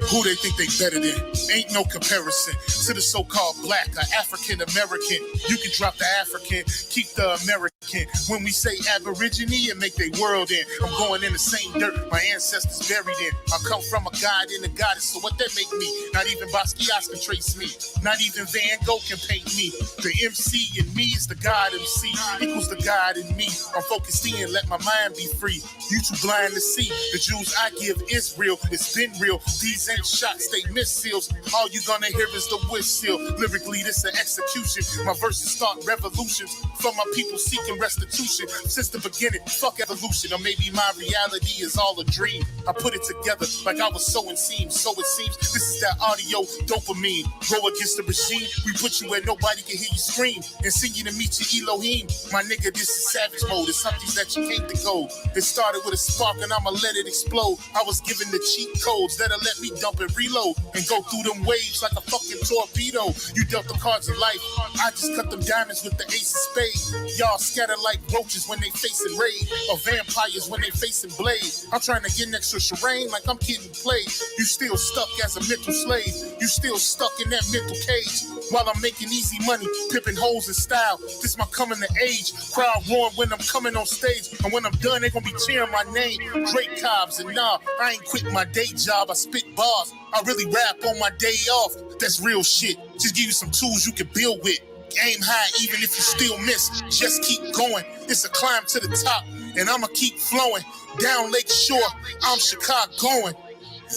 Who they think they better than? Ain't no comparison to the so-called black or African American. You can drop the African, keep the American. When we say Aborigine and make their world in, I'm going in the same dirt my ancestors buried in. I come from a god and a goddess, so what that make me? Not even Basquiat can trace me. Not even Van Gogh can paint me. The MC in me is the God MC, equals the God in me. I'm focused in, let my mind be free. You too blind to see. The Jews I give is real, it's been real. These ain't shots, they missiles. All you gonna hear is the whistle. Lyrically, this an execution. My verses start revolutions from my people seeking restitution. Since the beginning, fuck evolution. Or maybe my reality is all a dream. I put it together like I was sowing seams. So it seems this is that audio dopamine. Go against the regime, we put you where nobody can hear you scream. And sing you to meet your Elohim. My nigga, this is savage mode. It's something that you can't decode. It started with a spark and I'ma let it explode. I was given the cheat codes that'll let me dump and reload and go through them waves like a fucking torpedo. You dealt the cards of life, I just cut them diamonds with the ace of spades. Y'all scatter like roaches when they facing raid, or vampires when they facing blade. I'm trying to get next to Shireen like I'm getting played. You still stuck as a mental slave. You still stuck in that mental cage. While I'm making easy money, pipping hoes in style. This my coming to age. Crowd roaring when I'm coming on stage. And when I'm done, they gonna be cheering my name. Drake Cobbs, and nah, I ain't quit my day job. I spit bars. I really rap on my day off. That's real shit. Just give you some tools you can build with. Aim high even if you still miss. Just keep going. It's a climb to the top. And I'ma keep flowing. Down Lake Shore, I'm Chicagoan.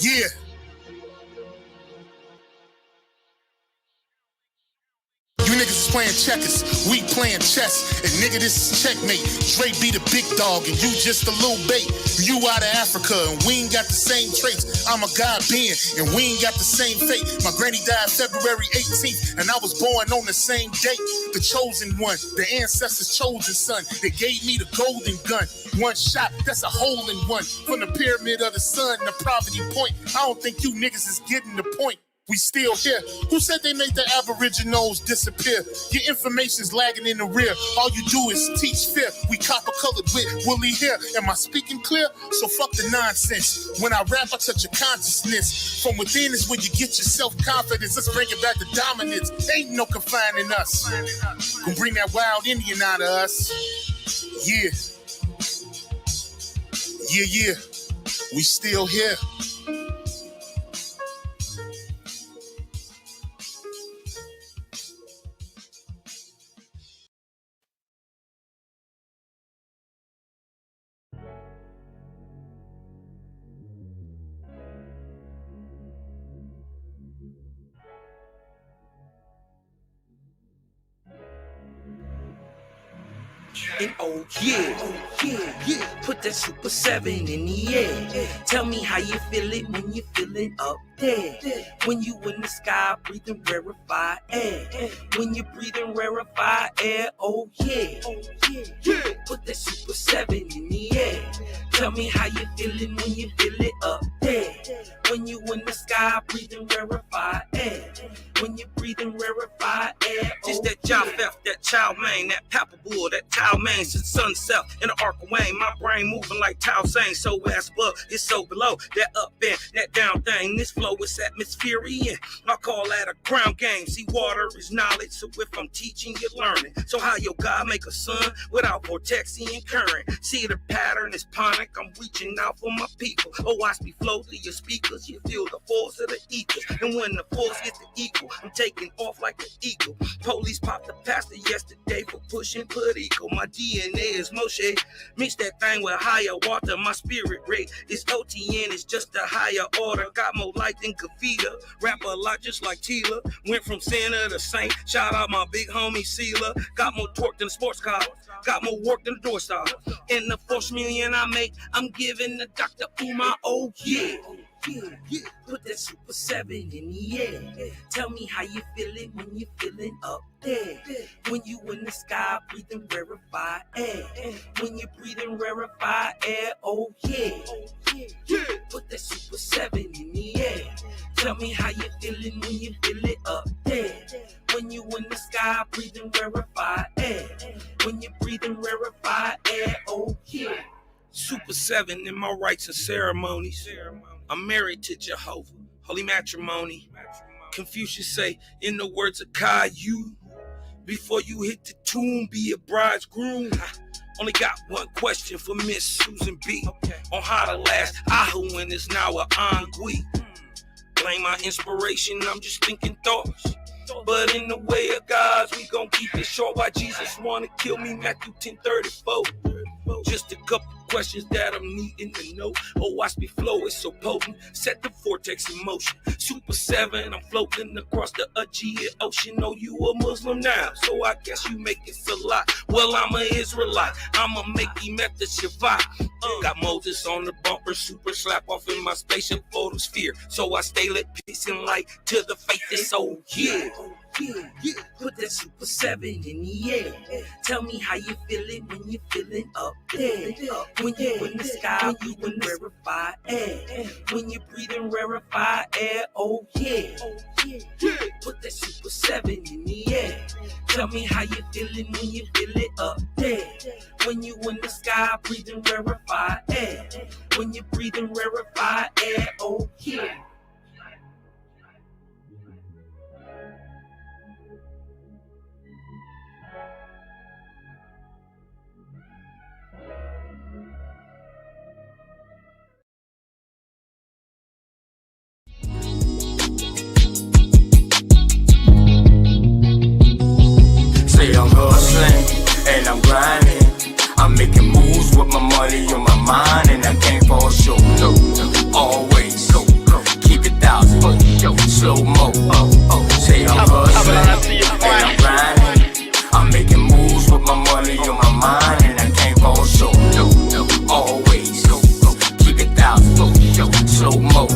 Yeah. You niggas is playing checkers, we playing chess. And nigga, this is checkmate. Dre be the big dog and you just a little bait. You out of Africa and we ain't got the same traits. I'm a Ghanaian and we ain't got the same fate. My granny died February 18th and I was born on the same date. The chosen one, the ancestors' chosen son. They gave me the golden gun. One shot, that's a hole in one. From the pyramid of the sun to Poverty Point. I don't think you niggas is getting the point. We still here. Who said they made the Aboriginals disappear? Your information's lagging in the rear. All you do is teach fear. We copper-colored with woolly hair. Am I speaking clear? So fuck the nonsense. When I rap, I touch your consciousness. From within is where you get your self-confidence. Let's bring it back to dominance. Ain't no confining us. Gonna bring that wild Indian out of us. Yeah. Yeah, yeah. We still here. And oh yeah, put that Super 7 in the air. Tell me how you feel it when you feeling up there. When you in the sky breathing rarefied air. When you breathing rarefied air, oh yeah. Put that Super 7 in the air. Tell me how you feeling when you feel it up there. When you in the sky breathing rarefied air. When you breathing rarefied air, oh, just that Jah Feft, that Chow Mein, that Papa Bull, that Tao Mein, since sunset in the arc of Wayne, my brain moving like Tao Sang, so ass above, it's so below, that up and that down thing, this flow is atmospheric, I call that a ground game, see water is knowledge, so if I'm teaching, you're learning, so how your God make a sun without vortexing current, see the pattern is panic, I'm reaching out for my people, oh watch me flow through your speakers, you feel the force of the ether, and when the force gets the equal, I'm taking off like an eagle. Police popped the pastor yesterday for pushing Puerto. My DNA is Moshe. Mix that thing with higher water. My spirit rate is OTN. It's just a higher order. Got more light than Kavita. Rap a lot just like Tila. Went from sinner to saint. Shout out my big homie Sela. Got more torque than a sports car. Got more work than a door star. In the 4 million I make, I'm giving the Dr. Umar, oh yeah. Put that Super 7 in the air. Tell me how you feeling when you feeling up there. When you in the sky breathing rarefied air. When you breathing rarefied air, oh yeah. Put that Super 7 in the air. Tell me how you feeling when you feel it up there. When you in the sky breathing rarefied air. When you breathing rarefied air, oh yeah. Super 7 in my rites and ceremonies. I'm married to Jehovah. holy matrimony. Confucius say, in the words of Caillou, before you hit the tomb, be a bridegroom. Only got one question for Miss Susan B. On how to last Ahu when it's now a ennui. Blame my inspiration, I'm just thinking thoughts. But in the way of God's, we gon' keep it short. Why Jesus wanna kill me, Matthew 10:34. Just a couple questions that I'm needing to know. Oh, watch me flow, it's so potent. Set the vortex in motion. Super 7, I'm floating across the Aegean Ocean. Oh, you a Muslim now, so I guess you make it Salah. Well, I'm an Israelite, I'ma make him at the Shabbat. Got Moses on the bumper, super slap off in my spaceship photosphere. So I stay lit, peace and light to the faith is oh yeah. Yeah, put that Super 7 in the air. Tell me how you feeling when you feeling up there. When you in the sky, you in rarefied air. When you breathing rarefied air, oh yeah. Put that Super 7 in the air. Tell me how you feeling when you feel it up there. When you in the sky, breathing rarefied air. When you breathing rarefied air, oh yeah. Say I'm hustling and I'm grinding. I'm making moves with my money on my mind, and I can't fall short. No, always keep it thousand, slow mo. Say I'm hustling and I'm grinding. I'm making moves with my money on my mind, and I can't fall short. No, always keep it thousand, slow mo.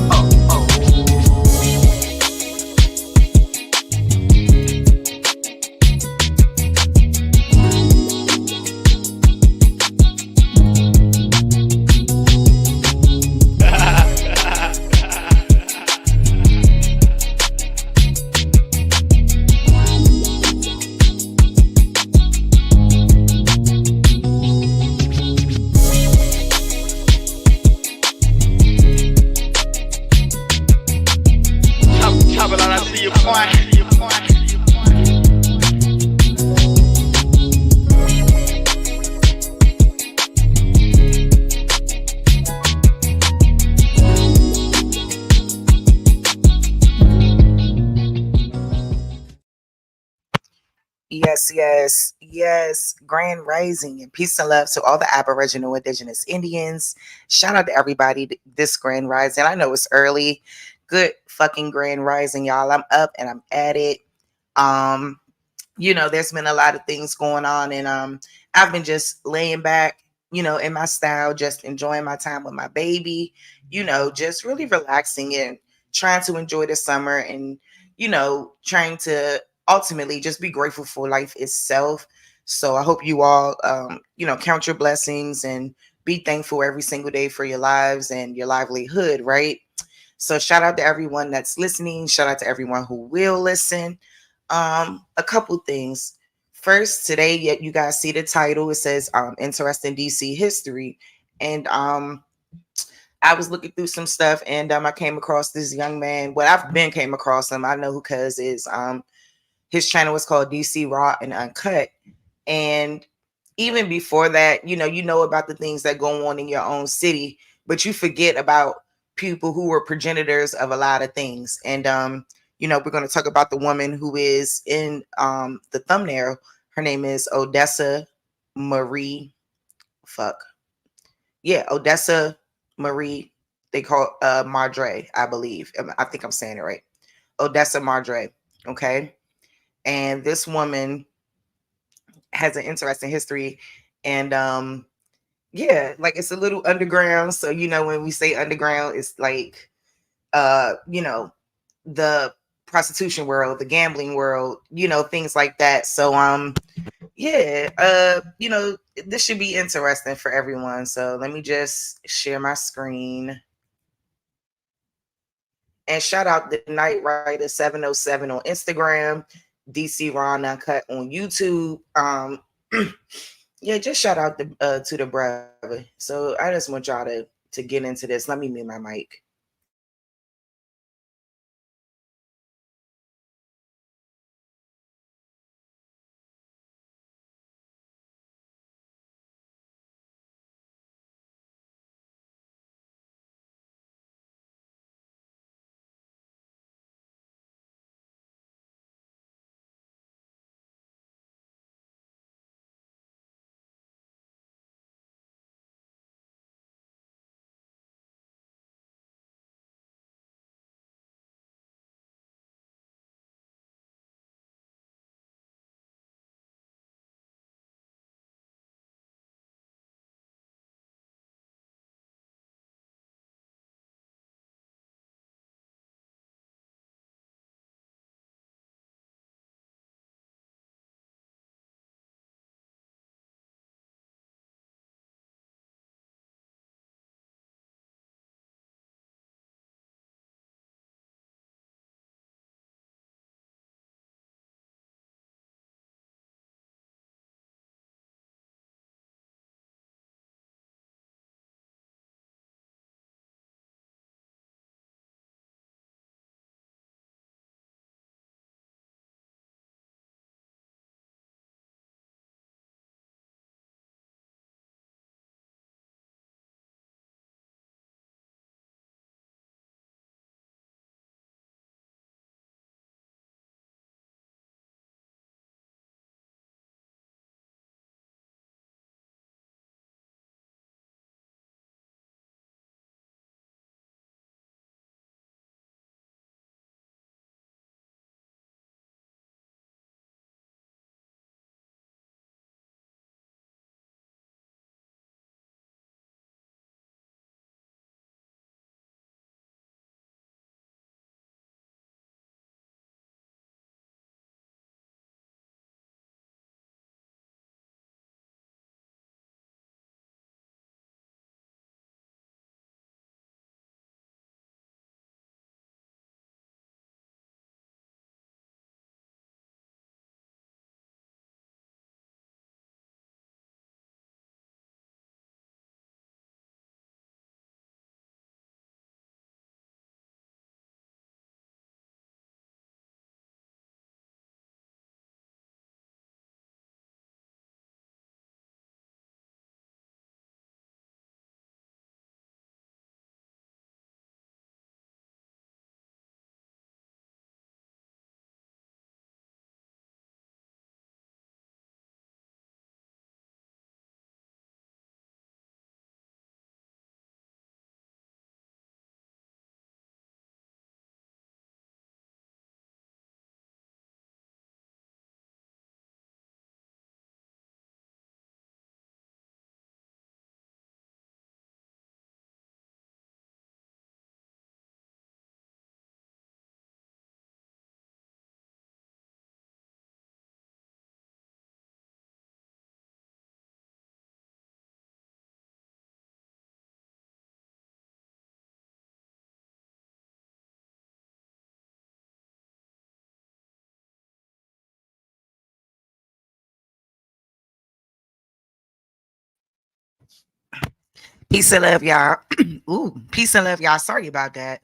Yes. Grand Rising and peace and love to all the Aboriginal Indigenous Indians. Shout out to everybody this Grand Rising. I know it's early. Good fucking Grand Rising, y'all. I'm up and I'm at it. There's been a lot of things going on, and I've been just laying back, in my style, just enjoying my time with my baby, just really relaxing and trying to enjoy the summer and, trying to ultimately just be grateful for life itself. So I hope you all, count your blessings and be thankful every single day for your lives and your livelihood, right? So shout out to everyone that's listening. Shout out to everyone who will listen. A couple things. First, today, you guys see the title. It says Interesting DC History. And I was looking through some stuff, and I came across this young man. Well, I've been came across him. I know who Cuz is. His channel was called DC Raw and Uncut. And even before that, you know about the things that go on in your own city, but you forget about people who were progenitors of a lot of things. And we're going to talk about the woman who is in the thumbnail. Her name is Odessa Marie. Odessa Marie. They call Mardre, I believe. I think I'm saying it right. Odessa Mardre. Okay. And this woman has an interesting history. And it's a little underground. So, when we say underground, it's like, the prostitution world, the gambling world, things like that. So, this should be interesting for everyone. So let me just share my screen. And shout out the Night Rider 707 on Instagram, DC Ron Uncut on YouTube. Just shout out to the brother. So I just want y'all to get into this. Let me mute my mic. Peace and love, y'all. Ooh, peace and love, y'all. Sorry about that.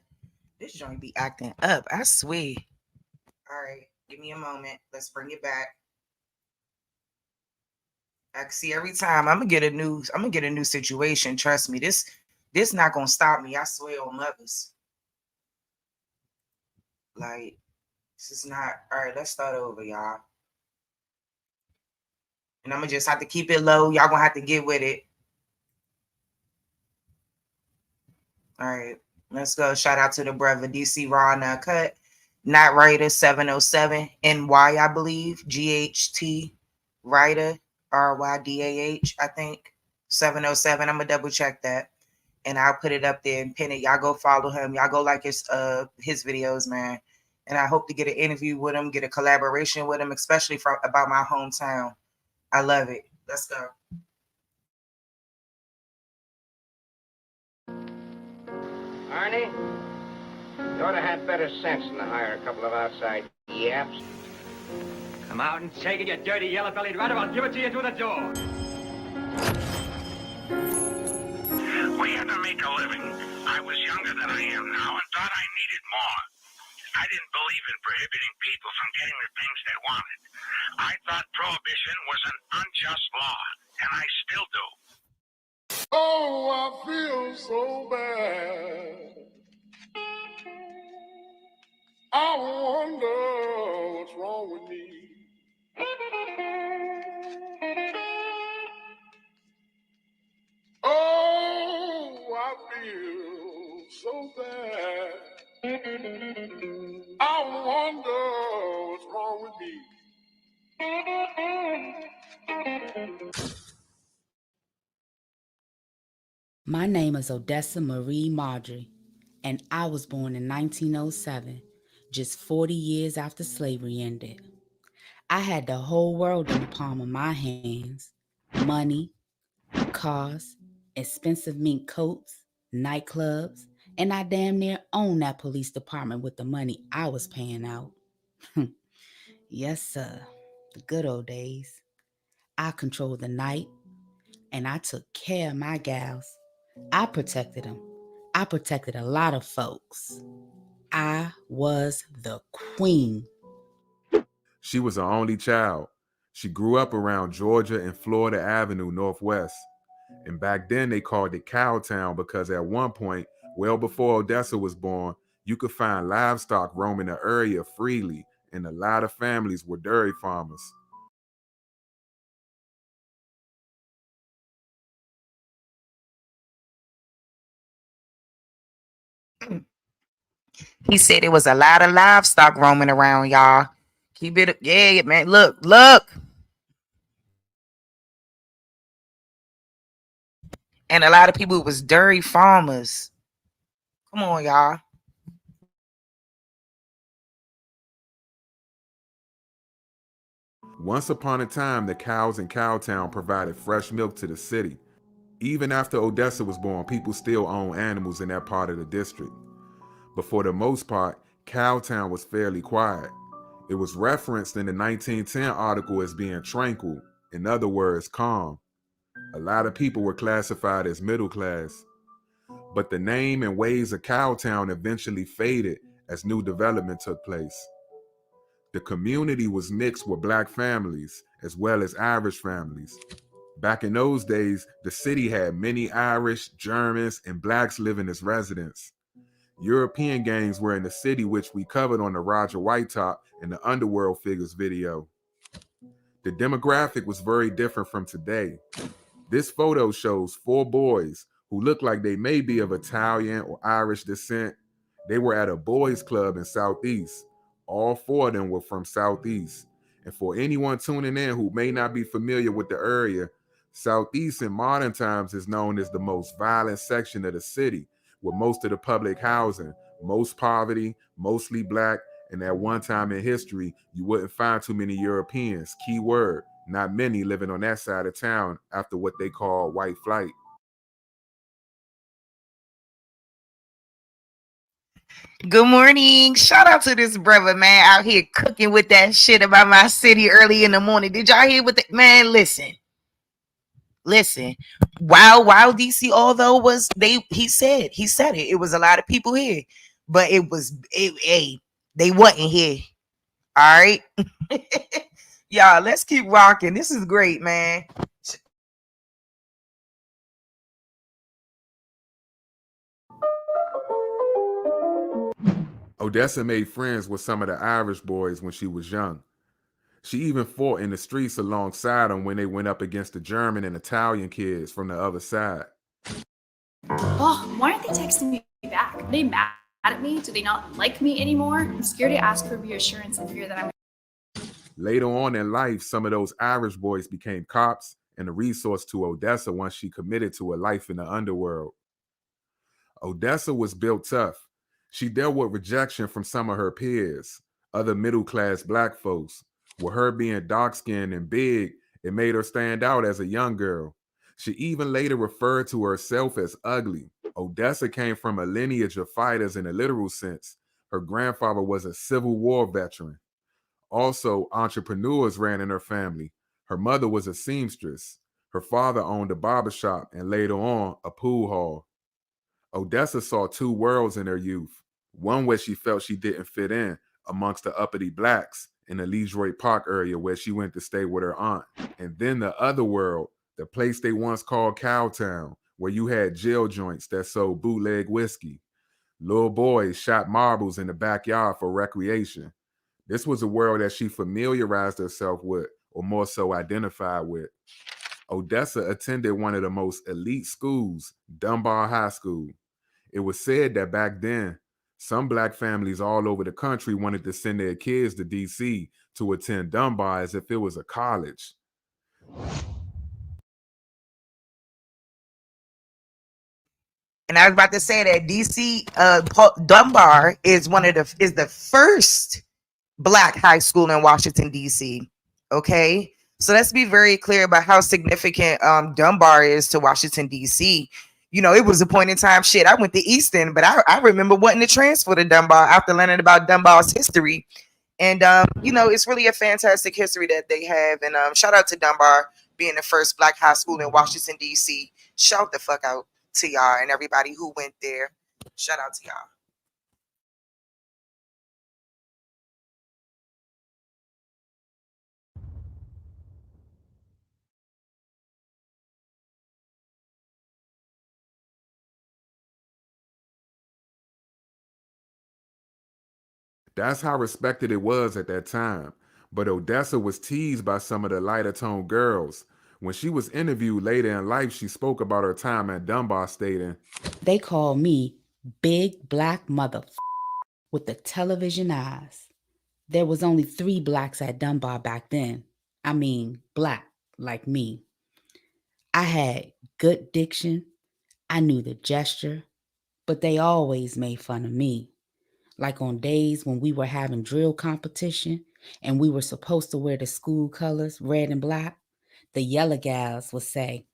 This joint be acting up. I swear. All right, give me a moment. Let's bring it back. I can see every time I'm gonna get a new situation. Trust me, this not gonna stop me. I swear on mothers. Like, this is not all right. Let's start over, y'all. And I'm gonna just have to keep it low. Y'all gonna have to get with it. All right, let's go. Shout out to the brother DC Raw and Cut, Not Writer 707 NY, I believe. GHT Writer RYDAH, I think 707. I'm gonna double check that, and I'll put it up there and pin it. Y'all go follow him. Y'all go like his videos, man. And I hope to get an interview with him, get a collaboration with him, especially from about my hometown. I love it. Let's go. Arnie, you ought to have better sense than to hire a couple of outside yaps. Come out and take it, you dirty yellow-bellied rat, or I'll give it to you through the door. We had to make a living. I was younger than I am now and thought I needed more. I didn't believe in prohibiting people from getting the things they wanted. I thought prohibition was an unjust law, and I still do. Oh, I feel so bad. I wonder what's wrong with me. Oh, I feel so bad. I wonder what's wrong with me. My name is Odessa Marie Marjorie, and I was born in 1907, just 40 years after slavery ended. I had the whole world in the palm of my hands. Money, cars, expensive mink coats, nightclubs, and I damn near owned that police department with the money I was paying out. Yes, sir, the good old days. I controlled the night, and I took care of my gals. I protected them. I protected a lot of folks. I was the queen. She was her only child. She grew up around Georgia and Florida Avenue Northwest. And back then they called it Cowtown because at one point, well before Odessa was born, you could find livestock roaming the area freely, and a lot of families were dairy farmers. He said it was a lot of livestock roaming around, y'all. Keep it, yeah, man. Look. And a lot of people was dairy farmers. Come on, y'all. Once upon a time, the cows in Cowtown provided fresh milk to the city. Even after Odessa was born, people still own animals in that part of the district. But for the most part, Cowtown was fairly quiet. It was referenced in the 1910 article as being tranquil, in other words, calm. A lot of people were classified as middle class. But the name and ways of Cowtown eventually faded as new development took place. The community was mixed with black families as well as Irish families. Back in those days, the city had many Irish, Germans, and blacks living as residents. European gangs were in the city, which we covered on the Roger Whitetop and the Underworld Figures video. The demographic was very different from today. This photo shows 4 boys who look like they may be of Italian or Irish descent. They were at a boys' club in Southeast. All 4 of them were from Southeast. And for anyone tuning in who may not be familiar with the area, Southeast in modern times is known as the most violent section of the city, with most of the public housing, most poverty, mostly black, and at one time in history, you wouldn't find too many Europeans, key word, not many living on that side of town after what they call white flight. Good morning. Shout out to this brother, man, out here cooking with that shit about my city early in the morning. Did y'all hear what the man? Listen. Listen, while DC, although was he said it. It was a lot of people here, but hey, they wasn't here. All right. Y'all, let's keep rocking. This is great, man. Odessa made friends with some of the Irish boys when she was young. She even fought in the streets alongside them when they went up against the German and Italian kids from the other side. Oh, why aren't they texting me back? Are they mad at me? Do they not like me anymore? I'm scared to ask for reassurance and fear that I'm... Later on in life, some of those Irish boys became cops and a resource to Odessa once she committed to a life in the underworld. Odessa was built tough. She dealt with rejection from some of her peers, other middle-class black folks. With her being dark-skinned and big, it made her stand out as a young girl. She even later referred to herself as ugly. Odessa came from a lineage of fighters in a literal sense. Her grandfather was a Civil War veteran. Also, entrepreneurs ran in her family. Her mother was a seamstress. Her father owned a barbershop and later on a pool hall. Odessa saw two worlds in her youth. One where she felt she didn't fit in amongst the uppity blacks in the Leroy Park area where she went to stay with her aunt. And then the other world, the place they once called Cowtown, where you had jail joints that sold bootleg whiskey. Little boys shot marbles in the backyard for recreation. This was a world that she familiarized herself with, or more so identified with. Odessa attended one of the most elite schools, Dunbar High School. It was said that back then, some black families all over the country wanted to send their kids to DC to attend Dunbar as if it was a college. And I was about to say that DC Dunbar is the first black high school in Washington DC. Okay, so let's be very clear about how significant Dunbar is to Washington DC. You know, it was a point in time. Shit, I went to Easton, but I remember wanting to transfer to Dunbar after learning about Dunbar's history. And you know, it's really a fantastic history that they have. And shout out to Dunbar being the first black high school in Washington DC. Shout the fuck out to y'all and everybody who went there. Shout out to y'all. That's how respected it was at that time. But Odessa was teased by some of the lighter toned girls. When she was interviewed later in life, she spoke about her time at Dunbar, stating, They call me Big Black Mother with the television eyes. There was only 3 blacks at Dunbar back then. I mean, black, like me. I had good diction. I knew the gesture, but they always made fun of me. Like on days when we were having drill competition and we were supposed to wear the school colors, red and black, the yellow gals would say,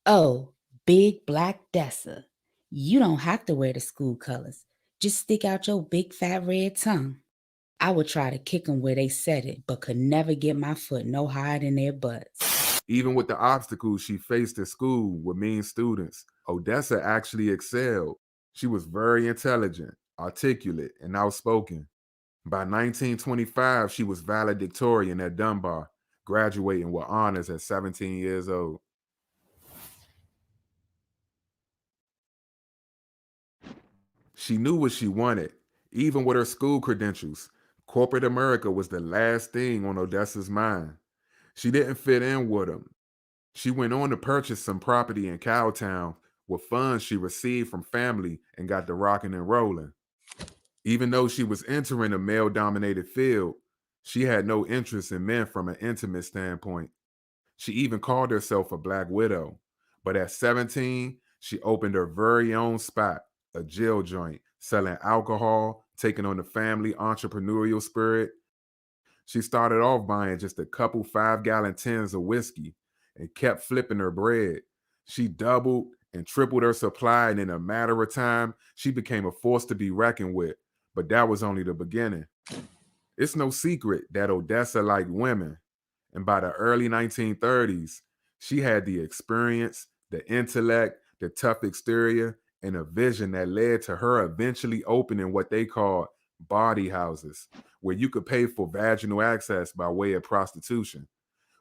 "Oh, Big Black Dessa, you don't have to wear the school colors. Just stick out your big fat red tongue." I would try to kick them where they said it, but could never get my foot no higher than their butts. even with the obstacles she faced at school with mean students, Odessa actually excelled. She was very intelligent, articulate, and outspoken. By 1925, she was valedictorian at Dunbar, graduating with honors at 17 years old. She knew what she wanted, even with her school credentials. Corporate America was the last thing on Odessa's mind. She didn't fit in with them. She went on to purchase some property in Cowtown with funds she received from family and got the rocking and rolling. Even though she was entering a male-dominated field, she had no interest in men from an intimate standpoint. She even called herself a black widow. But at 17, she opened her very own spot, a jail joint, selling alcohol, taking on the family entrepreneurial spirit. She started off buying just a couple 5-gallon tins of whiskey and kept flipping her bread. She doubled and tripled her supply, and in a matter of time, she became a force to be reckoned with. But that was only the beginning. It's no secret that Odessa liked women, and by the early 1930s, She had the experience, the intellect, the tough exterior, and a vision that led to her eventually opening what they called body houses, where you could pay for vaginal access by way of prostitution.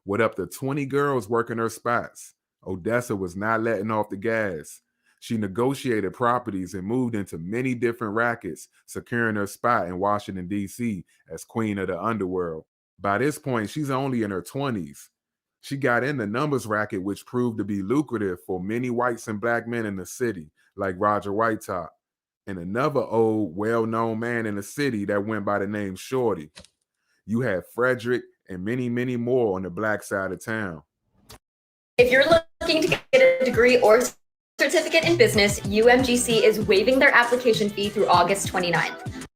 With up to 20 girls working her spots, Odessa was not letting off the gas. She negotiated properties and moved into many different rackets, securing her spot in Washington, D.C. as queen of the underworld. By this point, she's only in her 20s. She got in the numbers racket, which proved to be lucrative for many whites and black men in the city, like Roger Whitetop, and another old, well-known man in the city that went by the name Shorty. You had Frederick and many, many more on the black side of town. If you're looking to get a degree or certificate in business, UMGC is waiving their application fee through August 29th.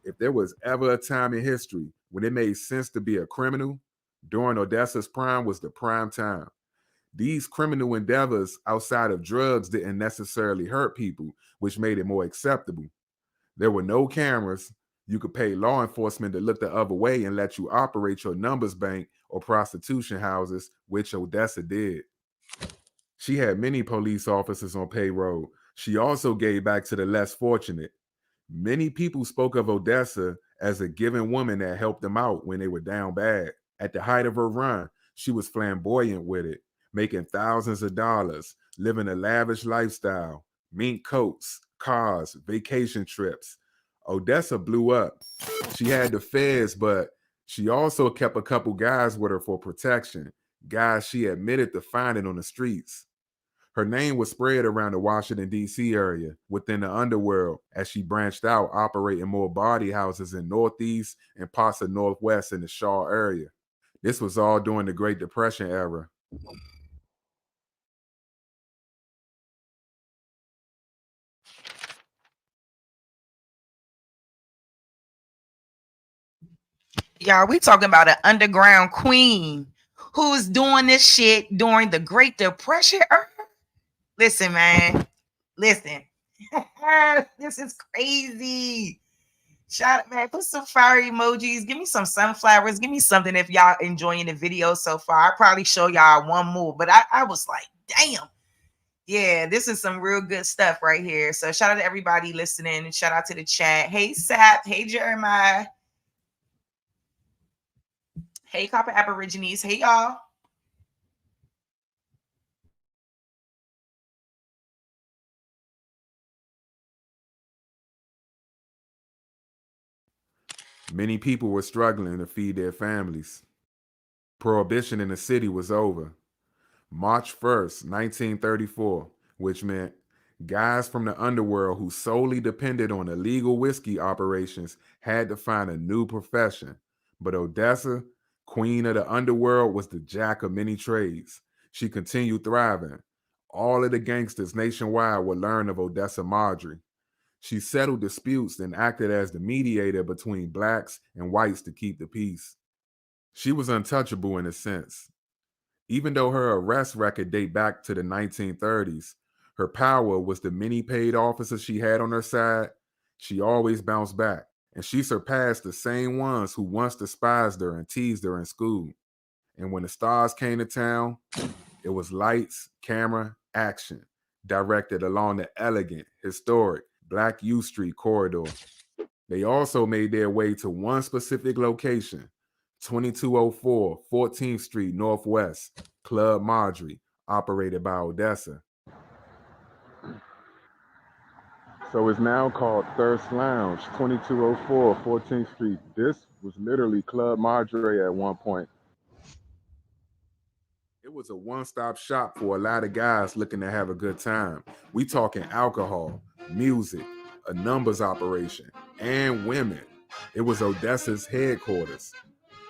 If there was ever a time in history when it made sense to be a criminal, during Odessa's prime was the prime time. These criminal endeavors outside of drugs didn't necessarily hurt people, which made it more acceptable. There were no cameras. You could pay law enforcement to look the other way and let you operate your numbers bank or prostitution houses, which Odessa did. She had many police officers on payroll. She also gave back to the less fortunate. Many people spoke of Odessa as a giving woman that helped them out when they were down bad. At the height of her run, she was flamboyant with it, making thousands of dollars, living a lavish lifestyle, mink coats, cars, vacation trips. Odessa blew up. She had the feds, but she also kept a couple guys with her for protection, guys she admitted to finding on the streets. Her name was spread around the Washington, D.C. area within the underworld as she branched out, operating more body houses in Northeast and parts of Northwest in the Shaw area. This was all during the Great Depression era. Y'all, we talking about an underground queen who's doing this shit during the Great Depression. Listen, man. Listen. This is crazy. Shout out, man. Put some fire emojis. Give me some sunflowers. Give me something if y'all enjoying the video so far. I'll probably show y'all one more, but I was like, damn. Yeah, this is some real good stuff right here. So shout out to everybody listening. Shout out to the chat. Hey, Sap. Hey, Jeremiah. Hey, Copper Aborigines. Hey, y'all. Many people were struggling to feed their families. Prohibition in the city was over. March 1st, 1934, which meant guys from the underworld who solely depended on illegal whiskey operations had to find a new profession. But Odessa, queen of the underworld, was the jack of many trades. She continued thriving. All of the gangsters nationwide would learn of Odessa Marjorie. She settled disputes and acted as the mediator between blacks and whites to keep the peace. She was untouchable in a sense. Even though her arrest record date back to the 1930s, her power was the many paid officers she had on her side. She always bounced back, and she surpassed the same ones who once despised her and teased her in school. And when the stars came to town, it was lights, camera, action, directed along the elegant, historic Black U Street corridor. They also made their way to one specific location, 2204 14th Street Northwest, Club Marjorie, operated by Odessa. So it's now called Thirst Lounge, 2204 14th Street. This was literally Club Marjorie at one point. It was a one-stop shop for a lot of guys looking to have a good time. We talking alcohol, music, a numbers operation, and women. It was Odessa's headquarters.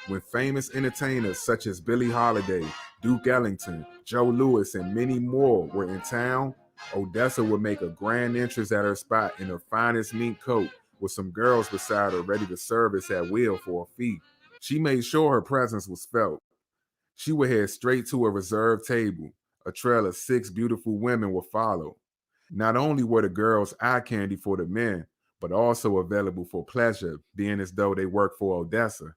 When famous entertainers such as Billie Holiday, Duke Ellington, Joe Louis, and many more were in town, Odessa would make a grand entrance at her spot in her finest mink coat with some girls beside her ready to service at will for a fee. She made sure her presence was felt. She would head straight to a reserved table. A trail of 6 beautiful women would follow. Not only were the girls eye candy for the men, but also available for pleasure, being as though they worked for Odessa.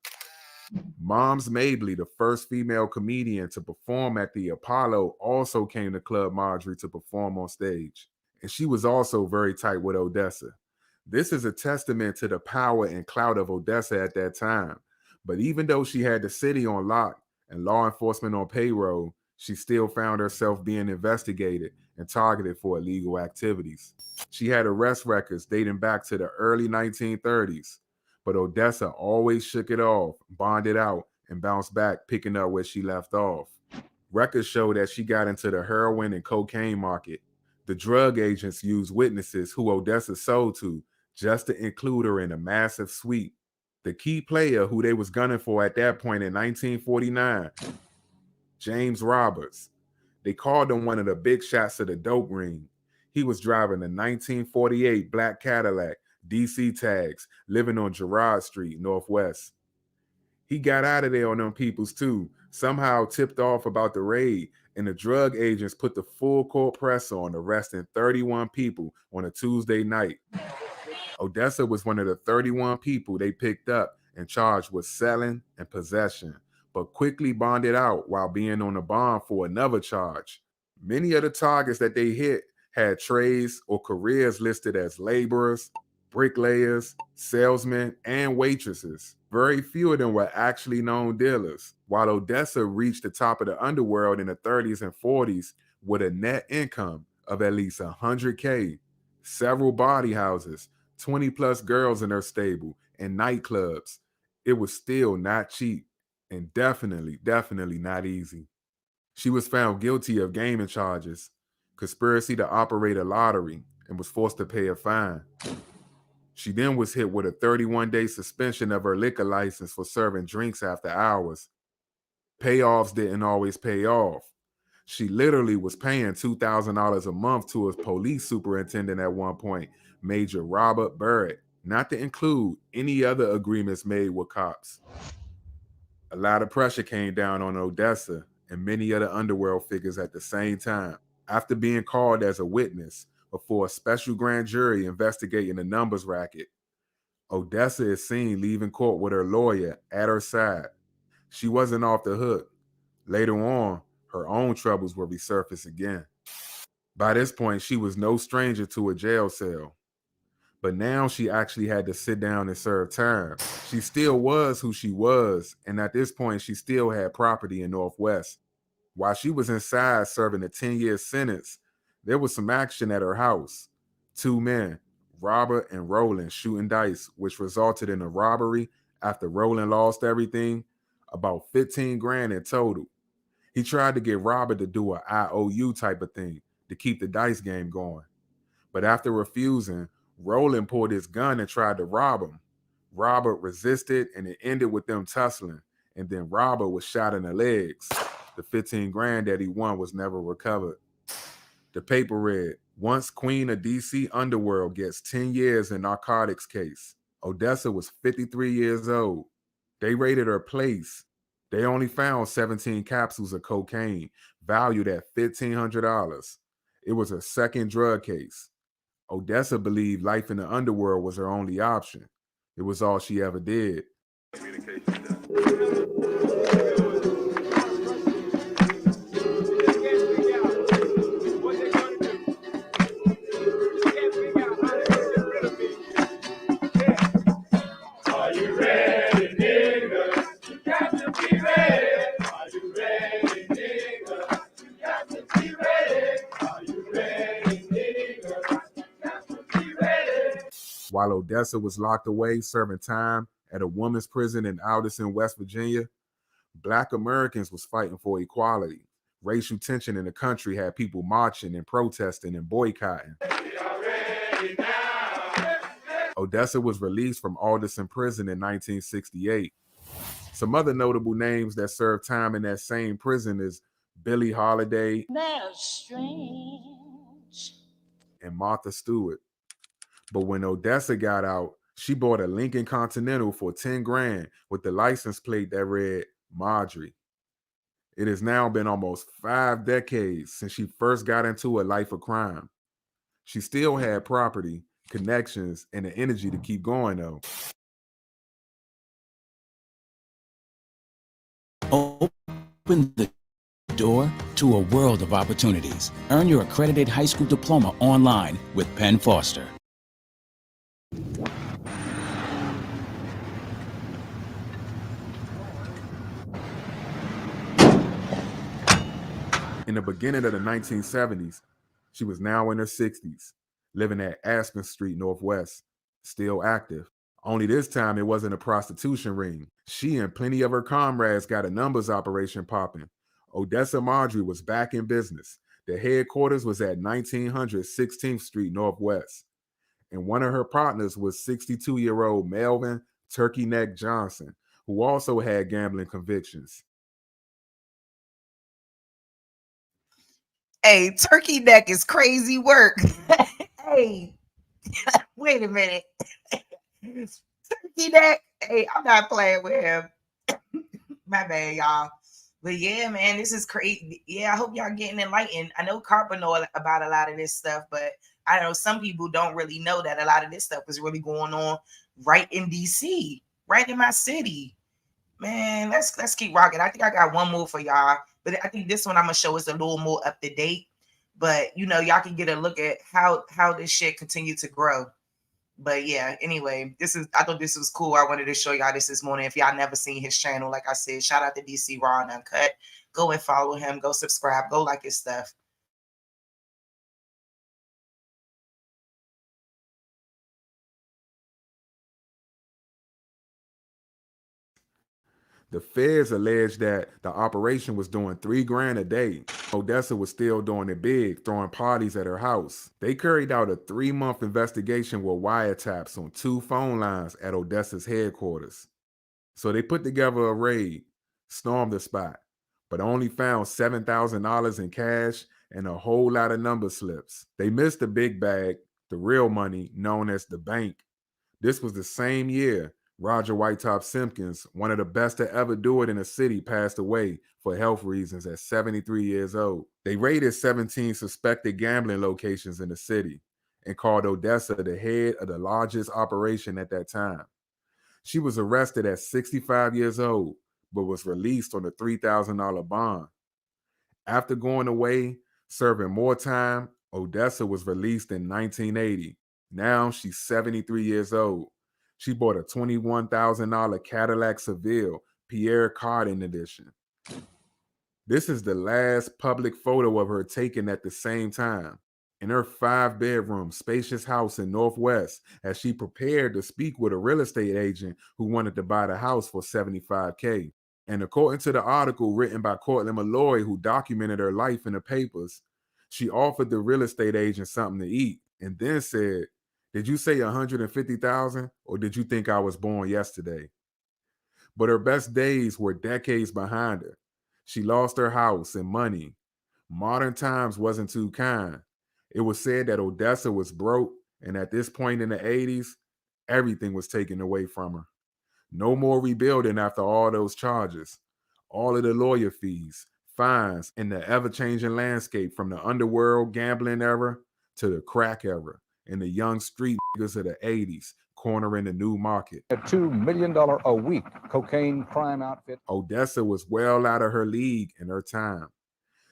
Moms Mabley, the first female comedian to perform at the Apollo, also came to Club Marjorie to perform on stage. And she was also very tight with Odessa. This is a testament to the power and clout of Odessa at that time. But even though she had the city on lock and law enforcement on payroll, she still found herself being investigated and targeted for illegal activities. She had arrest records dating back to the early 1930s, but Odessa always shook it off, bonded out, and bounced back, picking up where she left off. Records show that she got into the heroin and cocaine market. The drug agents used witnesses who Odessa sold to just to include her in a massive sweep. The key player who they was gunning for at that point in 1949, James Roberts. They called him one of the big shots of the dope ring. He was driving a 1948 black Cadillac, DC tags, living on Girard Street, Northwest. He got out of there on them peoples too, somehow tipped off about the raid, and the drug agents put the full court press on, arresting 31 people on a Tuesday night. Odessa was one of the 31 people they picked up and charged with selling and possession, but quickly bonded out while being on the bond for another charge. Many of the targets that they hit had trades or careers listed as laborers, bricklayers, salesmen, and waitresses. Very few of them were actually known dealers. While Odessa reached the top of the underworld in the 30s and 40s with a net income of at least $100K, several body houses, 20 plus girls in her stable, and nightclubs, it was still not cheap and definitely not easy. She was found guilty of gaming charges, conspiracy to operate a lottery, and was forced to pay a fine. She then was hit with a 31-day suspension of her liquor license for serving drinks after hours. Payoffs didn't always pay off. She literally was paying $2,000 a month to a police superintendent at one point, Major Robert Barrett, not to include any other agreements made with cops. A lot of pressure came down on Odessa and many other underworld figures at the same time. After being called as a witness before a special grand jury investigating the numbers racket, Odessa is seen leaving court with her lawyer at her side. She wasn't off the hook. Later on, her own troubles will resurface again. By this point, she was no stranger to a jail cell. But now she actually had to sit down and serve time. She still was who she was, and at this point, she still had property in Northwest. While she was inside serving a 10-year sentence, there was some action at her house. Two men, Robert and Roland, shooting dice, which resulted in a robbery after Roland lost everything, about 15 grand in total. He tried to get Robert to do an IOU type of thing to keep the dice game going. But after refusing, Roland pulled his gun and tried to rob him. Robert resisted, and it ended with them tussling, and then Robert was shot in the legs. The 15 grand that he won was never recovered. The paper read, once queen of DC underworld gets 10 years in narcotics case. Odessa was 53 years old. They raided her place. They only found 17 capsules of cocaine, valued at $1,500. It was her second drug case. Odessa believed life in the underworld was her only option. It was all she ever did. While Odessa was locked away serving time at a women's prison in Alderson, West Virginia, Black Americans was fighting for equality. Racial tension in the country had people marching and protesting and boycotting. Odessa was released from Alderson Prison in 1968. Some other notable names that served time in that same prison is Billie Holiday and Martha Stewart. But when Odessa got out, she bought a Lincoln Continental for 10 grand with the license plate that read Marjorie. It has now been almost 5 decades since she first got into a life of crime. She still had property, connections, and the energy to keep going though. Open the door to a world of opportunities. Earn your accredited high school diploma online with Penn Foster. In the beginning of the 1970s, she was now in her 60s, living at Aspen Street Northwest, still active. Only this time it wasn't a prostitution ring. She and plenty of her comrades got a numbers operation popping. Odessa Marjorie was back in business. The headquarters was at 1900 16th Street Northwest. And one of her partners was 62-year-old Melvin Turkey Neck Johnson, who also had gambling convictions. Hey, turkey neck is crazy work. Hey, wait a minute. Turkey neck. Hey, I'm not playing with him. My bad, y'all. But yeah, man, this is crazy. Yeah, I hope y'all getting enlightened. I know Carper know about a lot of this stuff, but I know some people don't really know that a lot of this stuff is really going on right in DC, right in my city. Man, let's keep rocking. I think I got one more for y'all, but I think this one I'm gonna show is a little more up to date. But you know, y'all can get a look at how this shit continued to grow. But yeah, anyway, I thought this was cool. I wanted to show y'all this morning. If y'all never seen his channel, like I said, shout out to DC Raw and Uncut. Go and follow him. Go subscribe. Go like his stuff. The feds alleged that the operation was doing $3,000 a day. Odessa was still doing it big, throwing parties at her house. They carried out a 3-month investigation with wiretaps on 2 phone lines at Odessa's headquarters. So they put together a raid, stormed the spot, but only found $7,000 in cash and a whole lot of number slips. They missed the big bag, the real money known as the bank. This was the same year Roger Whitetop Simpkins, one of the best to ever do it in the city, passed away for health reasons at 73 years old. They raided 17 suspected gambling locations in the city and called Odessa the head of the largest operation at that time. She was arrested at 65 years old, but was released on a $3,000 bond. After going away, serving more time, Odessa was released in 1980. Now she's 73 years old. She bought a $21,000 Cadillac Seville Pierre Cardin edition. This is the last public photo of her taken at the same time in her 5-bedroom spacious house in Northwest as she prepared to speak with a real estate agent who wanted to buy the house for $75K. And according to the article written by Cortland Malloy, who documented her life in the papers, she offered the real estate agent something to eat and then said, "Did you say 150,000 or did you think I was born yesterday?" But her best days were decades behind her. She lost her house and money. Modern times wasn't too kind. It was said that Odessa was broke, and at this point in the 80s, everything was taken away from her. No more rebuilding after all those charges. All of the lawyer fees, fines, and the ever-changing landscape from the underworld gambling era to the crack era and the young street niggas of the 80s cornering the new market. A $2 million a week cocaine crime outfit. Odessa was well out of her league in her time.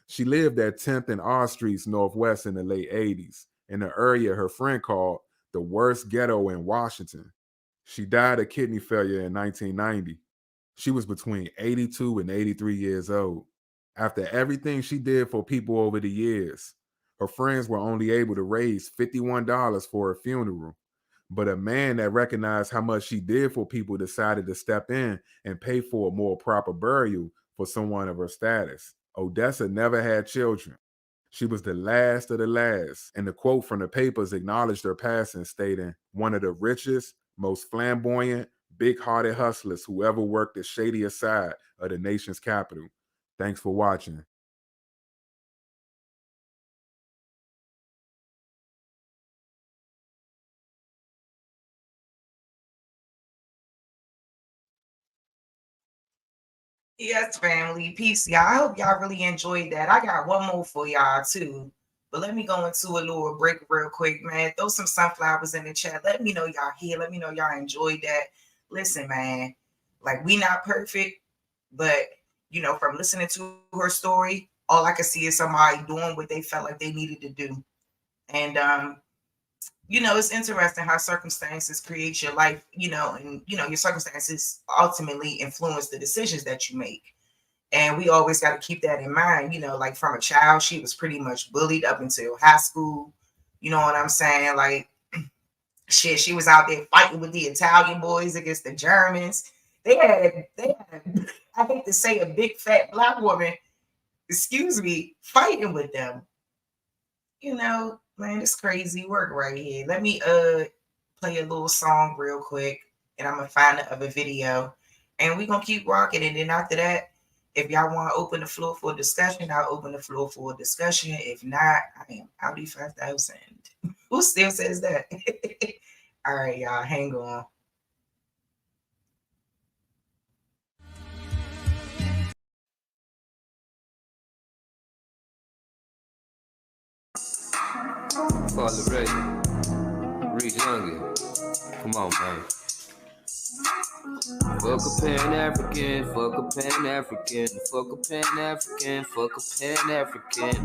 She lived at 10th and R Streets Northwest in the late 80s, in the area her friend called the worst ghetto in Washington. She died of kidney failure in 1990. She was between 82 and 83 years old. After everything she did for people over the years, her friends were only able to raise $51 for her funeral. But a man that recognized how much she did for people decided to step in and pay for a more proper burial for someone of her status. Odessa never had children. She was the last of the last, and the quote from the papers acknowledged her passing, stating, "One of the richest, most flamboyant, big-hearted hustlers who ever worked the shadier side of the nation's capital." Thanks for watching. Yes, family. Peace, y'all. I hope y'all really enjoyed that. I got one more for y'all, too. But let me go into a little break real quick, man. Throw some sunflowers in the chat. Let me know y'all here. Let me know y'all enjoyed that. Listen, man. Like, we not perfect, but from listening to her story, all I could see is somebody doing what they felt like they needed to do. And, it's interesting how circumstances create your life, and, your circumstances ultimately influence the decisions that you make. And we always got to keep that in mind, like from a child, she was pretty much bullied up until high school. You know what I'm saying? Like, shit, she was out there fighting with the Italian boys against the Germans. They had, I hate to say, a big fat black woman, fighting with them. Man, it's crazy work right here. Let me play a little song real quick, and I'm gonna find the other video, and we're gonna keep rocking. And then after that, if y'all want to open the floor for a discussion, I'll open the floor for a discussion. If not, I am Audi 5000. Who still says that? All right, y'all, hang on. Father Ray, Reed Youngin. Come on, man. Fuck a Pan-African, fuck a Pan-African, fuck a Pan-African, fuck a Pan-African.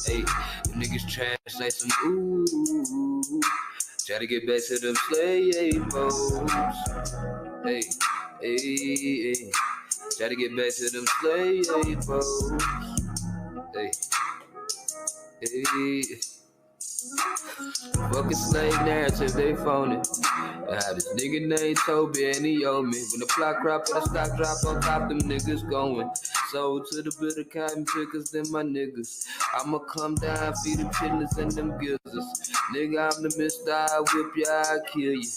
Hey, the niggas trash like some ooh. Try to get back to them slave hoes. Hey, hey, hey. Try to get back to them slave hoes. Hey, hey. Fucking slave narrative, they phone it. I had this nigga named Toby and he owed me. When the plot crop and the stock drop on top, them niggas going. Sold to the bitter cotton pickers, them my niggas. I'ma come down, feed them chitlins and them gizzards. Nigga, I'm the mister, I whip ya, I kill you.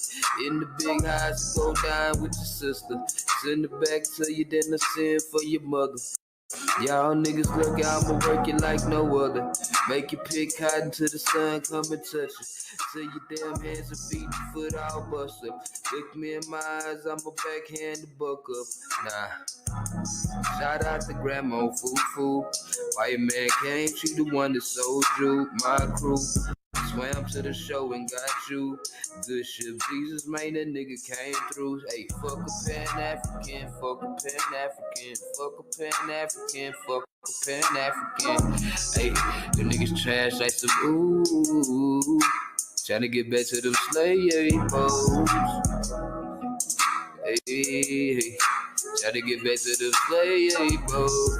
In the big house, go down with your sister. Send it back to you, then I send for your mother. Y'all niggas look out, I'ma work it like no other. Make you pick cotton till the sun come and touch it. Till your damn hands and feet and foot all bust up. Look me in my eyes, I'ma backhand the buck up. Nah. Shout out to Grandma Foo. Why your man came, she the one that sold you. My crew swam to the show and got you. Good shit, Jesus, man, that nigga came through. Hey, fuck a Pan-African, fuck a Pan-African, fuck a Pan-African, fuck a Pan-African. Hey, the niggas trash like some ooh. Tryna get back to them slave hoes. Hey, tryna get back to them slave hoes.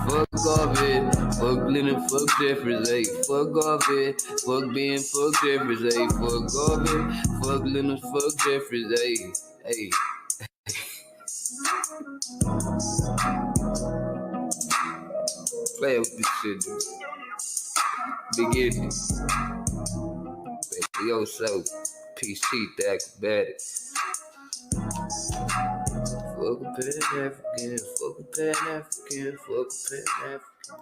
Fuck off it, fuck Lennon, fuck Jeffries, ayy. Fuck off it, fuck Ben, fuck Jeffries, ayy. Fuck off it, fuck Lennon, fuck Jeffries, ayy. Ayy. Play with this shit, dude. Begin. Baby, yo, so peace, teeth, acrobatic. Fuck a Pan-African, fuck a Pan-African, fuck a Pan-African.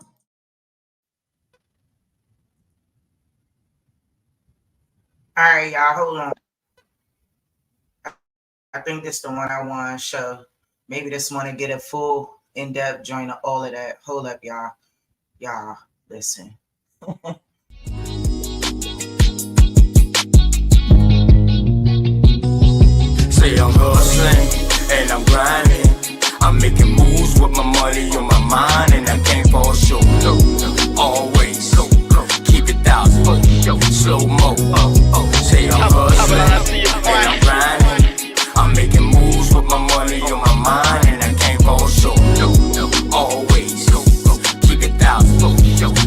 All right, y'all, hold on. I think this is the one I want to show. Maybe this one to get a full in-depth joint of all of that. Hold up, y'all. Y'all, listen. Say I'm hustling and I'm grinding. I'm making moves with my money on my mind, and I can't fall short. Always keep it thousand. Slow mo. Say I'm hustling and I'm grinding. I'm making moves with my money on my mind, and I can't fall short. Always keep it thousand.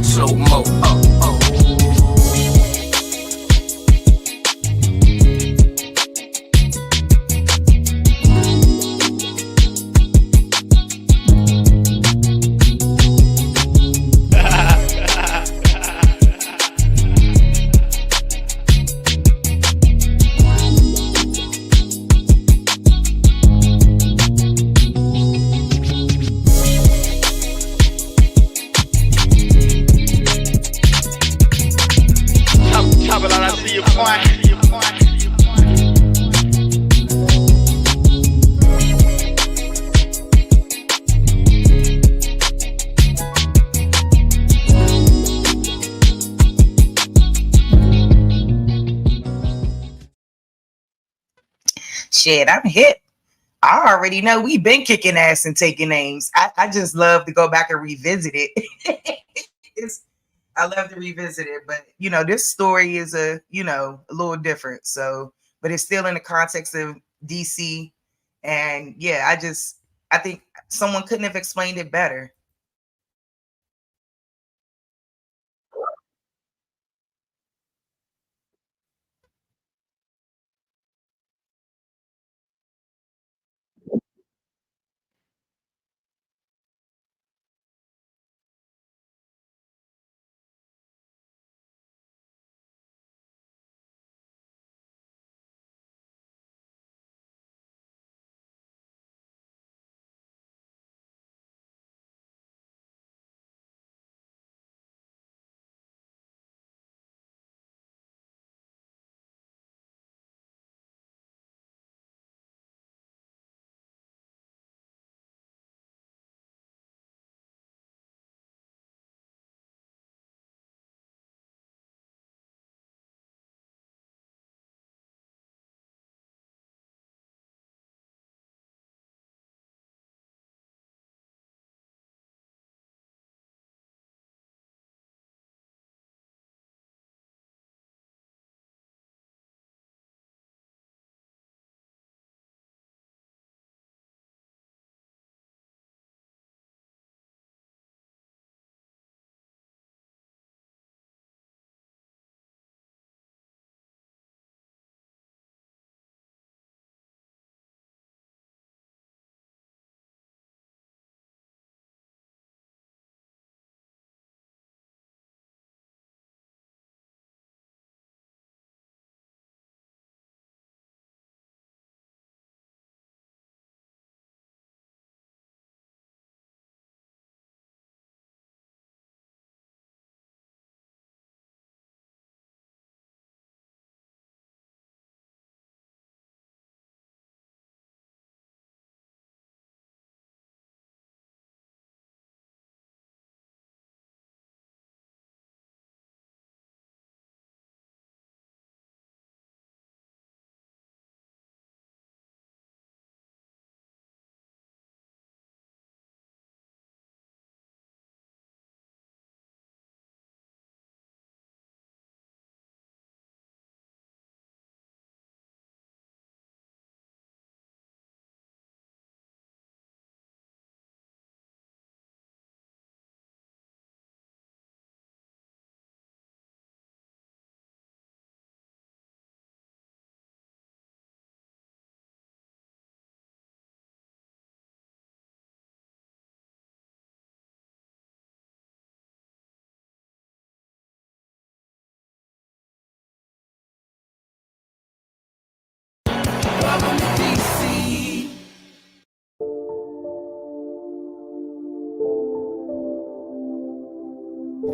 Slow mo. shit, I'm hip. I already know we've been kicking ass and taking names. I just love to go back and revisit it. I love to revisit it, but this story is a little different. So, but it's still in the context of DC, and yeah, I think someone couldn't have explained it better.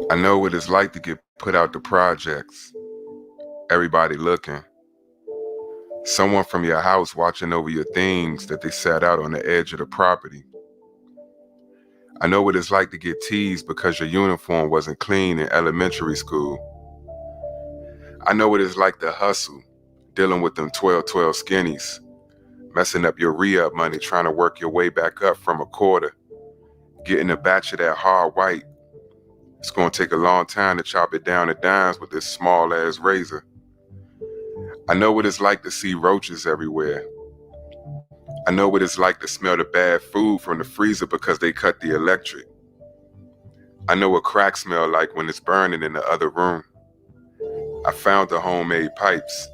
I know what it's like to get put out the projects. Everybody looking. Someone from your house watching over your things that they sat out on the edge of the property. I know what it's like to get teased because your uniform wasn't clean in elementary school. I know what it's like to hustle, dealing with them 12-12 skinnies, messing up your re-up money trying to work your way back up from a quarter, getting a batch of that hard white. It's gonna take a long time to chop it down to dimes with this small-ass razor. I know what it's like to see roaches everywhere. I know what it's like to smell the bad food from the freezer because they cut the electric. I know what crack smell like when it's burning in the other room. I found the homemade pipes.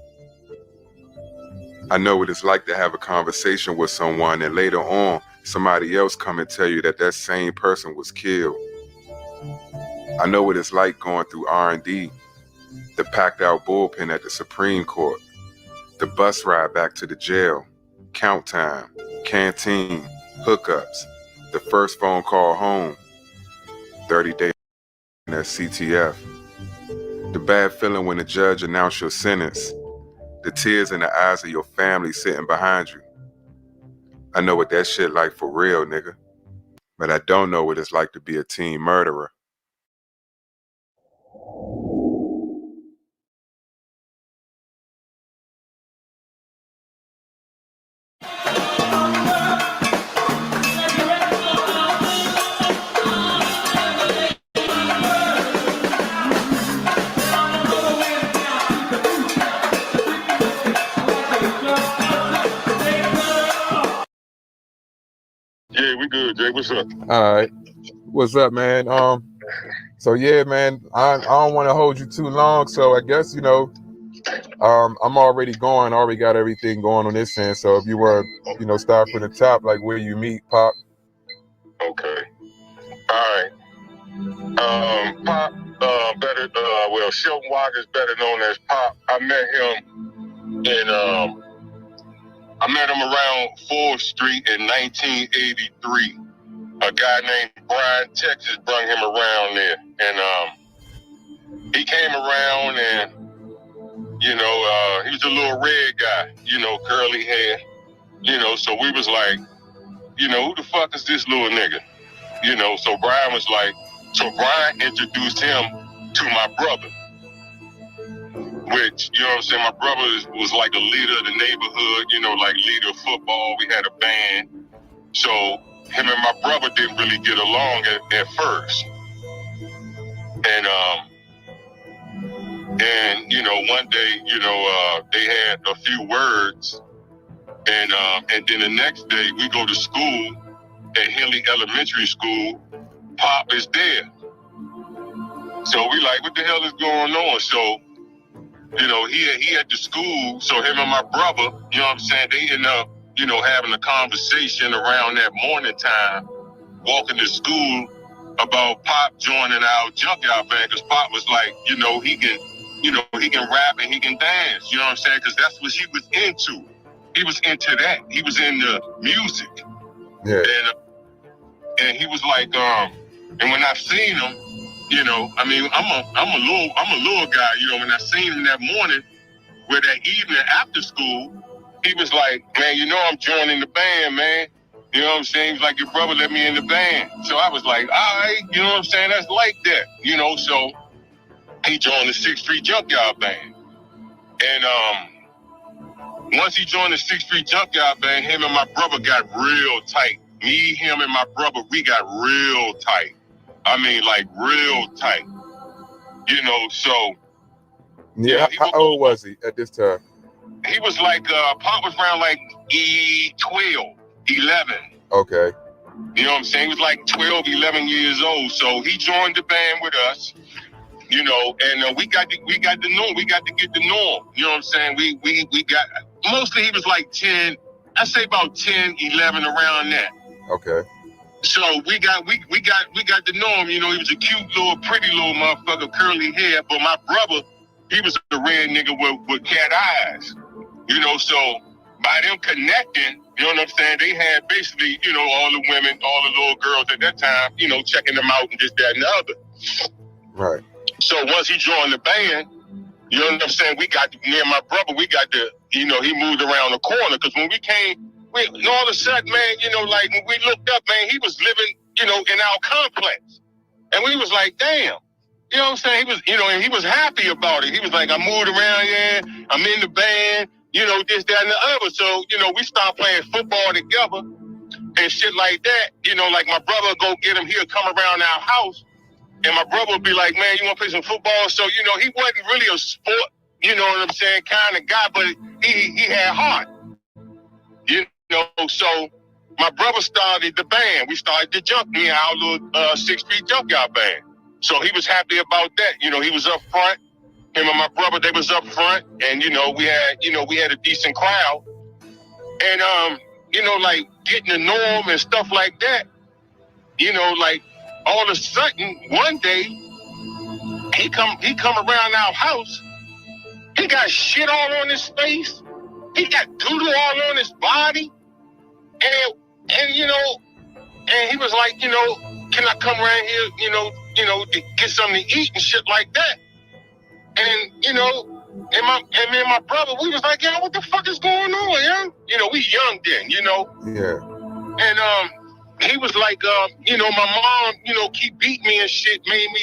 I know what it's like to have a conversation with someone and later on, somebody else come and tell you that that same person was killed. I know what it's like going through R&D, the packed out bullpen at the Supreme Court, the bus ride back to the jail, count time, canteen, hookups, the first phone call home, 30 days in that CTF, the bad feeling when the judge announced your sentence, the tears in the eyes of your family sitting behind you. I know what that shit like for real, nigga. But I don't know what it's like to be a teen murderer. what's up? All right. What's up, man? So yeah, man, I don't want to hold you too long. So I guess, you know, I'm already going, already got everything going on this end. So if you were, you know, start from the top, like where you meet Pop. Okay. All right. Pop, well, Shelton Walker is better known as Pop. I met him around 4th Street in 1983. A guy named Brian Texas brought him around there. And he came around and, you know, he was a little red guy, you know, curly hair. You know, so we was like, you know, who the fuck is this little nigga? You know, so Brian was like, so Brian introduced him to my brother. Which, you know what I'm saying, my brother was like a leader of the neighborhood, you know, like leader of football. We had a band. So him and my brother didn't really get along at first. And you know, one day, you know, they had a few words. And then the next day we go to school at Henley Elementary School. Pop is there. So we like, what the hell is going on? So, you know, he at the school, so him and my brother, you know what I'm saying, they end up, you know, having a conversation around that morning time, walking to school about Pop joining our junkyard band, because Pop was like, you know, he can rap and he can dance, you know what I'm saying, because that's what he was into. He was into that. He was into music. Yeah. And he was like, and when I seen him, you know, I mean, I'm a little guy, you know, when I seen him that morning, where that evening after school, he was like, man, you know, I'm joining the band, man. You know what I'm saying? He was like, your brother let me in the band. So I was like, all right, you know what I'm saying? That's like that, you know, so he joined the 6th Street Junkyard Band. And once he joined the 6th Street Junkyard Band, him and my brother got real tight. Me, him, and my brother, we got real tight. I mean, like, real tight. You know, so... Yeah, how old was he at this time? He was like, Pop was around like 12, 11. Okay. You know what I'm saying? He was like 12, 11 years old. So he joined the band with us, you know, and we got to get the norm. You know what I'm saying? We got, mostly he was like 10, I'd say about 10, 11, around that. Okay. So we got the norm, you know. He was a cute little, pretty little motherfucker, curly hair. But my brother, he was a red nigga with cat eyes, you know. So by them connecting, you know what I'm saying, they had basically, you know, all the women, all the little girls at that time, you know, checking them out and this, that, and the other. Right. So once he joined the band, you know what I'm saying, me and my brother, we got to, you know, he moved around the corner, because when we came, and all of a sudden, man, you know, like when we looked up, man, he was living, you know, in our complex. And we was like, damn. You know what I'm saying? He was, you know, and he was happy about it. He was like, I moved around here, I'm in the band, you know, this, that, and the other. So, you know, we started playing football together and shit like that. You know, like my brother would go get him, he'll come around our house, and my brother would be like, man, you want to play some football? So, you know, he wasn't really a sport, you know what I'm saying, kind of guy, but he had heart. You know, so my brother started the band. We started our little 6th Street Junkyard Band. So he was happy about that. You know, he was up front. Him and my brother, they was up front, and you know, we had a decent crowd. And you know, like getting the norm and stuff like that. You know, like all of a sudden, one day, he come around our house. He got shit all on his face. He got doodle all on his body. And you know, and he was like, you know, can I come around here, you know, to get something to eat and shit like that? And you know, and me and my brother, we was like, yo, what the fuck is going on, yo? You know, we young then, you know. Yeah. And he was like, you know, my mom, you know, keep beating me and shit, made me,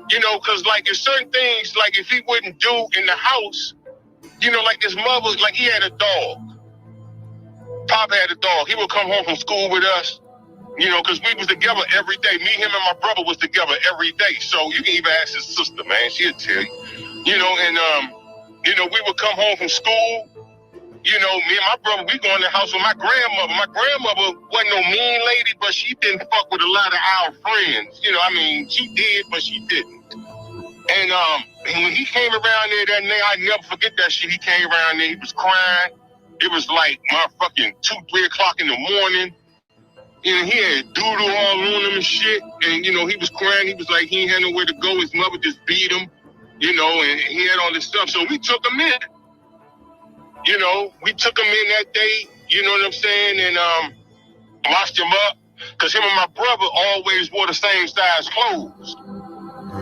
you know, cause like there's certain things, like if he wouldn't do in the house, you know, like his mother, like he had a dog. Pop had a dog. He would come home from school with us, you know, because we was together every day. Me, him, and my brother was together every day. So you can even ask his sister, man. She'll tell you. You know, and, you know, we would come home from school, you know, me and my brother, we go in the house with my grandmother. My grandmother wasn't no mean lady, but she didn't fuck with a lot of our friends. You know, I mean, she did, but she didn't. And when he came around there that night, I never forget that shit. He came around there, he was crying. It was like motherfucking 2, 3 o'clock in the morning. And he had doodle all on him and shit. And, you know, he was crying. He was like, he ain't had nowhere to go. His mother just beat him, you know, and he had all this stuff. So we took him in. You know, we took him in that day, you know what I'm saying? And washed him up. Because him and my brother always wore the same size clothes.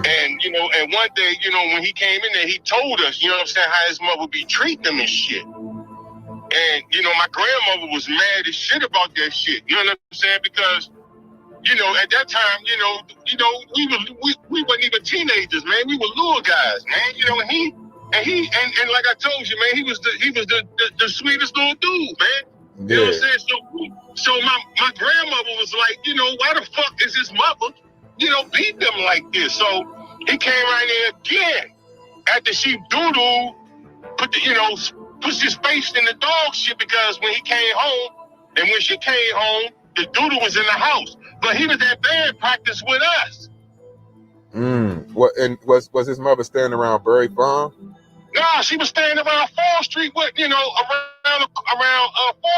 And, you know, and one day, you know, when he came in there, he told us, you know what I'm saying, how his mother would be treating him and shit. And, you know, my grandmother was mad as shit about that shit. You know what I'm saying? Because, you know, at that time, you know, we wasn't even teenagers, man. We were little guys, man. You know, and like I told you, man, he was the sweetest little dude, man. You know what I'm saying? So my grandmother was like, you know, why the fuck is his mother, you know, beat them like this? So he came right there again after she doodled, puts his face in the dog shit, because when he came home and when she came home, the doodle was in the house, but he was at band practice with us. What, and was his mother standing around Berry Farm? Nah, she was standing around 4th Street with, you know, around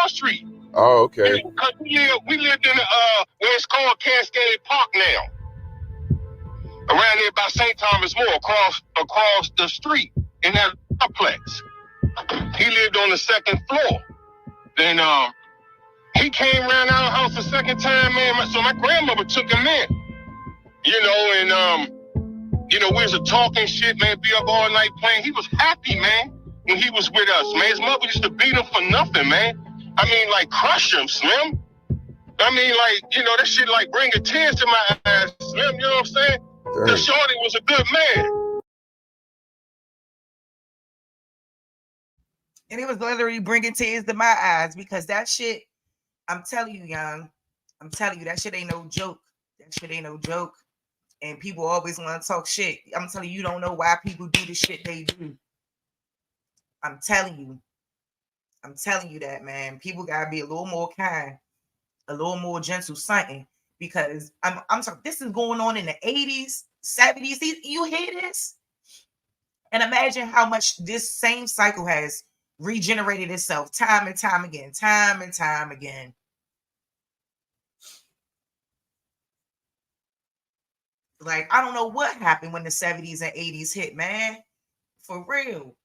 4th Street. Oh, okay. Because we lived in where it's called Cascade Park now. Around there by St. Thomas More, across the street in that complex. He lived on the 2nd floor. Then he came around our house the second time, man. So my grandmother took him in. You know, and you know, we was talking shit, man, be up all night playing. He was happy, man, when he was with us, man. His mother used to beat him for nothing, man. I mean, like, crush him, Slim. I mean, like, you know, that shit, like, bringing tears to my eyes, Slim, you know what I'm saying? The shorty was a good man. And it was literally bringing tears to my eyes, because that shit, I'm telling you, young, I'm telling you, that shit ain't no joke. That shit ain't no joke. And people always want to talk shit. I'm telling you, you don't know why people do the shit they do. I'm telling you that, man. People gotta be a little more kind, a little more gentle, something. Because I'm sorry, this is going on in the 80s, 70s. You hear this? And imagine how much this same cycle has regenerated itself time and time again, time and time again. Like, I don't know what happened when the 70s and 80s hit, man. For real.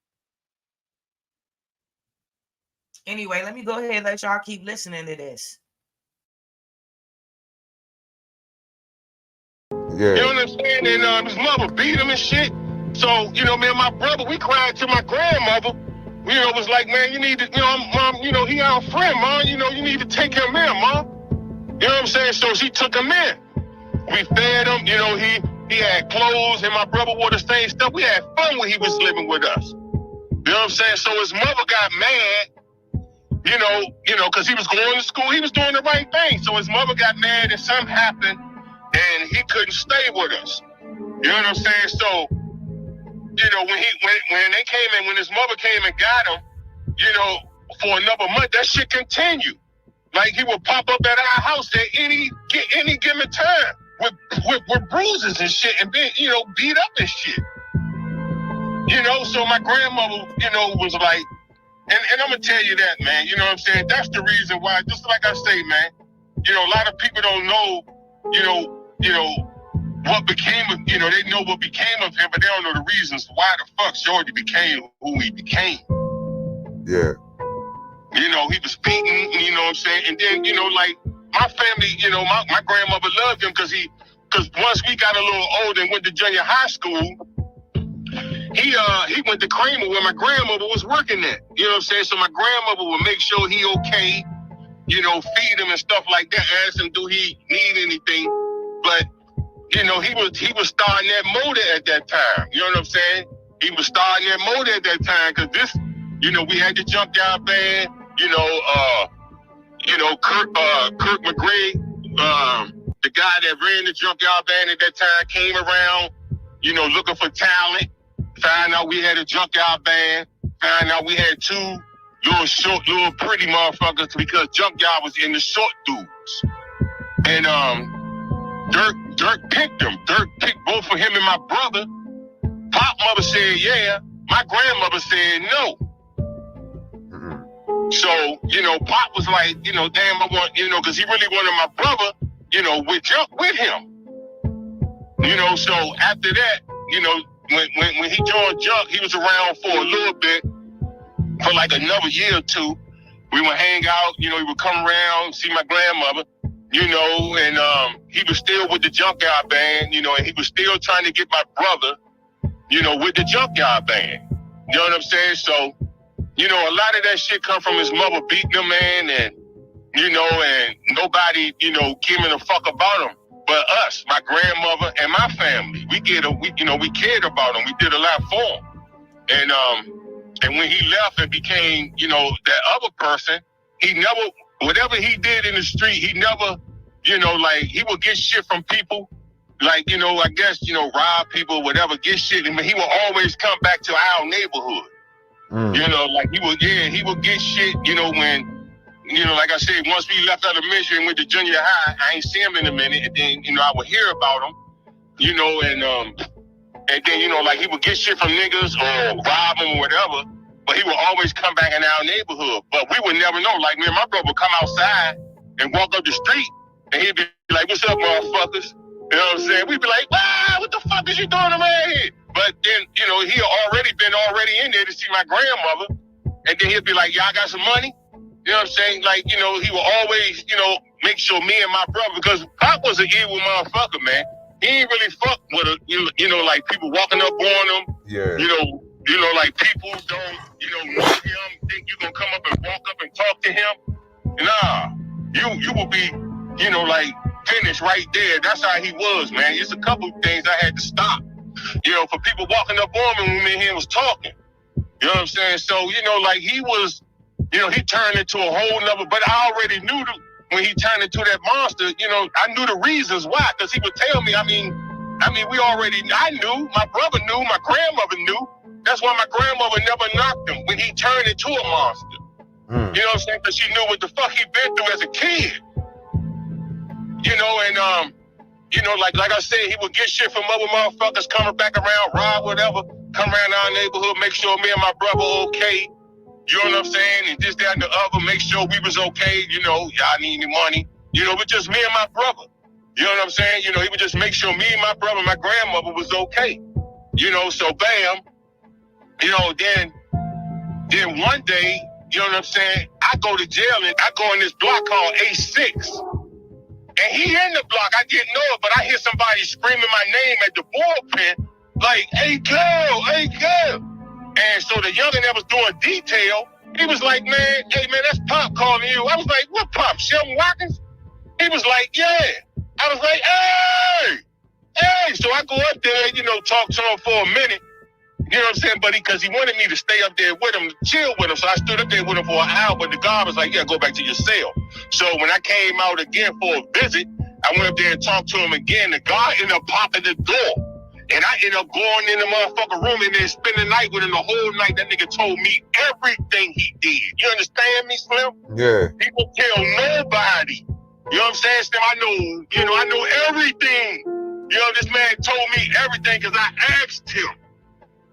Anyway, let me go ahead and let y'all keep listening to this. Yeah. You know what I'm saying? And his mother beat him and shit. So, you know, me and my brother, we cried to my grandmother. You know, was like, man, you need to, you know, Mom, you know, he our friend, Mom. You know, you need to take him in, Mom. You know what I'm saying? So she took him in. We fed him, you know, he had clothes, and my brother wore the same stuff. We had fun when he was living with us. You know what I'm saying? So his mother got mad, you know, because he was going to school. He was doing the right thing. So his mother got mad and something happened, and he couldn't stay with us. You know what I'm saying? So, you know, when they came in, when his mother came and got him, you know, for another month, that shit continued. Like, he would pop up at our house at any given time with bruises and shit, and being, you know, beat up and shit. You know, so my grandmother, you know, was like, and I'm gonna tell you that, man, you know what I'm saying? That's the reason why, just like I say, man, you know, a lot of people don't know, you know, what became of, you know, they know what became of him, but they don't know the reasons why the fuck Shorty became who he became. Yeah. You know, he was beaten, you know what I'm saying? And then, you know, like, my family, you know, my grandmother loved him because once we got a little older and went to junior high school, he went to Kramer where my grandmother was working at. You know what I'm saying? So my grandmother would make sure he okay, you know, feed him and stuff like that, ask him, do he need anything? But, you know, he was starting that motor at that time. You know what I'm saying? He was starting that motor at that time because this, you know, we had the Junkyard Band, you know, Kirk McGray, the guy that ran the Junkyard Band at that time, came around, you know, looking for talent. Found out we had a Junkyard Band. Found out we had two, little short, little pretty motherfuckers because Junkyard was in the short dudes. And Dirk picked them. Dirk picked both of him and my brother. Pop mother said yeah. My grandmother said no. So, you know, Pop was like, you know, damn, I want, you know, because he really wanted my brother, you know, with Junk with him. You know, so after that, you know, when he joined Junk, he was around for a little bit, for like another year or two. We would hang out, you know, he would come around, see my grandmother, you know, and he was still with the Junkyard Band, you know, and he was still trying to get my brother, you know, with the Junkyard Band. You know what I'm saying? So, you know, a lot of that shit come from his mother beating him, man, and, you know, and nobody, you know, giving a fuck about him. But us, my grandmother and my family, we cared about him. We did a lot for him. And when he left and became, you know, that other person, he never, whatever he did in the street, he never, you know, like, he would get shit from people, like, you know, I guess, you know, rob people, whatever, get shit. I mean, he would always come back to our neighborhood. You know, like, he would get shit, you know, when, you know, like I said, once we left elementary and went to junior high, I ain't see him in a minute, and then, you know, I would hear about him, you know, and then, you know, like, he would get shit from niggas or rob them or whatever, but he would always come back in our neighborhood. But we would never know. Like, me and my brother would come outside and walk up the street, and he'd be like, what's up, motherfuckers? You know what I'm saying? We'd be like, ah, what the fuck is you doing around here? But then, you know, he already been in there to see my grandmother, and then he'd be like, y'all got some money? You know what I'm saying? Like, you know, he would always, you know, make sure me and my brother, because Pop was an evil motherfucker, man. He ain't really fuck with a, you know, like people walking up on him. Yeah. You know, like people don't, you know him, think you gonna come up and walk up and talk to him. Nah, you will be, you know, like finished right there. That's how he was, man. It's a couple of things I had to stop. You know, for people walking up on him when me and him was talking. You know what I'm saying? So, you know, like he was, you know, he turned into a whole nother, but I already knew when he turned into that monster, you know, I knew the reasons why, because he would tell me, I mean, I knew, my brother knew, my grandmother knew. That's why my grandmother never knocked him when he turned into a monster. You know what I'm saying? Because she knew what the fuck he been through as a kid. You know, and, you know, like I said, he would get shit from other motherfuckers coming back around, rob, whatever, come around our neighborhood, make sure me and my brother okay. You know what I'm saying? And this, that, and the other, make sure we was okay. You know, y'all need any money. You know, but just me and my brother. You know what I'm saying? You know, he would just make sure me and my brother, my grandmother was okay. You know, so bam. You know, then one day, you know what I'm saying? I go to jail and I go in this block called A6. And he in the block. I didn't know it, but I hear somebody screaming my name at the bullpen, like, hey, girl. And so the youngin' that was doing detail, he was like, man, hey, man, that's Pop calling you. I was like, what Pop, Shelton Watkins? He was like, yeah. I was like, hey. So I go up there, you know, talk to him for a minute. You know what I'm saying, buddy? Because he wanted me to stay up there with him, chill with him. So I stood up there with him for an hour, but the guard was like, yeah, go back to your cell. So when I came out again for a visit, I went up there and talked to him again. The guard ended up popping the door. And I ended up going in the motherfucking room and then spending the night with him the whole night. That nigga told me everything he did. You understand me, Slim? Yeah. He would tell nobody. You know what I'm saying, Slim? I know everything. You know, this man told me everything because I asked him.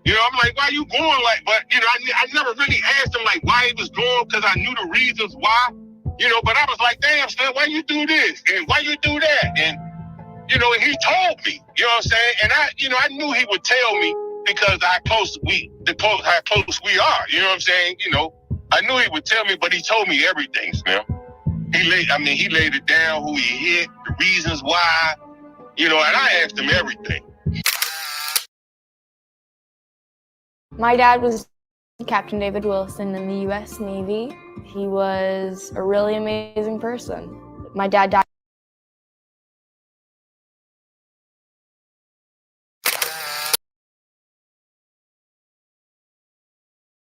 You know, I'm like, why you going like, but, you know, I never really asked him, like, why he was going, because I knew the reasons why. You know, but I was like, damn, Slim, why you do this? And why you do that? And, you know, and he told me, you know what I'm saying? And I knew he would tell me because how close we are, you know what I'm saying? You know, I knew he would tell me, but he told me everything, Slim. He laid it down, who he hit, the reasons why, you know, and I asked him everything. My dad was Captain David Wilson in the U.S. Navy. He was a really amazing person. My dad died.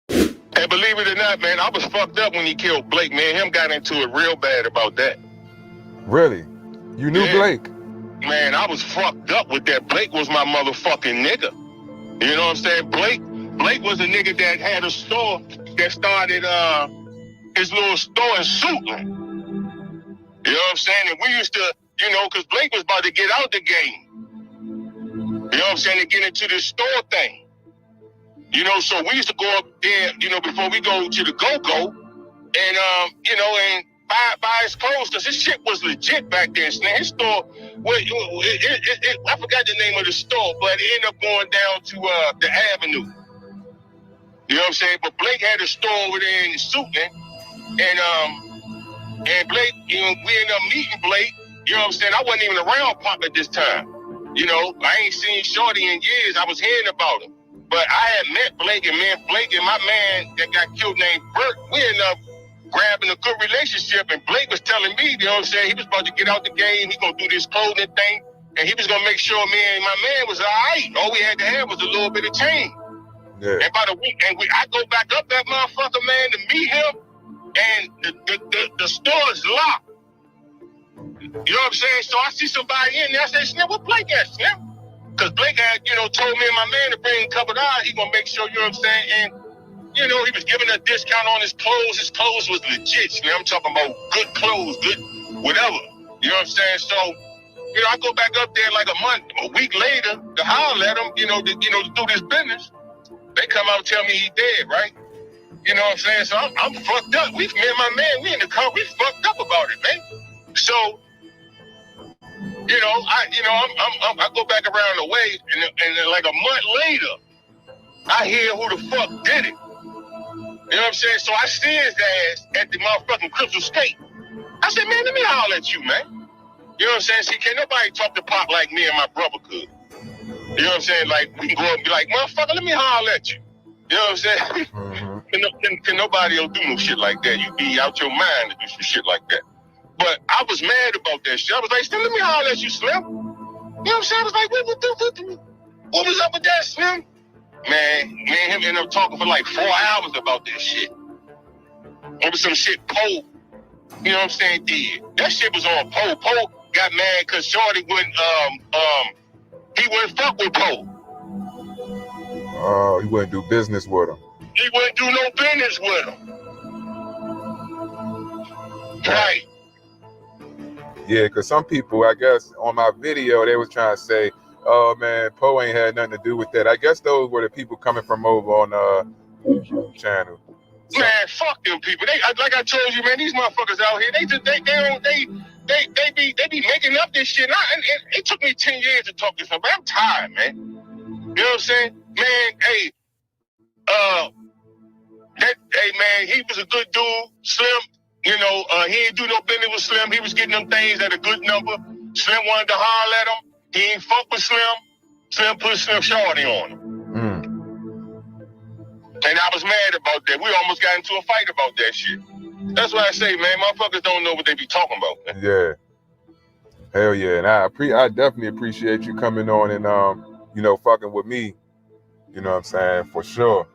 And believe it or not, man, I was fucked up when he killed Blake, man. Him got into it real bad about that. Really? You knew Blake? Man, I was fucked up with that. Blake was my motherfucking nigga. You know what I'm saying? Blake was a nigga that had a store that started his little store in Suitland. You know what I'm saying? And we used to, you know, because Blake was about to get out the game. You know what I'm saying? To get into this store thing. You know, so we used to go up there, you know, before we go to the Go-Go and, you know, and buy his clothes, because his shit was legit back then. Now, his store, I forgot the name of the store, but it ended up going down to the Avenue. You know what I'm saying? But Blake had a store over there in Suitland, and Blake, you know, we ended up meeting Blake. You know what I'm saying? I wasn't even around Pop at this time. You know, I ain't seen Shorty in years. I was hearing about him. But I had met Blake, and man, Blake and my man that got killed named Bert, we ended up grabbing a good relationship, and Blake was telling me, you know what I'm saying, he was about to get out the game, he gonna do this clothing thing, and he was gonna make sure me and my man was all right. All we had to have was a little bit of change. Yeah. And by the week, I go back up that motherfucker, man, to meet him, and the store is locked. You know what I'm saying? So I see somebody in there, I say, Slim, what Blake at, Slim? Because Blake had, you know, told me and my man to bring a couple of dollars, he gonna make sure, you know what I'm saying, and you know, he was giving a discount on his clothes. His clothes was legit. You know, I'm talking about good clothes, good whatever. You know what I'm saying? So, you know, I go back up there like a week later to holler at him, you know, to do this business. They come out and tell me he dead, right? You know what I'm saying? So I'm fucked up. Me and my man, we in the car, we fucked up about it, man. So, you know, I go back around the way, and like a month later, I hear who the fuck did it. You know what I'm saying? So I see his ass at the motherfucking Crystal Skate. I said, man, let me holler at you, man. You know what I'm saying? See, can't nobody talk to Pop like me and my brother could. You know what I'm saying? Like, we can go up and be like, motherfucker, let me holler at you. You know what I'm saying? Mm-hmm. Can nobody else do no shit like that. You be out your mind to do some shit like that. But I was mad about that shit. I was like, Slim, let me holler at you, Slim. You know what I'm saying? I was like, what was up with that, Slim? Man, me and him ended up talking for like 4 hours about this shit. Over some shit Poe, you know what I'm saying, did. That shit was on Poe. Poe got mad because Shorty wouldn't, he wouldn't fuck with Poe. Oh, he wouldn't do business with him. He wouldn't do no business with him. Right. Yeah, because some people, I guess, on my video, they was trying to say, oh man, Poe ain't had nothing to do with that. I guess those were the people coming from over on YouTube channel. So, man, fuck them people. They, like I told you, man, these motherfuckers out here, they be making up this shit. And it took me 10 years to talk to somebody. I'm tired, man. You know what I'm saying? Man, hey, man, he was a good dude, Slim. You know, he ain't do no business with Slim. He was getting them things at a good number. Slim wanted to holler at him. He ain't fuck with Slim. Slim put Slim Shorty on him. And I was mad about that. We almost got into a fight about that shit. That's why I say, man, motherfuckers don't know what they be talking about, man. Yeah. Hell yeah. And I definitely appreciate you coming on and, you know, fucking with me. You know what I'm saying? For sure.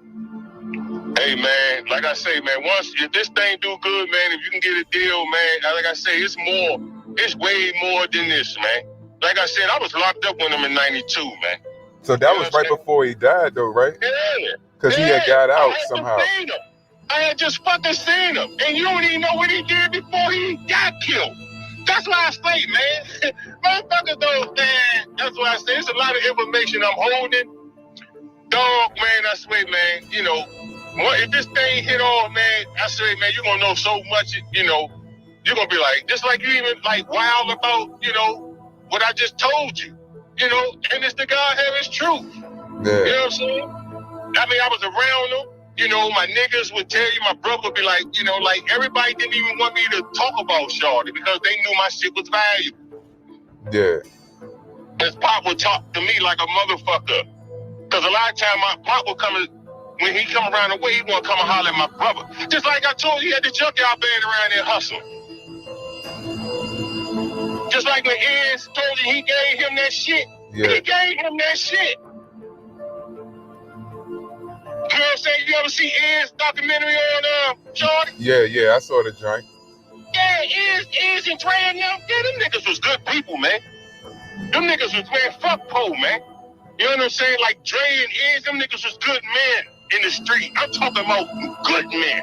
Hey, man, like I say, man, if this thing do good, man, if you can get a deal, man, like I say, it's way more than this, man. Like I said, I was locked up with him in 92, man. So that was right before he died, though, right? Yeah. Because he had got out somehow. I had just fucking seen him. And you don't even know what he did before he got killed. That's why I say, man, motherfuckers don't, man, that's why I say, it's a lot of information I'm holding. Dog, man, I swear, man, you know, if this thing hit off, man, I swear, man, you're going to know so much, you know, you're going to be like, just like you even, like, wild about, you know, what I just told you, you know, and it's the God have his truth. Yeah. You know what I'm saying? I mean, I was around them, you know, my niggas would tell you, my brother would be like, you know, like, everybody didn't even want me to talk about Shorty because they knew my shit was valuable. Yeah. His Pop would talk to me like a motherfucker. Because a lot of times my Pop would come, when he come around the way, he want to come and holler at my brother. Just like I told you, he had the junkyard band around there hustling. Just like when Iz told you he gave him that shit. Yeah. He gave him that shit. You know what I'm saying? You ever see Iz documentary on Shorty? Yeah, I saw the joint. Yeah, Iz and Dre and them. Yeah, them niggas was good people, man. Them niggas was, man, fuck Poe, man. You know what I'm saying? Like Dre and Iz, them niggas was good men. in the street. I'm talking about good men.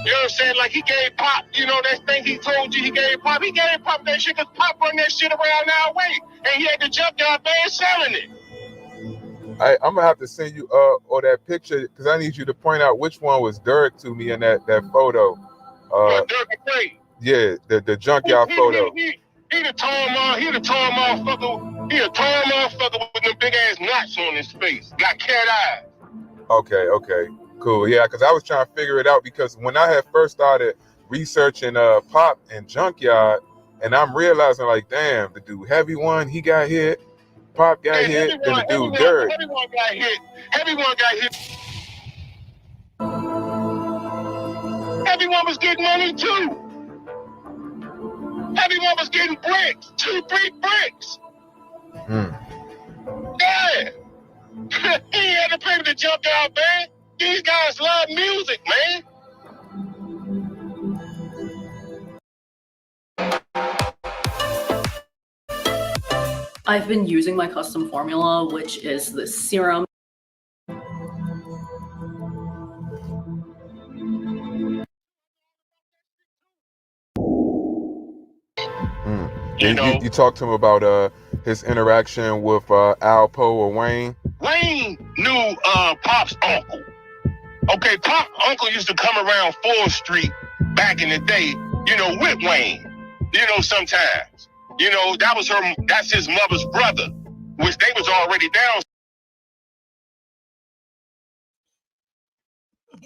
You know what I'm saying? Like he gave Pop, you know, that thing he told you he gave Pop. He gave Pop that shit because Pop run that shit around our way. And he had the junkyard band selling it. I'm gonna have to send you or that picture because I need you to point out which one was Dirk to me in that photo. Dirk McRae. Yeah, the junkyard photo. He the tall motherfucker. He a tall motherfucker with them big ass knots on his face. Got cat eyes. Okay, cool. Yeah, because I was trying to figure it out because when I had first started researching Pop and Junkyard, and I'm realizing like, damn, the dude Heavy One, he got hit. Pop got hit, and the dude Dirk. Everyone got hit. Everyone was getting money too. Everyone was getting bricks, 2-3 bricks. Yeah. He had to pay for the junkyard band. These guys love music, man. I've been using my custom formula, which is the serum. You talked to him about his interaction with Alpo or Wayne? Wayne knew Pop's uncle. Okay, Pop's uncle used to come around 4th Street back in the day, you know, with Wayne. You know, sometimes. You know, that's his mother's brother, which they was already down.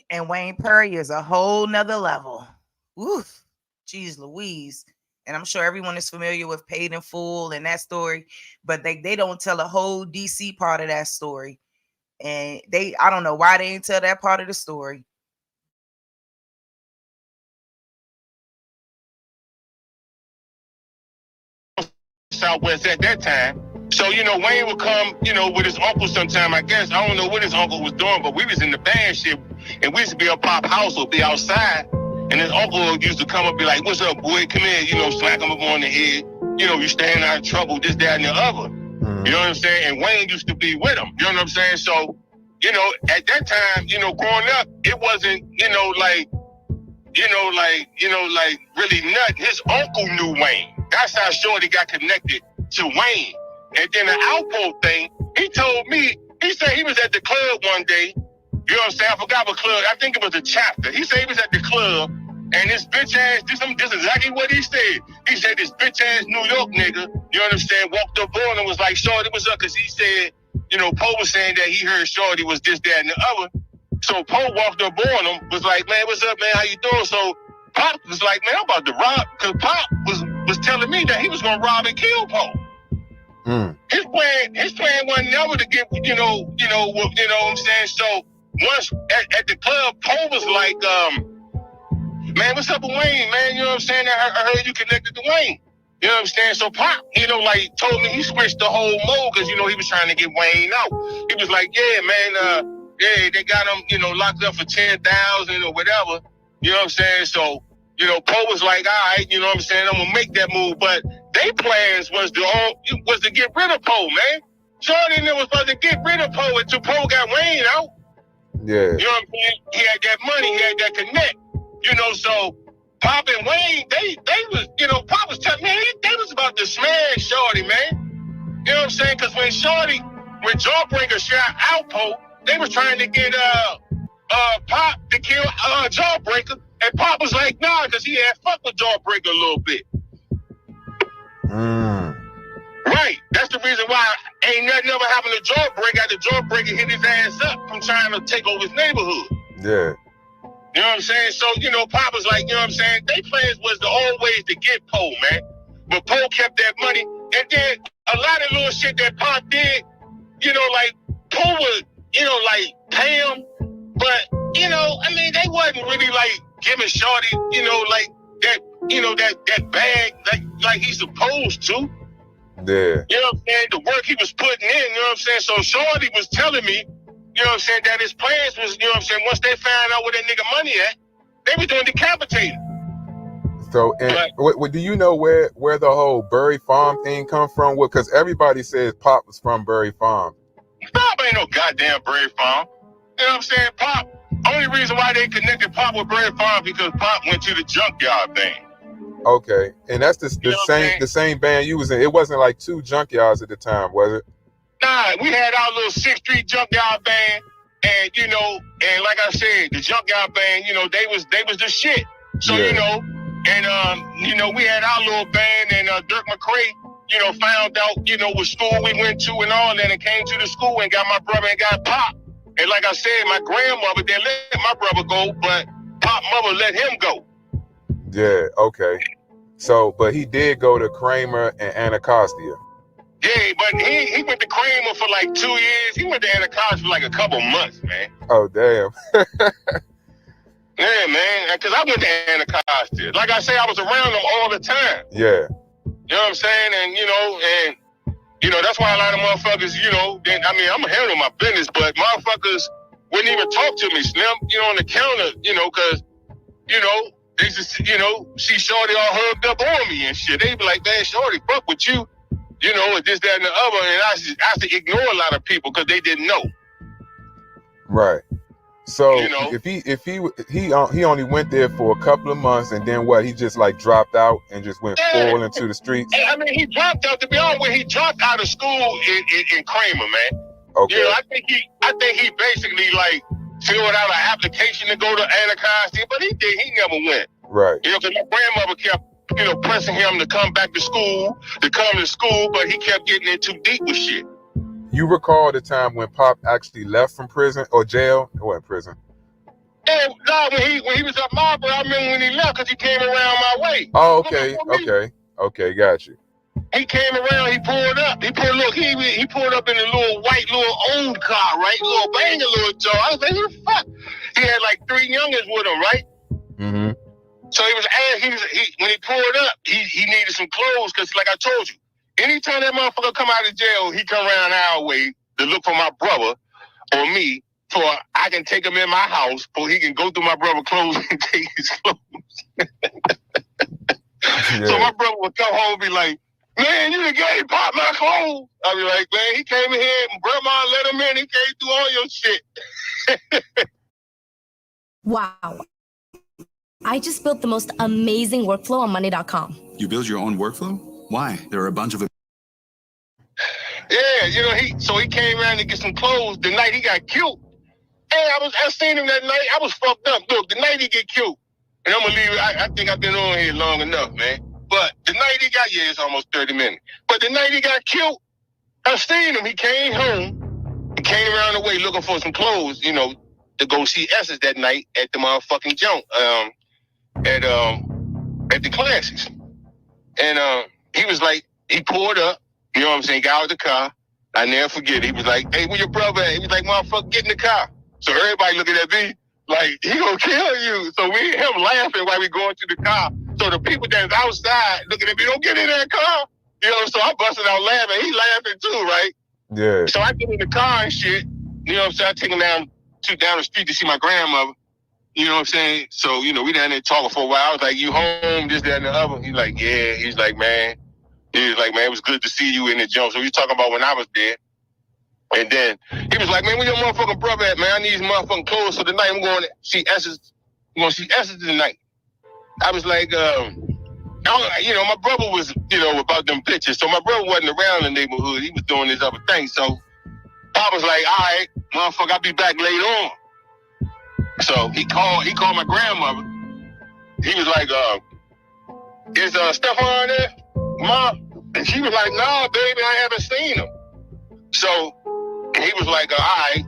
And Wayne Perry is a whole nother level. Oof. Jeez Louise. And I'm sure everyone is familiar with Paid in Full and that story, but they don't tell a whole DC part of that story. And I don't know why they didn't tell that part of the story. Southwest at that time. So, you know, Wayne would come, you know, with his uncle sometime, I guess. I don't know what his uncle was doing, but we was in the band shit, and we used to be at Pop's house or be outside, and his uncle used to come up and be like, what's up, boy? Come here, you know, slack him up on the head. You know, you staying out of trouble, this, that, and the other. You know what I'm saying? And Wayne used to be with him. You know what I'm saying? So, you know, at that time, you know, growing up, it wasn't, like really nothing. His uncle knew Wayne. That's how Shorty got connected to Wayne. And then the Alpo thing, he told me, he said he was at the club one day. You know what I'm saying? I forgot what club. I think it was a Chapter. He said he was at the club, and this bitch ass, this is exactly what he said. He said this bitch ass New York nigga, you understand, walked up on him and was like, Shorty, what's up? Because he said, you know, Poe was saying that he heard Shorty was this, that, and the other. So Poe walked up on him, was like, man, what's up, man? How you doing? So Pop was like, man, I'm about to rob, because Pop was telling me that he was going to rob and kill Poe. His plan wasn't never to get, you know what I'm saying? So once at the club, Poe was like, man, what's up with Wayne, man? You know what I'm saying? I heard you connected to Wayne. You know what I'm saying? So Pop, told me he switched the whole mode because, he was trying to get Wayne out. He was like, yeah, man, they got him, locked up for 10,000 or whatever. You know what I'm saying? So, Poe was like, all right, you know what I'm saying? I'm gonna make that move. But their plans was to get rid of Poe, man. Shorty was supposed to get rid of Poe until Poe got Wayne out. Yeah. You know what I'm saying? He had that money, he had that connect. So Pop and Wayne, they was, Pop was telling me, they was about to smash Shorty, man. You know what I'm saying? Because when Jawbreaker shot Alpo, they was trying to get Pop to kill Jawbreaker, and Pop was like, nah, because he had fucked with Jawbreaker a little bit. Right. That's the reason why ain't nothing ever happened to Jawbreaker after Jawbreaker hit his ass up from trying to take over his neighborhood. Yeah. You know what I'm saying? So, Pop was like, you know what I'm saying? Their plans was to always to get Poe, man. But Poe kept that money. And then a lot of little shit that Pop did, like Poe would, pay him. But, they wasn't really like giving Shorty, that bag like he's supposed to. Yeah. You know what I'm saying? The work he was putting in, you know what I'm saying? So Shorty was telling me, you know what I'm saying, that his plans was, you know what I'm saying, once they found out where that nigga money at, they was doing decapitated. So, do you know where the whole Bury Farm thing come from? Because everybody says Pop was from Bury Farm. Pop ain't no goddamn Berry Farm. You know what I'm saying? Pop, only reason why they connected Pop with Berry Farm because Pop went to the Junkyard band. Okay, and that's the same band you was in. It wasn't like two Junkyards at the time, was it? Nah, we had our little 6th Street Junkyard band, and you know, and like I said, the Junkyard band, you know, they was the shit. So you know, and you know, we had our little band, and Dirk McCrae, you know, found out, you know, what school we went to and all that, and came to the school and got my brother and got Pop. And like I said, my grandmother didn't let my brother go, but Pop mother let him go. Yeah, okay. So, but he did go to Kramer and Anacostia. Yeah, but he went to Kramer for like 2 years. He went to Anacostia for like a couple months, man. Oh, damn. Yeah, man, because I went to Anacostia. Like I say, I was around them all the time. Yeah. You know what I'm saying? And, you know, that's why a lot of motherfuckers, you know, I mean, I'm handling my business, but motherfuckers wouldn't even talk to me, Slim, you know, on the counter, you know, because, you know, they just, you know, see Shorty all hugged up on me and shit. They be like, man, Shorty, fuck with you, you know, and this, that, and the other. And I used to ignore a lot of people because they didn't know. Right. So you know, if he only went there for a couple of months, and then what? He just like dropped out and just went full into the streets. I mean, he dropped out. To be honest with you, he dropped out of school in Kramer, man. Okay. You know, I think he basically like filled out an application to go to Anacostia, but he never went. Right. You know, because my grandmother kept, you know, pressing him to come back to school, but he kept getting in too deep with shit. You recall the time when Pop actually left from prison or jail? It wasn't prison. Yeah, no, when he was at Marlboro, I remember when he left because he came around my way. Oh, okay, got you. He came around, he pulled up. He pulled up in a little white, little old car, right? Little banger, little Joe. I was like, what the fuck? He had like 3 youngins with him, right? Mm-hmm. So when he pulled up, he needed some clothes because, like I told you, anytime that motherfucker come out of jail, he come around our way to look for my brother or me, for I can take him in my house, so he can go through my brother's clothes and take his clothes. So my brother would come home and be like, man, you done gave Pop my clothes. I'd be like, man, he came in here and grandma let him in. He came through all your shit. Wow. I just built the most amazing workflow on Monday.com. You build your own workflow? Why? There are a bunch of... Yeah, you know, he came around to get some clothes the night he got killed. Hey, I seen him that night. I was fucked up. Look, the night he get killed, and I'm gonna leave it. I think I've been on here long enough, man. But the night he got, it's almost 30 minutes. But the night he got killed, I seen him. He came home. He came around the way looking for some clothes, you know, to go see Essence that night at the motherfucking junk, at the classes. And he was like, he pulled up, you know what I'm saying, got out of the car. I never forget. He was like, hey, where your brother at? He was like, motherfucker, get in the car. So everybody looking at me like, he gonna kill you. So we him laughing while we going to the car. So the people that's outside looking at me, don't get in that car. You know, so I busted out laughing. He laughing too, right? Yeah. So I get in the car and shit. You know what I'm saying? I take him down the street to see my grandmother. You know what I'm saying? So, you know, we down there talking for a while. I was like, you home, this, that, and the other. He's like, yeah. He's like, man, it was good to see you in the jump. So we was talking about when I was there. And then he was like, man, where your motherfucking brother at, man? I need his motherfucking clothes. So tonight I'm going to see Essence. I'm going to see Essence tonight. I was like, you know, my brother was, you know, about them bitches. So my brother wasn't around the neighborhood. He was doing this other thing. So I was like, all right, motherfucker, I'll be back later on. So he called my grandmother. He was like, is Stephon there, Mom? And she was like, no, baby, I haven't seen him. So he was like, all right.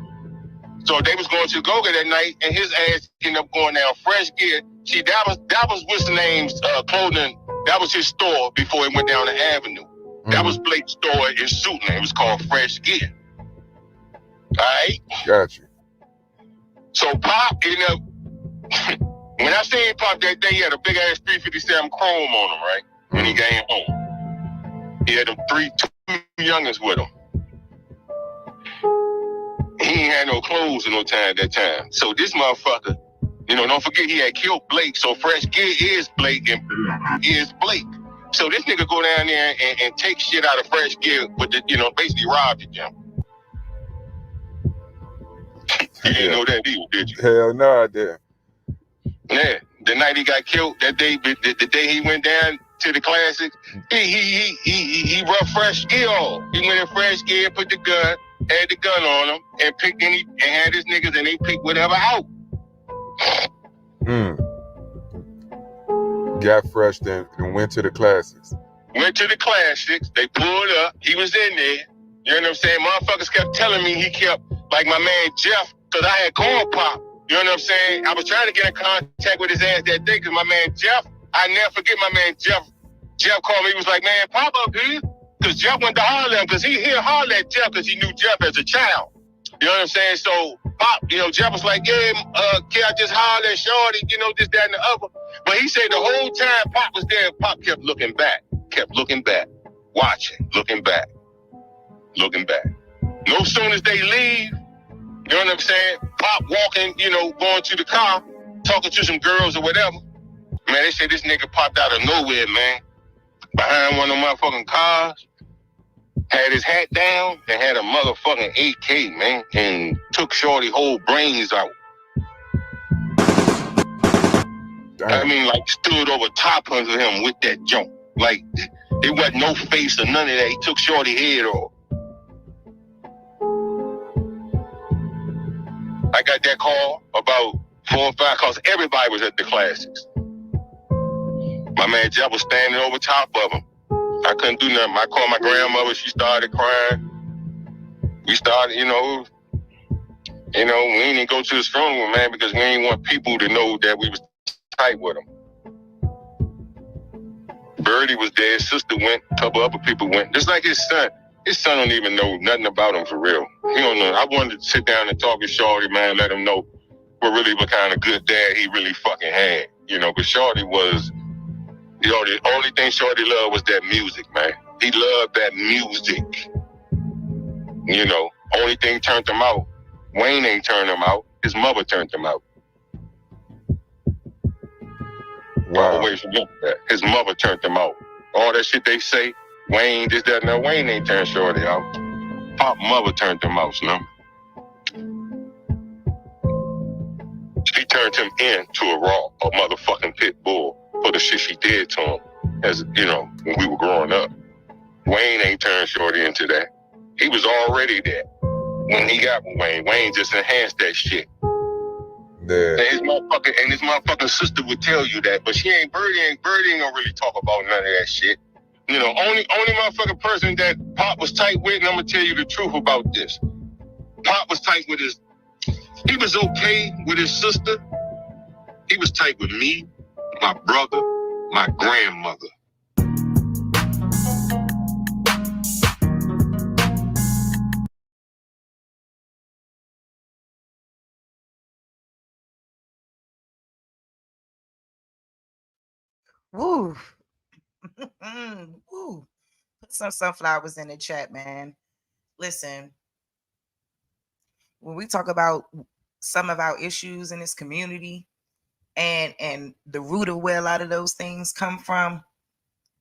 So they was going to Goga that night, and his ass ended up going down Fresh Gear. See, that was what's the name's clothing. That was his store before it went down the avenue. Mm-hmm. That was Blake's store in Suitland. It was called Fresh Gear. All right? Gotcha. So Pop ended up, when I seen Pop that day, he had a big ass 357 Chrome on him, right? When he came home. He had them two youngins with him. He ain't had no clothes in no time at that time. So this motherfucker, you know, don't forget he had killed Blake. So Fresh Gear is Blake and is Blake. So this nigga go down there and take shit out of Fresh Gear with the, you know, basically rob the gym. You didn't know that either, did you? Hell no, I didn't. Yeah, the night he got killed, that day, the day he went down to the classics, he rough fresh gear off. He went in fresh gear, put the gun, had the gun on him, and picked and had his niggas, and they picked whatever out. Got fresh then and went to the classics. Went to the classics. They pulled up. He was in there. You know what I'm saying? Motherfuckers kept telling me he kept, like my man Jeff, because I had called Pop. You know what I'm saying? I was trying to get in contact with his ass that day because my man Jeff, I never forget my man Jeff. Jeff called me. He was like, man, Pop up here. Because Jeff went to Harlem because he hollered at Jeff because he knew Jeff as a child. You know what I'm saying? So Pop, you know, Jeff was like, yeah, kid, I just hollered at Shorty, you know, this, that, and the other. But he said the whole time Pop was there, Pop kept looking back, watching, looking back. No sooner as they leave, you know what I'm saying? Pop walking, you know, going to the car, talking to some girls or whatever. Man, they said this nigga popped out of nowhere, man. Behind one of them motherfucking cars, had his hat down, and had a motherfucking AK, man, and took Shorty whole brains out. Damn. I mean, like, stood over top of him with that junk. Like, it wasn't no face or none of that. He took Shorty head off. I got that call about 4 or 5 calls. Everybody was at the classics. My man Jeff was standing over top of him. I couldn't do nothing. I called my grandmother. She started crying. We started, you know, we didn't go to his funeral, man, because we didn't want people to know that we was tight with him. Birdie was there. His sister went. A couple other people went. Just like his son. His son don't even know nothing about him for real. He don't know. I wanted to sit down and talk to Shorty, man, let him know what kind of good dad he really fucking had. You know, but Shorty was, you know, the only thing Shorty loved was that music, man. He loved that music. You know, only thing turned him out. Wayne ain't turned him out. His mother turned him out. Wow. I always forget that. His mother turned him out. All that shit they say, Wayne, this, that, no, Wayne ain't turned Shorty out. Pop mother turned him out, you know? She turned him into a motherfucking pit bull for the shit she did to him, as, you know, when we were growing up. Wayne ain't turned Shorty into that. He was already there. When he got with Wayne, Wayne just enhanced that shit. Yeah. And his motherfucking sister would tell you that, but Birdie ain't gonna really talk about none of that shit. You know, only motherfucking person that Pop was tight with, and I'm gonna tell you the truth about this. Pop was tight with he was okay with his sister. He was tight with me, my brother, my grandmother. Woo. Woo. Put some sunflowers in the chat, man. Listen, when we talk about some of our issues in this community and the root of where a lot of those things come from,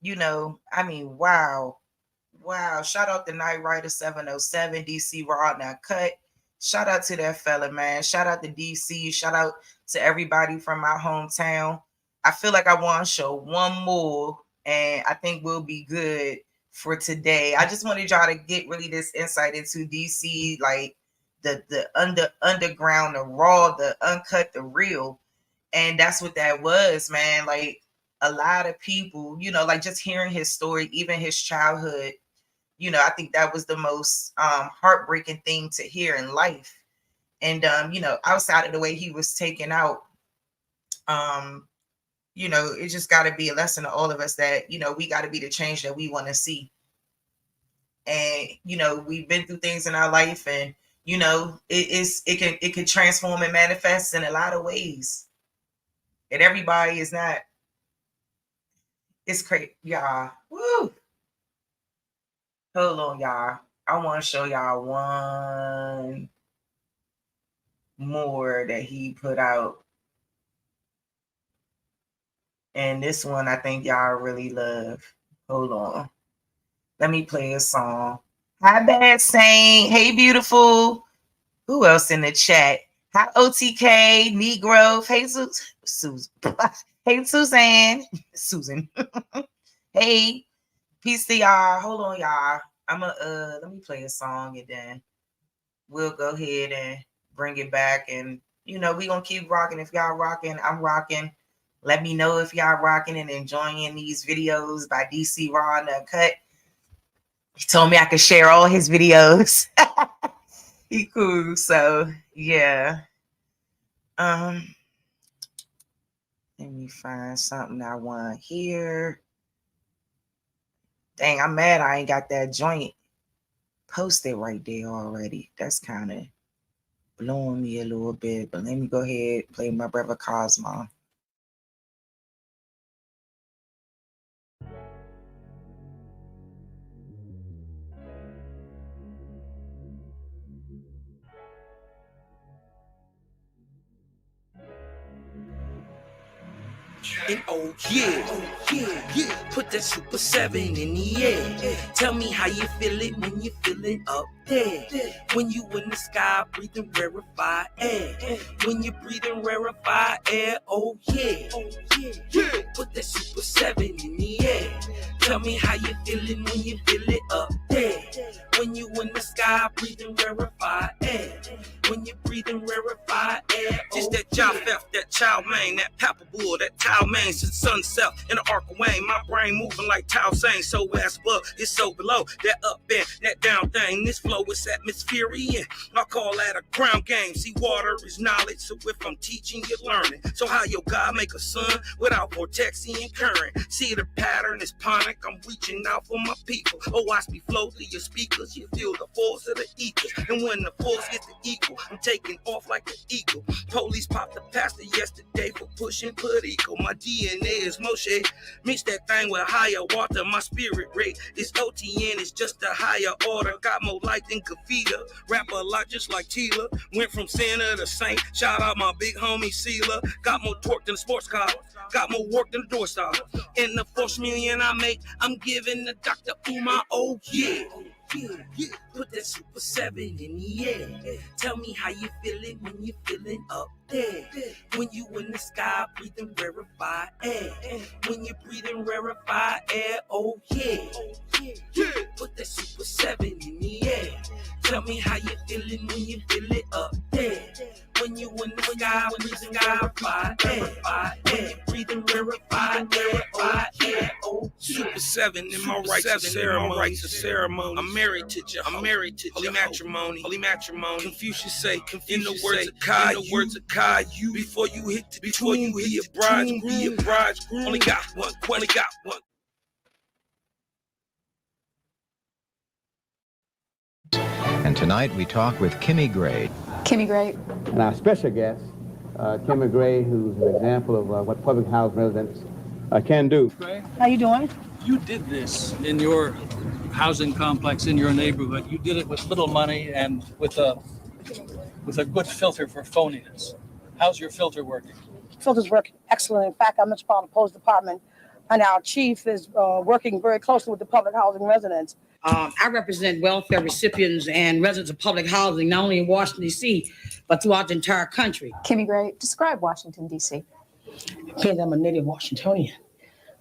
you know, I mean, wow. Shout out to Night Rider 707, DC Raw Now Cut. Shout out to that fella, man. Shout out to DC. Shout out to everybody from my hometown. I feel like I want to show one more, and I think we'll be good for today. I just wanted y'all to get really this insight into DC, like the underground, the raw, the uncut, the real. And that's what that was, man. Like a lot of people, you know, like just hearing his story, even his childhood, you know, I think that was the most heartbreaking thing to hear in life. And, you know, outside of the way he was taken out, you know, it just got to be a lesson to all of us that, you know, we got to be the change that we want to see. And, you know, we've been through things in our life, and, you know, it can transform and manifest in a lot of ways. And everybody is not, it's crazy, y'all. Woo. Hold on, y'all. I want to show y'all one more that he put out. And this one I think y'all really love. Hold on. Let me play a song. Hi, Bad Saint. Hey, beautiful. Who else in the chat? Hi, OTK, Negro. Hey, Susan. Hey, Suzanne. Susan. Hey, peace to y'all. Hold on, y'all. Let me play a song and then we'll go ahead and bring it back. And we gonna keep rocking. If y'all rocking, I'm rocking. Let me know if y'all rocking and enjoying these videos by DC Raw and Uncut. He told me I could share all his videos. He cool. So yeah. Let me find something I want here. Dang, I'm mad I ain't got that joint posted right there already. That's kind of blowing me a little bit. But let me go ahead and play my brother Cosmo. And oh yeah, put that Super 7 in the air. Tell me how you feel it when you feeling up there. When you in the sky breathing rarefied air. When you breathing rarefied air, oh yeah. Put that Super 7 in the air. Tell me how you feeling when you feel it up there. When you in the sky breathing rarefied air. When you breathing rarefied air, oh just that job theft, that child main, that pepper bull, that towel main, since sunset in the arc of Wayne, my brain moving like towel saying, so ass above, it's so below, that up and that down thing, this flow is atmospheric, I call that a ground game, see water is knowledge, so if I'm teaching, you're learning, so how your God make a sun without vortexing and current, see the pattern is panic, I'm reaching out for my people, oh watch me flow through your speakers, you feel the force of the ether, and when the force hits the equal, I'm taking off like an eagle. Police popped the pastor yesterday for pushing political. My DNA is Moshe. Mix that thing with higher water. My spirit rate is OTN. It's just a higher order. Got more light than Kavita. Rap a lot just like Tila. Went from sinner to saint. Shout out my big homie Sela. Got more torque than a sports car. Got more work than a door star. In the 4 million I make, I'm giving the Dr. Umar, oh yeah. Put that Super 7 in the air. Tell me how you feeling when you feeling up there. When you in the sky breathing rarefied air. When you breathing rarefied air, oh yeah. Put that Super 7 in the air. Tell me how you feeling when you feel it up there. When you in the sky breathing rarefied air. When you breathing rarefied air, oh yeah. Super 7 in my rights of ceremony. I'm married to Jehovah. I'm married to holy matrimony. Holy matrimony. Confucius say, in the words of Kai, you before you hit the before you hit your bridegroom. Only got one question. Only got one. And tonight we talk with Kimmy Gray. Kimmy Gray. And our special guest, Kimmy Gray, who's an example of what public house residents can do. How you doing? You did this in your housing complex in your neighborhood. You did it with little money and with a good filter for phoniness. How's your filter working? Filter's working excellent. In fact, I'm in the Post Department, and our chief is working very closely with the public housing residents. I represent welfare recipients and residents of public housing, not only in Washington, D.C., but throughout the entire country. Kimmy Gray, describe Washington, D.C. Because I'm a native Washingtonian.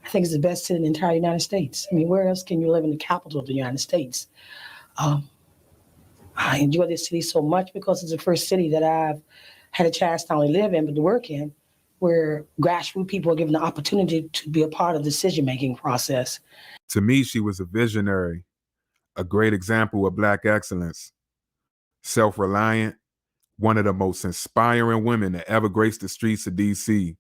I think it's the best city in the entire United States. I mean, where else can you live in the capital of the United States? I enjoy this city so much because it's the first city that I've had a chance to not only live in, but to work in, where grassroots people are given the opportunity to be a part of the decision-making process. To me, she was a visionary, a great example of Black excellence, self-reliant, one of the most inspiring women to ever grace the streets of D.C.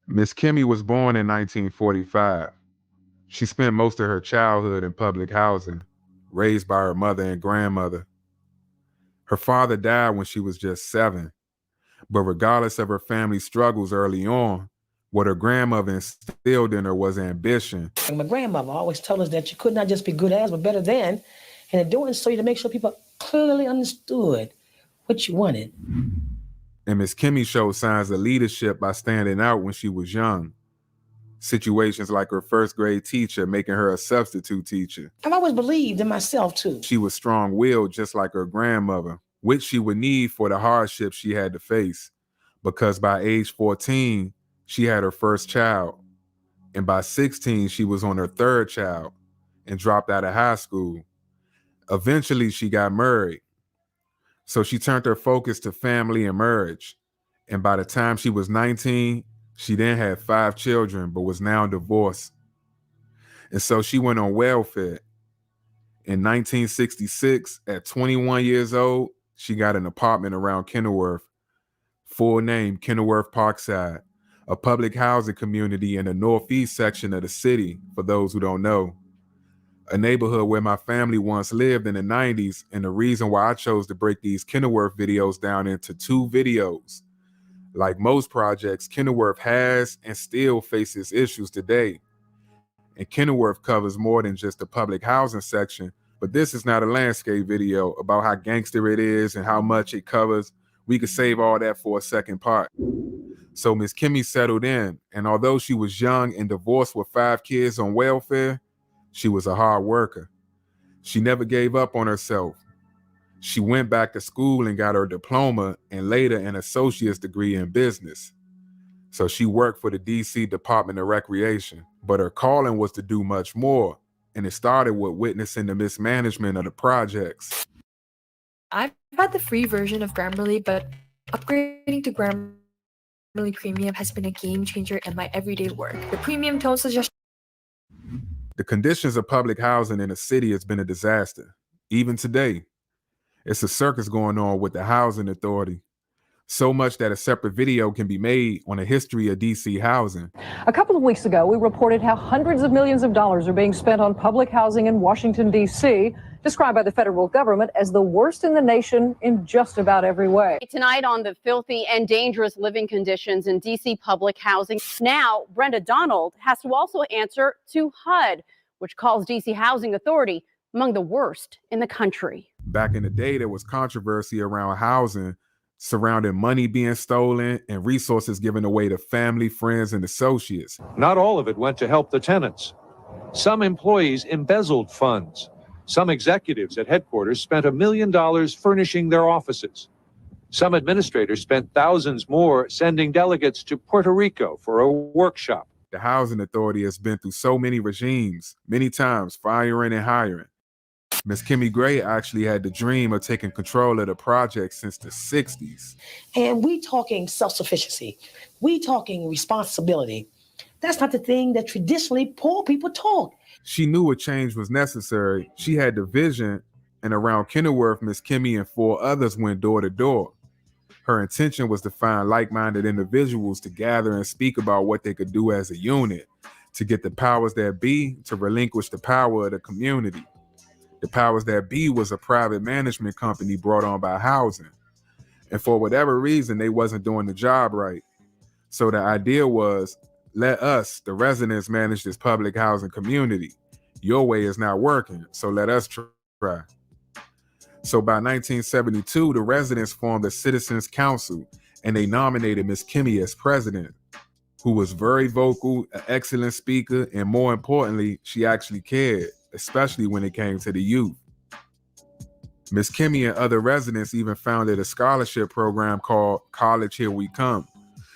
Miss Kimmy was born in 1945. She spent most of her childhood in public housing, raised by her mother and grandmother. Her father died when she was just 7, but regardless of her family's struggles early on, what her grandmother instilled in her was ambition. And my grandmother always told us that you could not just be good as, but better than. And in doing so, you had to make sure people clearly understood what you wanted. And Miss Kimmy showed signs of leadership by standing out when she was young. Situations like her first grade teacher making her a substitute teacher. I've always believed in myself too. She was strong-willed just like her grandmother, which she would need for the hardships she had to face. Because by age 14, she had her first child. And by 16, she was on her third child and dropped out of high school. Eventually, she got married. So she turned her focus to family and marriage. And by the time she was 19, she then had 5 children, but was now divorced. And so she went on welfare. In 1966, at 21 years old, she got an apartment around Kenilworth. Full name, Kenilworth Parkside, a public housing community in the northeast section of the city, for those who don't know. A neighborhood where my family once lived in the 90s, and the reason why I chose to break these Kenilworth videos down into 2 videos. Like most projects, Kenilworth has and still faces issues today. And Kenilworth covers more than just the public housing section, but this is not a landscape video about how gangster it is and how much it covers. We could save all that for a second part. So Miss Kimmy settled in, and although she was young and divorced with 5 kids on welfare, she was a hard worker. She never gave up on herself. She went back to school and got her diploma and later an associate's degree in business. So she worked for the DC Department of Recreation, but her calling was to do much more. And it started with witnessing the mismanagement of the projects. I've had the free version of Grammarly, but upgrading to Grammarly Premium has been a game changer in my everyday work. The premium tone suggestion. The conditions of public housing in the city has been a disaster. Even today, it's a circus going on with the housing authority. So much that a separate video can be made on the history of DC housing. A couple of weeks ago, we reported how hundreds of millions of dollars are being spent on public housing in Washington, D.C., described by the federal government as the worst in the nation in just about every way. Tonight on the filthy and dangerous living conditions in D.C. public housing. Now, Brenda Donald has to also answer to HUD, which calls D.C. Housing Authority among the worst in the country. Back in the day, there was controversy around housing surrounding money being stolen and resources given away to family, friends, and associates. Not all of it went to help the tenants. Some employees embezzled funds. Some executives at headquarters spent $1 million furnishing their offices. Some administrators spent thousands more sending delegates to Puerto Rico for a workshop. The housing authority has been through so many regimes, many times firing and hiring. Miss Kimmy Gray actually had the dream of taking control of the project since the 60s. And we talking self-sufficiency. We talking responsibility. That's not the thing that traditionally poor people talk. She knew a change was necessary. She had the vision, and around Kenilworth, Miss Kimmy and 4 others went door to door. Her intention was to find like-minded individuals to gather and speak about what they could do as a unit, to get the powers that be to relinquish the power of the community. The powers that be was a private management company brought on by housing. And for whatever reason, they wasn't doing the job right. So the idea was, let us, the residents, manage this public housing community. Your way is not working, so let us try. So by 1972, the residents formed a Citizens Council, and they nominated Miss Kimmy as president, who was very vocal, an excellent speaker, and more importantly, she actually cared, especially when it came to the youth. Miss Kimmy and other residents even founded a scholarship program called College Here We Come,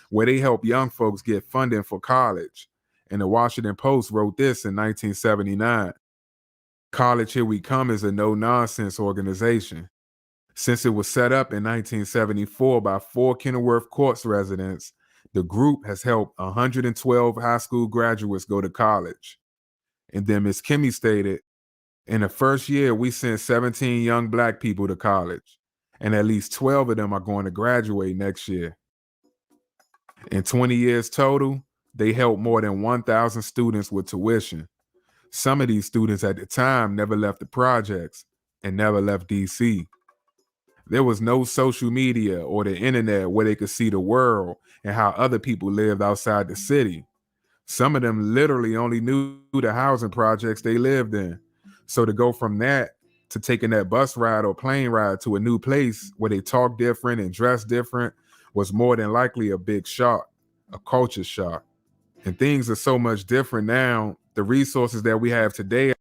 where they help young folks get funding for college. And the Washington Post wrote this in 1979. College Here We Come is a no-nonsense organization. Since it was set up in 1974 by 4 Kenilworth Courts residents, the group has helped 112 high school graduates go to college. And then Miss Kimmy stated, in the first year, we sent 17 young Black people to college, and at least 12 of them are going to graduate next year. In 20 years total, they helped more than 1,000 students with tuition. Some of these students at the time never left the projects and never left DC. There was no social media or the internet where they could see the world and how other people lived outside the city. Some of them literally only knew the housing projects they lived in. So to go from that to taking that bus ride or plane ride to a new place where they talk different and dress different was more than likely a big shock, a culture shock. And things are so much different now. The resources that we have today.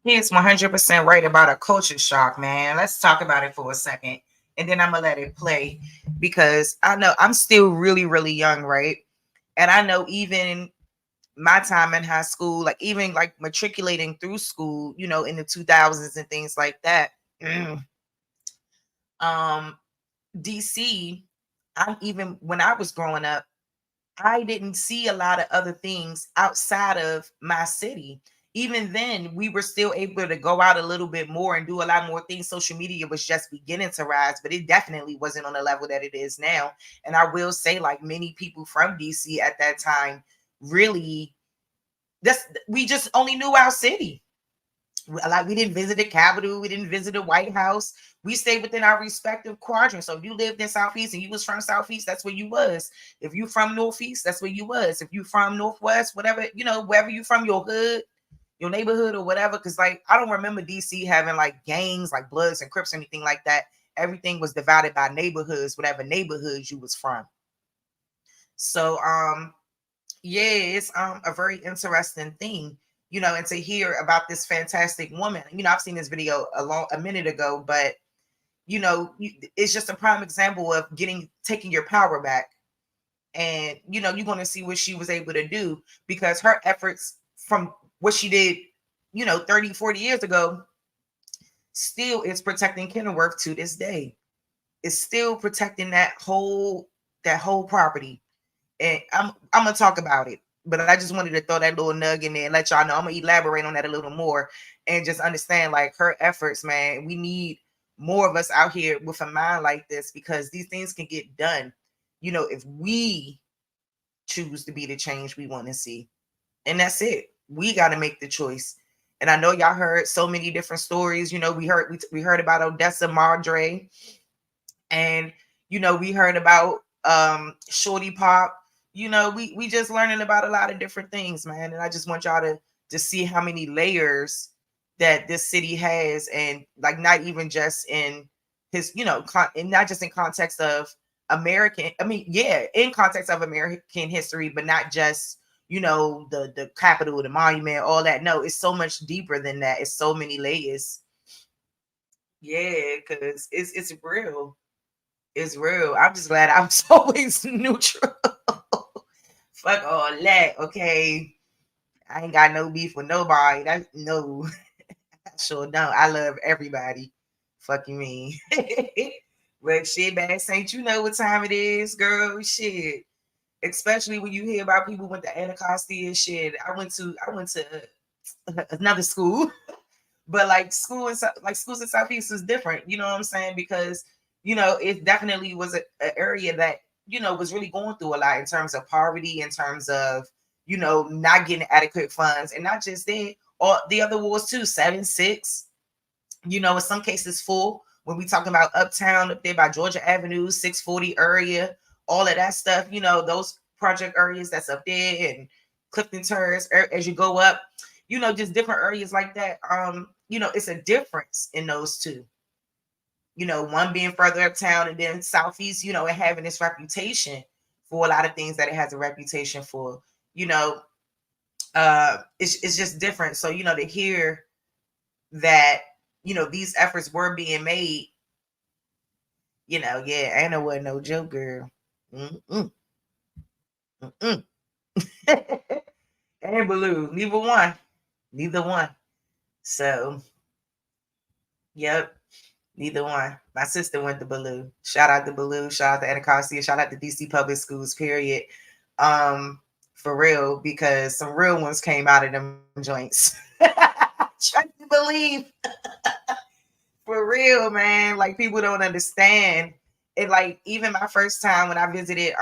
He is 100% right about a culture shock, man. Let's talk about it for a second. And then I'm going to let it play because I know I'm still really, really young, right? And I know even my time in high school, like even like matriculating through school, you know, in the 2000s and things like that. DC, even when I was growing up, I didn't see a lot of other things outside of my city. Even then, we were still able to go out a little bit more and do a lot more things. Social media was just beginning to rise, but it definitely wasn't on the level that it is now. And I will say, like many people from DC at that time, really, we just only knew our city. Like we didn't visit the Capitol, we didn't visit the White House. We stayed within our respective quadrants. So if you lived in Southeast and you was from Southeast, that's where you was. If you from Northeast, that's where you was. If you from Northwest, whatever, you know, wherever you from, your hood, your neighborhood or whatever. Because like I don't remember DC having like gangs like Bloods and Crips or anything like that. Everything was divided by neighborhoods, whatever neighborhoods you was from. So yeah, it's a very interesting thing, you know, and to hear about this fantastic woman. You know, I've seen this video a minute ago, but you know, it's just a prime example of taking your power back. And you know, you're going to see what she was able to do because her efforts from what she did, you know, 30, 40 years ago, still is protecting Kenilworth to this day. It's still protecting that whole property. And I'm gonna talk about it, but I just wanted to throw that little nugget in there and let y'all know I'm gonna elaborate on that a little more and just understand like her efforts, man. We need more of us out here with a mind like this because these things can get done, you know, if we choose to be the change we want to see. And that's it. We got to make the choice. And I know y'all heard so many different stories. You know, we heard about Odessa Madre, and you know, we heard about Shorty Pop. You know, we just learning about a lot of different things, man. And I just want y'all to see how many layers that this city has, and like not even just in his, you know, and not just in context of American. I mean, yeah, in context of American history, but not just, you know, the Capitol, the monument, all that. No, it's so much deeper than that. It's so many layers. Yeah, because it's real. It's real. I'm just glad I was always neutral. Fuck all that, okay? I ain't got no beef with nobody. No, I sure don't. I love everybody. Fuck you mean? But shit, Bad Saint, you know what time it is, girl. Shit. Especially when you hear about people went to Anacostia shit. I went to another school, but like schools in Southeast is different. You know what I'm saying? Because you know it definitely was an area that you know was really going through a lot in terms of poverty, in terms of you know not getting adequate funds, and not just that, or the other wars too. 7-6, you know, in some cases full. When we talking about Uptown up there by Georgia Avenue, 640 area. All of that stuff, you know, those project areas that's up there and Clifton Terrace as you go up, you know, just different areas like that. You know, it's a difference in those two. You know, one being further uptown and then Southeast, you know, and having this reputation for a lot of things that it has a reputation for, you know, it's just different. So, you know, to hear that, you know, these efforts were being made, you know, yeah, Anna wasn't no joke, girl. And Baloo, neither one. So, yep, neither one. My sister went to Baloo. Shout out to Baloo. Shout out to Anacostia. Shout out to DC Public Schools. Period. For real, because some real ones came out of them joints. Trust and believe. For real, man. Like people don't understand. And like even my first time when I visited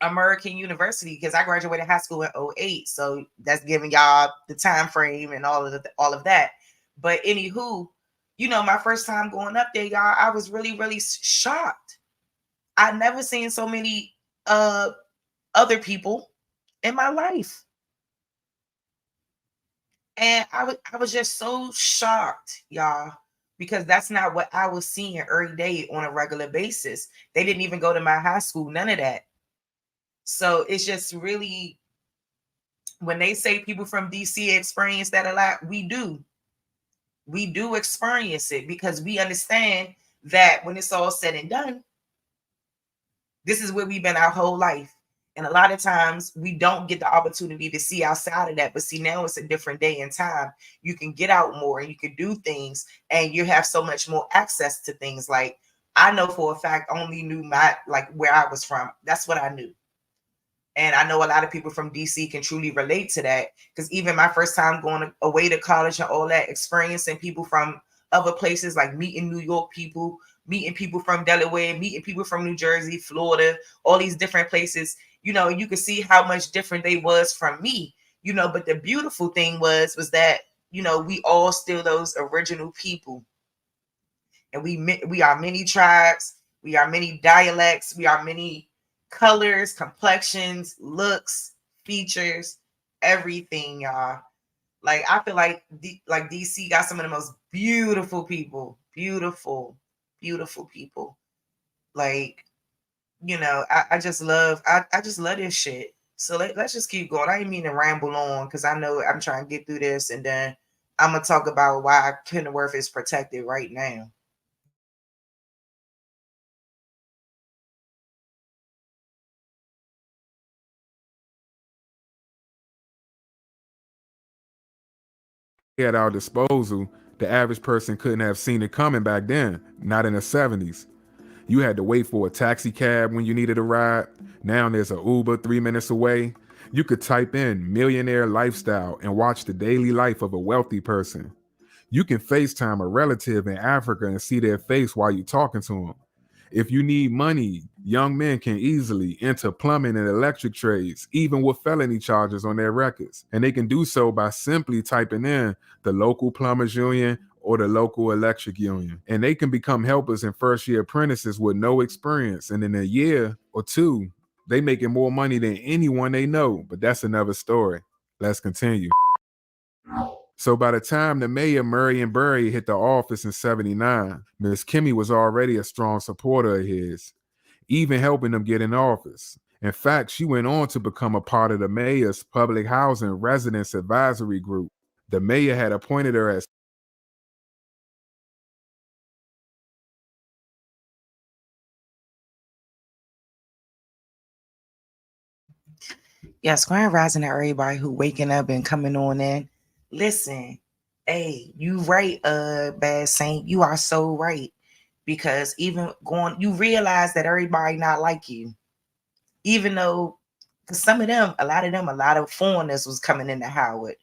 American University, because I graduated high school in 08. So that's giving y'all the time frame and all of that. But anywho, you know, my first time going up there, y'all, I was really, really shocked. I'd never seen so many other people in my life. And I was just so shocked, y'all, because that's not what I was seeing every day on a regular basis. They didn't even go to my high school, none of that. So it's just really, when they say people from DC experience that a lot, we do. We do experience it because we understand that when it's all said and done, this is where we've been our whole life. And a lot of times we don't get the opportunity to see outside of that. But see, now it's a different day and time. You can get out more and you can do things and you have so much more access to things. Like I know for a fact, I only knew where I was from. That's what I knew. And I know a lot of people from DC can truly relate to that, because even my first time going away to college and all that, experiencing people from other places, like meeting New York people, meeting people from Delaware, meeting people from New Jersey, Florida, all these different places, you know, you could see how much different they was from me, you know. But the beautiful thing was that, you know, we all still those original people. And we are many tribes, we are many dialects, we are many colors, complexions, looks, features, everything, y'all. Like I feel like DC got some of the most beautiful people, beautiful people. Like, you know, I just love this shit. So let's just keep going. I didn't mean to ramble on because I know I'm trying to get through this, and then I'm gonna talk about why Kenilworth is protected right now. At our disposal, the average person couldn't have seen it coming back then, not in the 70s. You had to wait for a taxi cab when you needed a ride. Now there's an Uber 3 minutes away. You could type in millionaire lifestyle and watch the daily life of a wealthy person. You can FaceTime a relative in Africa and see their face while you're talking to them. If you need money, young men can easily enter plumbing and electric trades, even with felony charges on their records. And they can do so by simply typing in the local plumbers union or the local electric union. And they can become helpers and first-year apprentices with no experience. And in a year or two, they making more money than anyone they know. But that's another story. Let's continue. So by the time the mayor, Marion Barry, hit the office in 79, Miss Kimmy was already a strong supporter of his, even helping him get in office. In fact, she went on to become a part of the mayor's public housing residence advisory group. The mayor had appointed her as Yes, grand rising to everybody who waking up and coming on in. Listen, hey, you right, Bad Saint. You are so right. Because even you realize that everybody not like you. Even though, because a lot of foreigners was coming into Howard.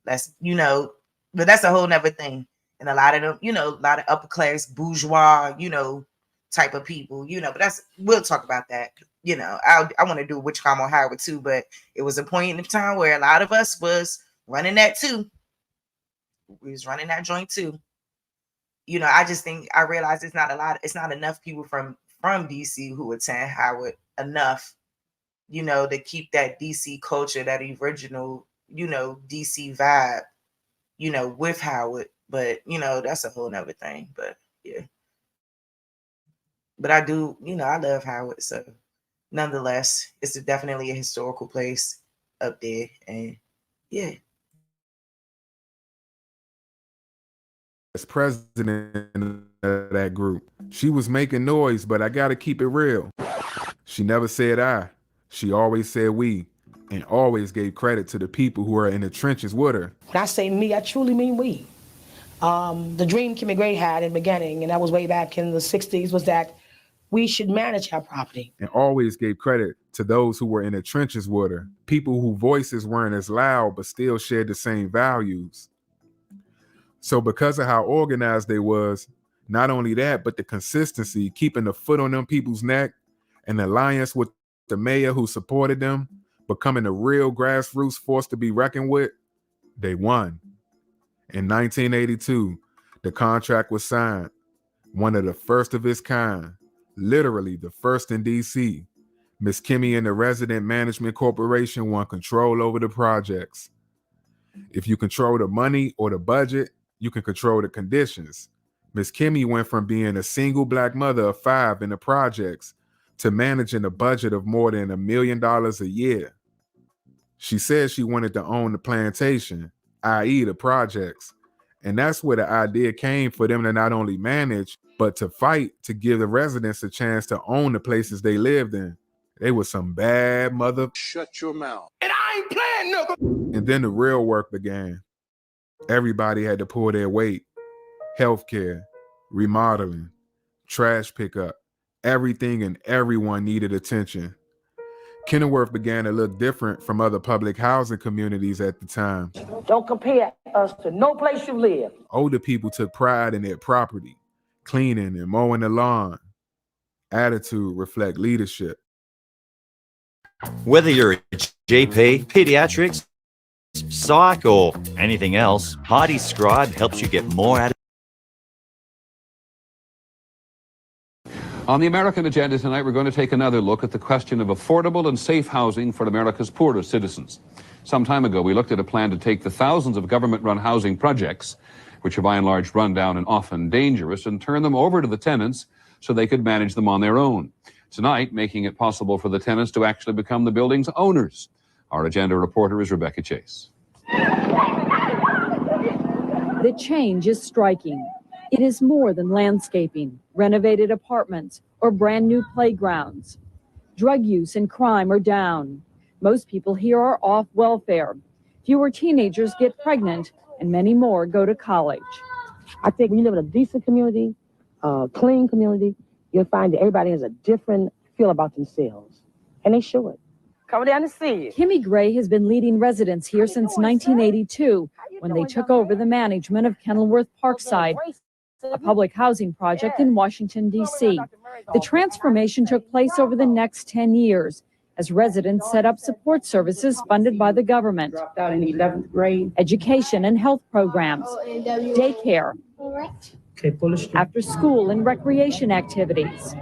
That's, you know, but that's a whole nother thing. And a lot of them, you know, a lot of upper class bourgeois, you know, type of people, you know, but we'll talk about that. You know, I want to do Witch Crime on Howard too, but it was a point in time where a lot of us was running that too. We was running that joint too. You know, I realized it's not enough people from DC who attend Howard enough, you know, to keep that DC culture, that original, you know, DC vibe, you know, with Howard. But, you know, that's a whole nother thing. But yeah. But I do, you know, I love Howard. So nonetheless, it's definitely a historical place up there. And yeah. as president of that group. She was making noise, but I gotta keep it real. She never said I. She always said we, and always gave credit to the people who are in the trenches with her. When I say me, I truly mean we. The dream Kimmy Gray had in the beginning, and that was way back in the 60s, was that we should manage our property. And always gave credit to those who were in the trenches with her. People whose voices weren't as loud, but still shared the same values. So because of how organized they was, not only that, but the consistency, keeping the foot on them people's neck, an alliance with the mayor who supported them, becoming a real grassroots force to be reckoned with, they won. In 1982, the contract was signed, one of the first of its kind, literally the first in DC. Miss Kimmy and the Resident Management Corporation won control over the projects. If you control the money or the budget, you can control the conditions. Miss Kimmy went from being a single Black mother of 5 in the projects to managing a budget of more than $1 million a year. She said she wanted to own the plantation, i.e. the projects. And that's where the idea came for them to not only manage, but to fight to give the residents a chance to own the places they lived in. They were some bad mother. Shut your mouth. And I ain't playing, nigga. And then the real work began. Everybody had to pull their weight. Healthcare, remodeling, trash pickup, everything and everyone needed attention. Kenilworth began to look different from other public housing communities at the time. Don't compare us to no place you live. Older people took pride in their property, cleaning and mowing the lawn. Attitude reflect leadership. Whether you're a GP, pediatrics, psych, or anything else, Heidi Scribe helps you get more out of. On the American agenda tonight, we're going to take another look at the question of affordable and safe housing for America's poorest citizens. Some time ago, we looked at a plan to take the thousands of government-run housing projects, which are by and large run down and often dangerous, and turn them over to the tenants so they could manage them on their own. Tonight, making it possible for the tenants to actually become the building's owners. Our agenda reporter is Rebecca Chase. The change is striking. It is more than landscaping, renovated apartments, or brand new playgrounds. Drug use and crime are down. Most people here are off welfare. Fewer teenagers get pregnant, and many more go to college. I think when you live in a decent community, clean community, you'll find that everybody has a different feel about themselves. And they should. Come down to see you. Kimmy Gray has been leading residents here since 1982, when they took over the management of Kenilworth Parkside, a public housing project in Washington, D.C. The transformation took place over the next 10 years as residents set up support services funded by the government, education and health programs, daycare, after school and recreation activities.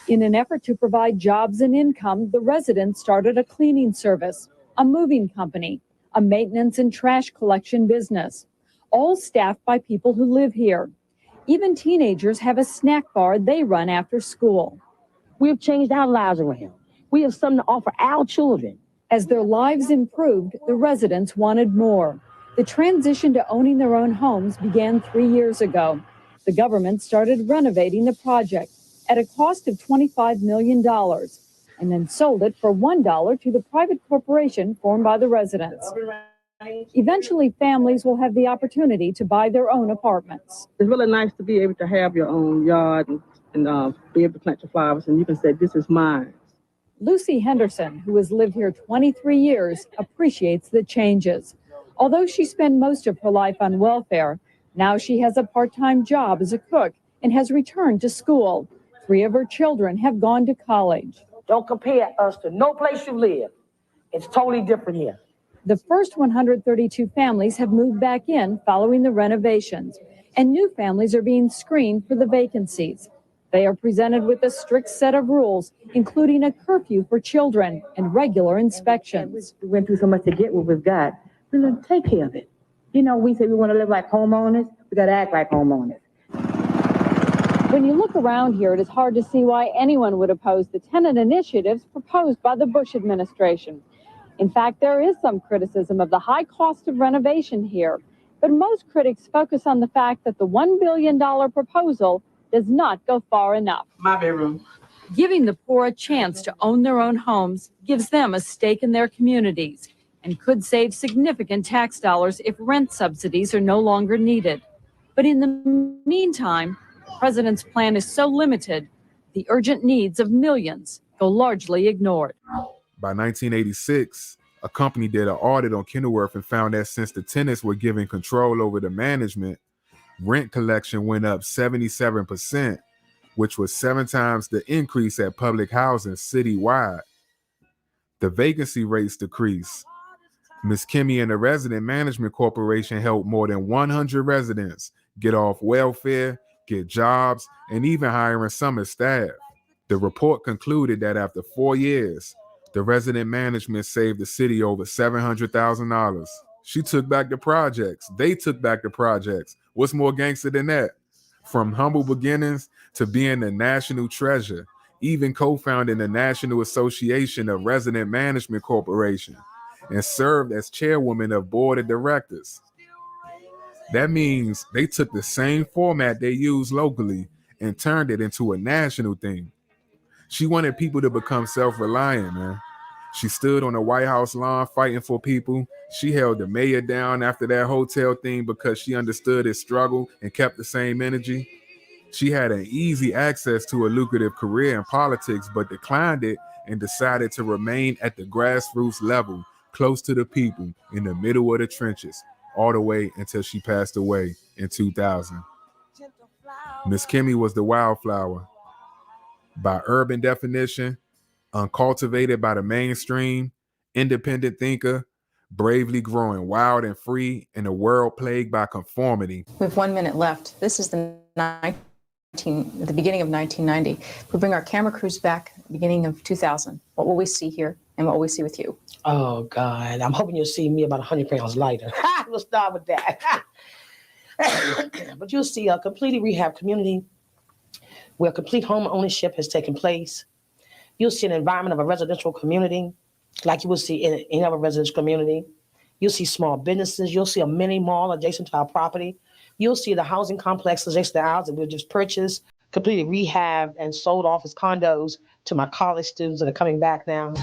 In an effort to provide jobs and income, the residents started a cleaning service, a moving company, a maintenance and trash collection business, all staffed by people who live here. Even teenagers have a snack bar they run after school. We have changed our lives around. We have something to offer our children. As their lives improved, the residents wanted more. The transition to owning their own homes began 3 years ago. The government started renovating the project at a cost of $25 million and then sold it for $1 to the private corporation formed by the residents. Eventually, families will have the opportunity to buy their own apartments. It's really nice to be able to have your own yard and be able to plant your flowers, and you can say, this is mine. Lucy Henderson, who has lived here 23 years, appreciates the changes. Although she spent most of her life on welfare, now she has a part-time job as a cook and has returned to school. 3 of her children have gone to college. Don't compare us to no place you live. It's totally different here. The first 132 families have moved back in following the renovations, and new families are being screened for the vacancies. They are presented with a strict set of rules, including a curfew for children and regular inspections. We went through so much to get what we've got. We're going to take care of it. You know, we say we want to live like homeowners. We got to act like homeowners. When you look around here, it is hard to see why anyone would oppose the tenant initiatives proposed by the Bush administration. In fact, there is some criticism of the high cost of renovation here, but most critics focus on the fact that the $1 billion proposal does not go far enough. My bedroom. Giving the poor a chance to own their own homes gives them a stake in their communities and could save significant tax dollars if rent subsidies are no longer needed. But in the meantime, the president's plan is so limited, the urgent needs of millions go largely ignored. By 1986, A company did an audit on Kenilworth and found that since the tenants were given control over the management, rent collection went up 77%, which was 7 times the increase at public housing citywide. The vacancy rates decreased. Ms. Kimmy and the Resident Management Corporation helped more than 100 residents get off welfare, get jobs, and even hiring summer staff. The report concluded that after 4 years, the resident management saved the city over $700,000. She took back the projects. They took back the projects. What's more gangster than that? From humble beginnings to being the national treasure, even co-founding the National Association of Resident Management Corporation, and served as chairwoman of board of directors. That means they took the same format they use locally and turned it into a national thing. She wanted people to become self-reliant, man. She stood on the White House lawn fighting for people. She held the mayor down after that hotel thing because she understood his struggle and kept the same energy. She had an easy access to a lucrative career in politics, but declined it and decided to remain at the grassroots level, close to the people, in the middle of the trenches, all the way until she passed away in 2000. Miss Kimmy was the wildflower. By urban definition, uncultivated by the mainstream, independent thinker, bravely growing wild and free in a world plagued by conformity. We have 1 minute left. This is the beginning of 1990. We bring our camera crews back at the beginning of 2000. What will we see here and what will we see with you? Oh, God. I'm hoping you'll see me about 100 pounds lighter. We'll start with that. But you'll see a completely rehabbed community where complete home ownership has taken place. You'll see an environment of a residential community like you will see in any other residential community. You'll see small businesses. You'll see a mini mall adjacent to our property. You'll see the housing complex adjacent to ours that we just purchased, completely rehabbed and sold off as condos to my college students that are coming back now.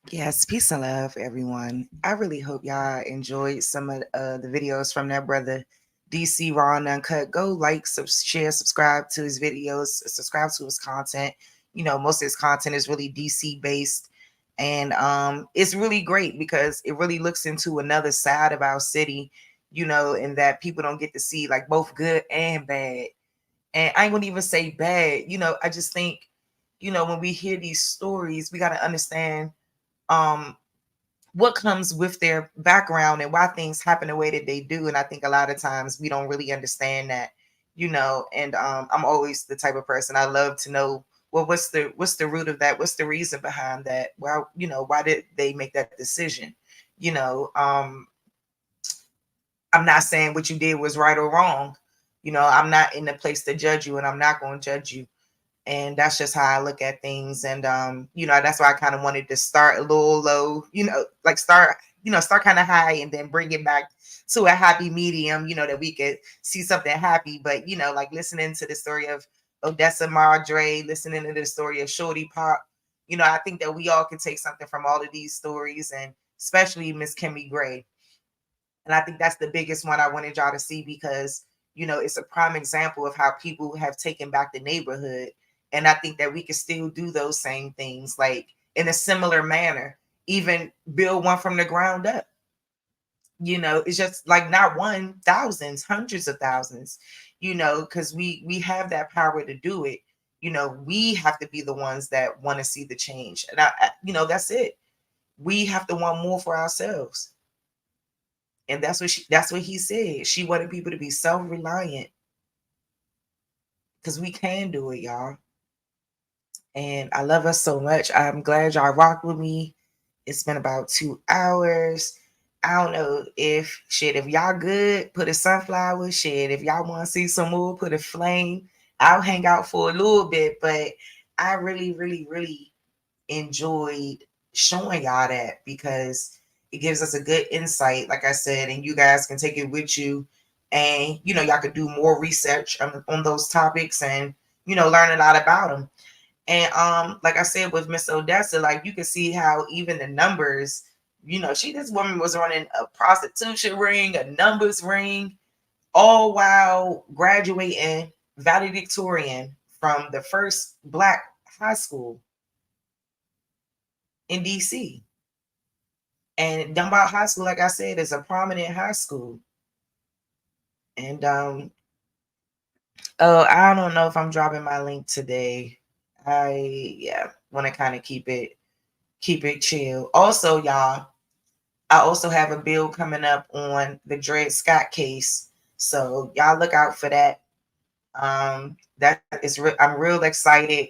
Yes, peace and love, everyone. I really hope y'all enjoyed some of the videos from that brother, DC Raw and Uncut. Go like, share, subscribe to his videos, subscribe to his content. You know, most of his content is really DC based. And it's really great because it really looks into another side of our city, you know, and that people don't get to see, like, both good and bad. And I ain't gonna even say bad. You know, I just think, you know, when we hear these stories, we got to understand what comes with their background and why things happen the way that they do. And I think a lot of times we don't really understand that, you know, and I'm always the type of person, I love to know, well, what's the root of that? What's the reason behind that? Well, you know, why did they make that decision? You know, I'm not saying what you did was right or wrong. You know, I'm not in the place to judge you, and I'm not going to judge you. And that's just how I look at things. And, you know, that's why I kind of wanted to start a little low, you know, like start kind of high and then bring it back to a happy medium, you know, that we could see something happy. But, you know, like listening to the story of Odessa Madre, listening to the story of Shorty Pop, you know, I think that we all can take something from all of these stories, and especially Miss Kimmy Gray. And I think that's the biggest one I wanted y'all to see because, you know, it's a prime example of how people have taken back the neighborhood. And I think that we can still do those same things, like in a similar manner, even build one from the ground up. You know, it's just like not one, thousands, hundreds of thousands, you know, because we have that power to do it. You know, we have to be the ones that want to see the change. And I, you know, that's it. We have to want more for ourselves. And that's what he said. She wanted people to be self-reliant because we can do it, y'all. And I love us so much. I'm glad y'all rocked with me. It's been about 2 hours. I don't know if y'all good, put a sunflower. If y'all want to see some more, put a flame. I'll hang out for a little bit, but I really, really, really enjoyed showing y'all that because it gives us a good insight, like I said, and you guys can take it with you and y'all could do more research on those topics and learn a lot about them. And like I said with Miss Odessa, like you can see how even the numbers, this woman was running a prostitution ring, a numbers ring, all while graduating valedictorian from the first Black high school in DC. And Dunbar High School, like I said, is a prominent high school. And I don't know if I'm dropping my link today. I want to kind of keep it chill. Also, y'all, I also have a bill coming up on the Dred Scott case, so y'all look out for that. I'm real excited.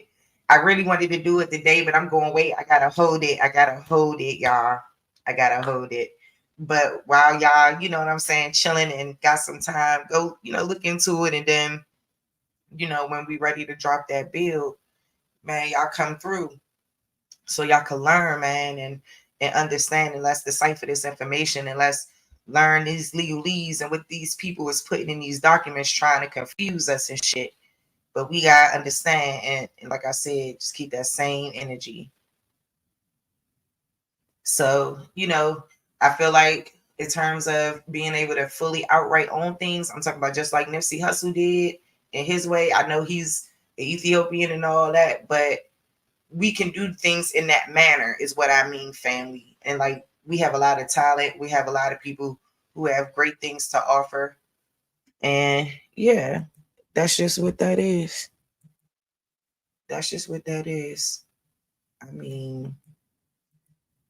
I really wanted to do it today, but I'm going, wait, I gotta hold it, y'all. I gotta hold it. But while y'all, you know what I'm saying, chilling and got some time, go, look into it, and then, when we ready to drop that bill, man, y'all come through so y'all can learn, man, and understand, and let's decipher this information, and let's learn these legalese and what these people is putting in these documents trying to confuse us and shit. But we gotta understand, and like I said, just keep that same energy. So, I feel like in terms of being able to fully outright own things, I'm talking about just like Nipsey Hussle did in his way. I know he's an Ethiopian and all that, but we can do things in that manner is what I mean, family. And like, we have a lot of talent. We have a lot of people who have great things to offer. And yeah, that's just what that is. That's just what that is. I mean,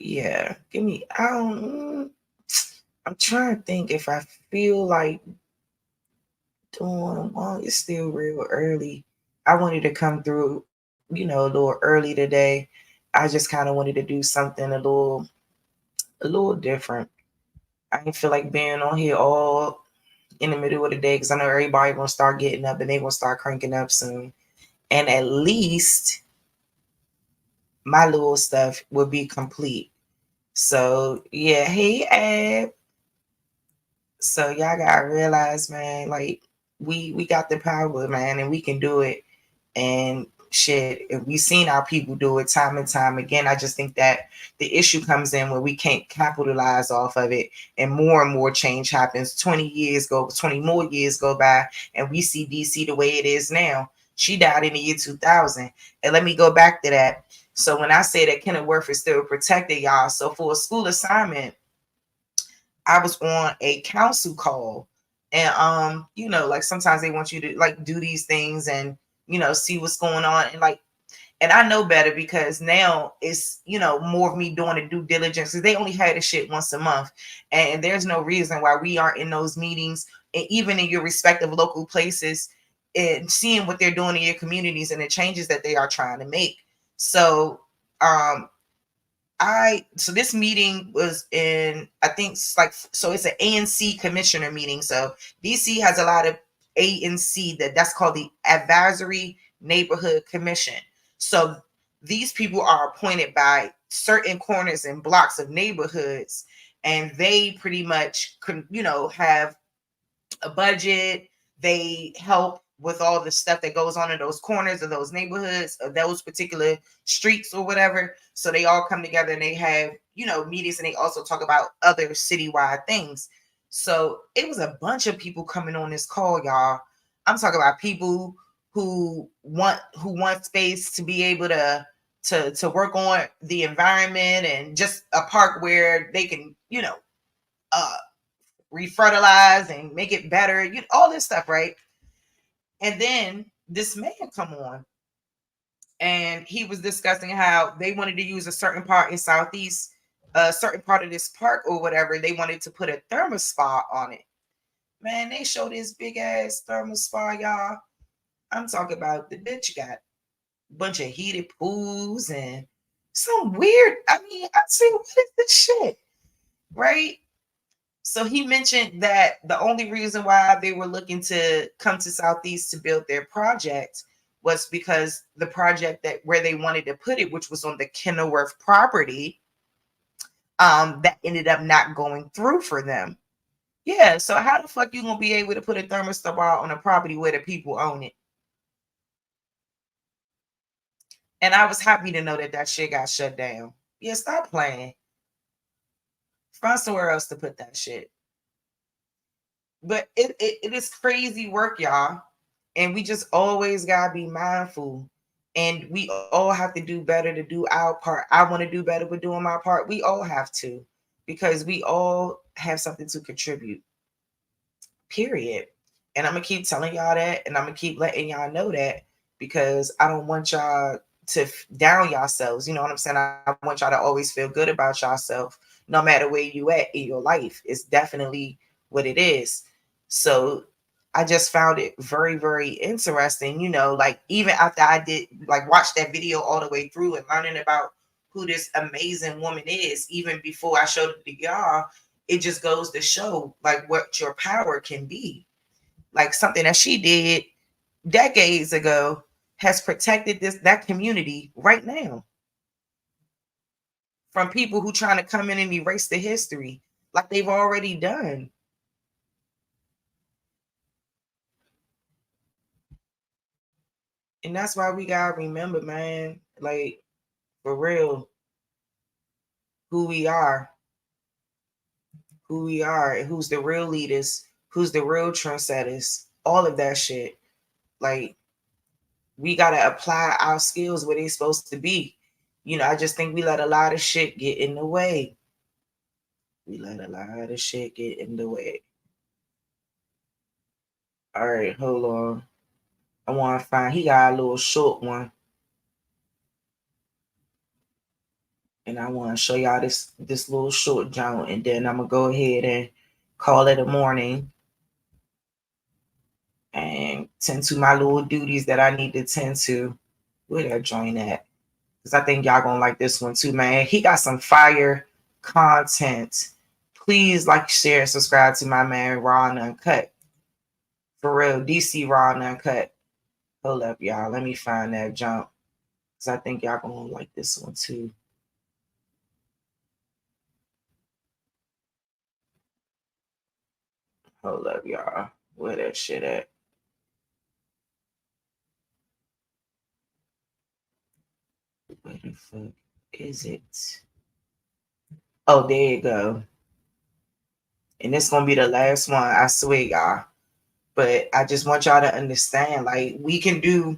yeah, I'm trying to think if I feel like doing, well, it's still real early. I wanted to come through, a little early today. I just kind of wanted to do something a little different. I didn't feel like being on here all in the middle of the day because I know everybody gonna start getting up and they gonna start cranking up soon. And at least my little stuff will be complete. So yeah, hey Ab. So y'all gotta realize, man, like we got the power, man, and we can do it. And shit, if we've seen our people do it time and time again, I just think that the issue comes in where we can't capitalize off of it, and more change happens. 20 more years go by, and we see DC the way it is now. She died in the year 2000. And let me go back to that. So when I say that Kenilworth is still protected, y'all, so for a school assignment, I was on a council call, and like sometimes they want you to like do these things and see what's going on, and I know better because now it's more of me doing the due diligence, because they only had this shit once a month, and there's no reason why we aren't in those meetings, and even in your respective local places, and seeing what they're doing in your communities and the changes that they are trying to make. So so this meeting was in, I think so it's an ANC commissioner meeting. So DC has a lot of ANC, that's called the Advisory Neighborhood Commission. So these people are appointed by certain corners and blocks of neighborhoods, and they pretty much have a budget. They help with all the stuff that goes on in those corners of those neighborhoods, of those particular streets or whatever. So they all come together and they have, meetings, and they also talk about other citywide things. So it was a bunch of people coming on this call, y'all. I'm talking about people who want space to be able to work on the environment, and just a park where they can, refertilize and make it better, all this stuff, right? And then this man come on, and he was discussing how they wanted to use a certain part in Southeast, a certain part of this park or whatever. They wanted to put a thermal spa on it. Man, they showed this big ass thermal spa, y'all. I'm talking about the bitch got a bunch of heated pools and some weird, I see, what is this shit? Right? So he mentioned that the only reason why they were looking to come to Southeast to build their project was because the project where they wanted to put it, which was on the Kenilworth property, that ended up not going through for them. Yeah, so how the fuck you gonna be able to put a thermostat bar on a property where the people own it? And I was happy to know that that shit got shut down. Yeah, stop playing. Find somewhere else to put that shit. But it is crazy work, y'all. And we just always gotta be mindful. And we all have to do better to do our part. I want to do better with doing my part. We all have to, because we all have something to contribute. Period. And I'm gonna keep telling y'all that, and I'm gonna keep letting y'all know that, because I don't want y'all to down yourselves. You know what I'm saying? I want y'all to always feel good about yourself, no matter where you at in your life. It's definitely what it is. So I just found it very, very interesting. You know, like even after I did like watch that video all the way through and learning about who this amazing woman is, even before I showed it to y'all, it just goes to show like what your power can be. Like something that she did decades ago has protected that community right now from people who trying to come in and erase the history like they've already done. And that's why we gotta remember, man, like for real, who we are, and who's the real leaders, who's the real trendsetters, all of that shit. Like we gotta apply our skills where they're supposed to be. You know, I just think we let a lot of shit get in the way. We let a lot of shit get in the way. All right, hold on. I want to find, he got a little short one. And I want to show y'all this little short joint. And then I'm going to go ahead and call it a morning. And tend to my little duties that I need to tend to. Where did I join at? Because I think y'all going to like this one too, man. He got some fire content. Please like, share, subscribe to my man, Raw and Uncut. For real, DC Raw and Uncut. Hold up, y'all. Let me find that jump. Because I think y'all going to like this one too. Hold up, y'all. Where that shit at? Where the fuck is it? Oh, there you go. And it's going to be the last one, I swear, y'all. But I just want y'all to understand, like, we can do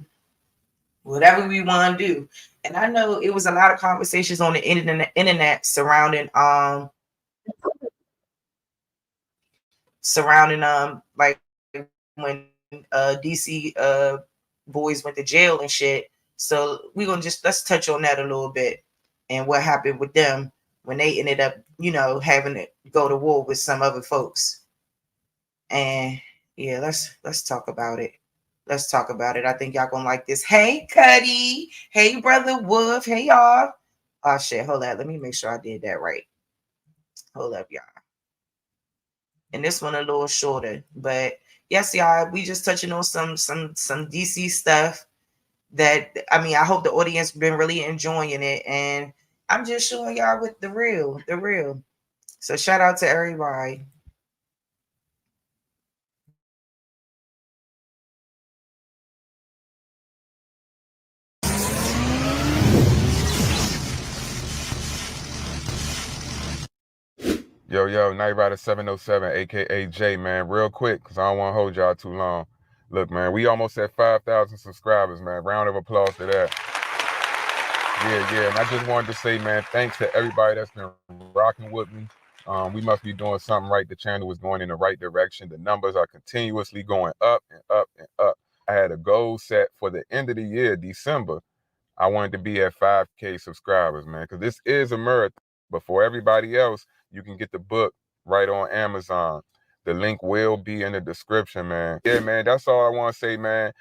whatever we want to do. And I know it was a lot of conversations on the internet surrounding like when DC boys went to jail and shit. So we're gonna let's touch on that a little bit and what happened with them when they ended up, you know, having to go to war with some other folks. And yeah, let's talk about it. Let's talk about it. I think y'all gonna like this. Hey, Cuddy. Hey, Brother Wolf. Hey, y'all. Oh shit, hold on. Let me make sure I did that right. Hold up, y'all. And this one a little shorter, but yes, y'all, we just touching on some DC stuff that, I mean, I hope the audience been really enjoying it, and I'm just showing y'all with the real. So shout out to everybody. Yo, Night Rider 707, aka J, man. Real quick, because I don't want to hold y'all too long. Look, man, we almost at 5,000 subscribers, man. Round of applause to that. Yeah. And I just wanted to say, man, thanks to everybody that's been rocking with me. We must be doing something right. The channel is going in the right direction. The numbers are continuously going up and up and up. I had a goal set for the end of the year, December. I wanted to be at 5K subscribers, man, because this is a marathon. But for everybody else, you can get the book right on Amazon. The link will be in the description, man. Yeah, man, that's all I want to say, man.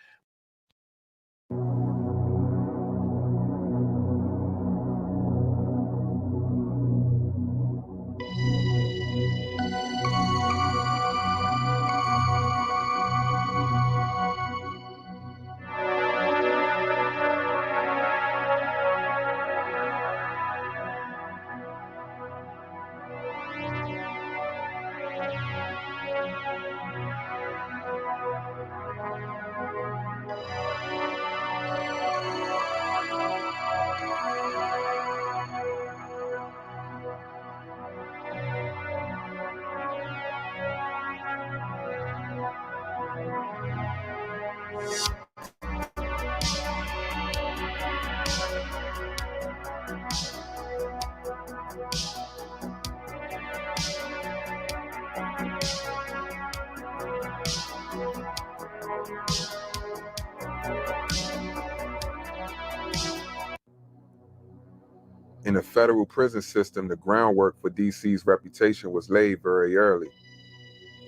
In the federal prison system, the groundwork for DC's reputation was laid very early.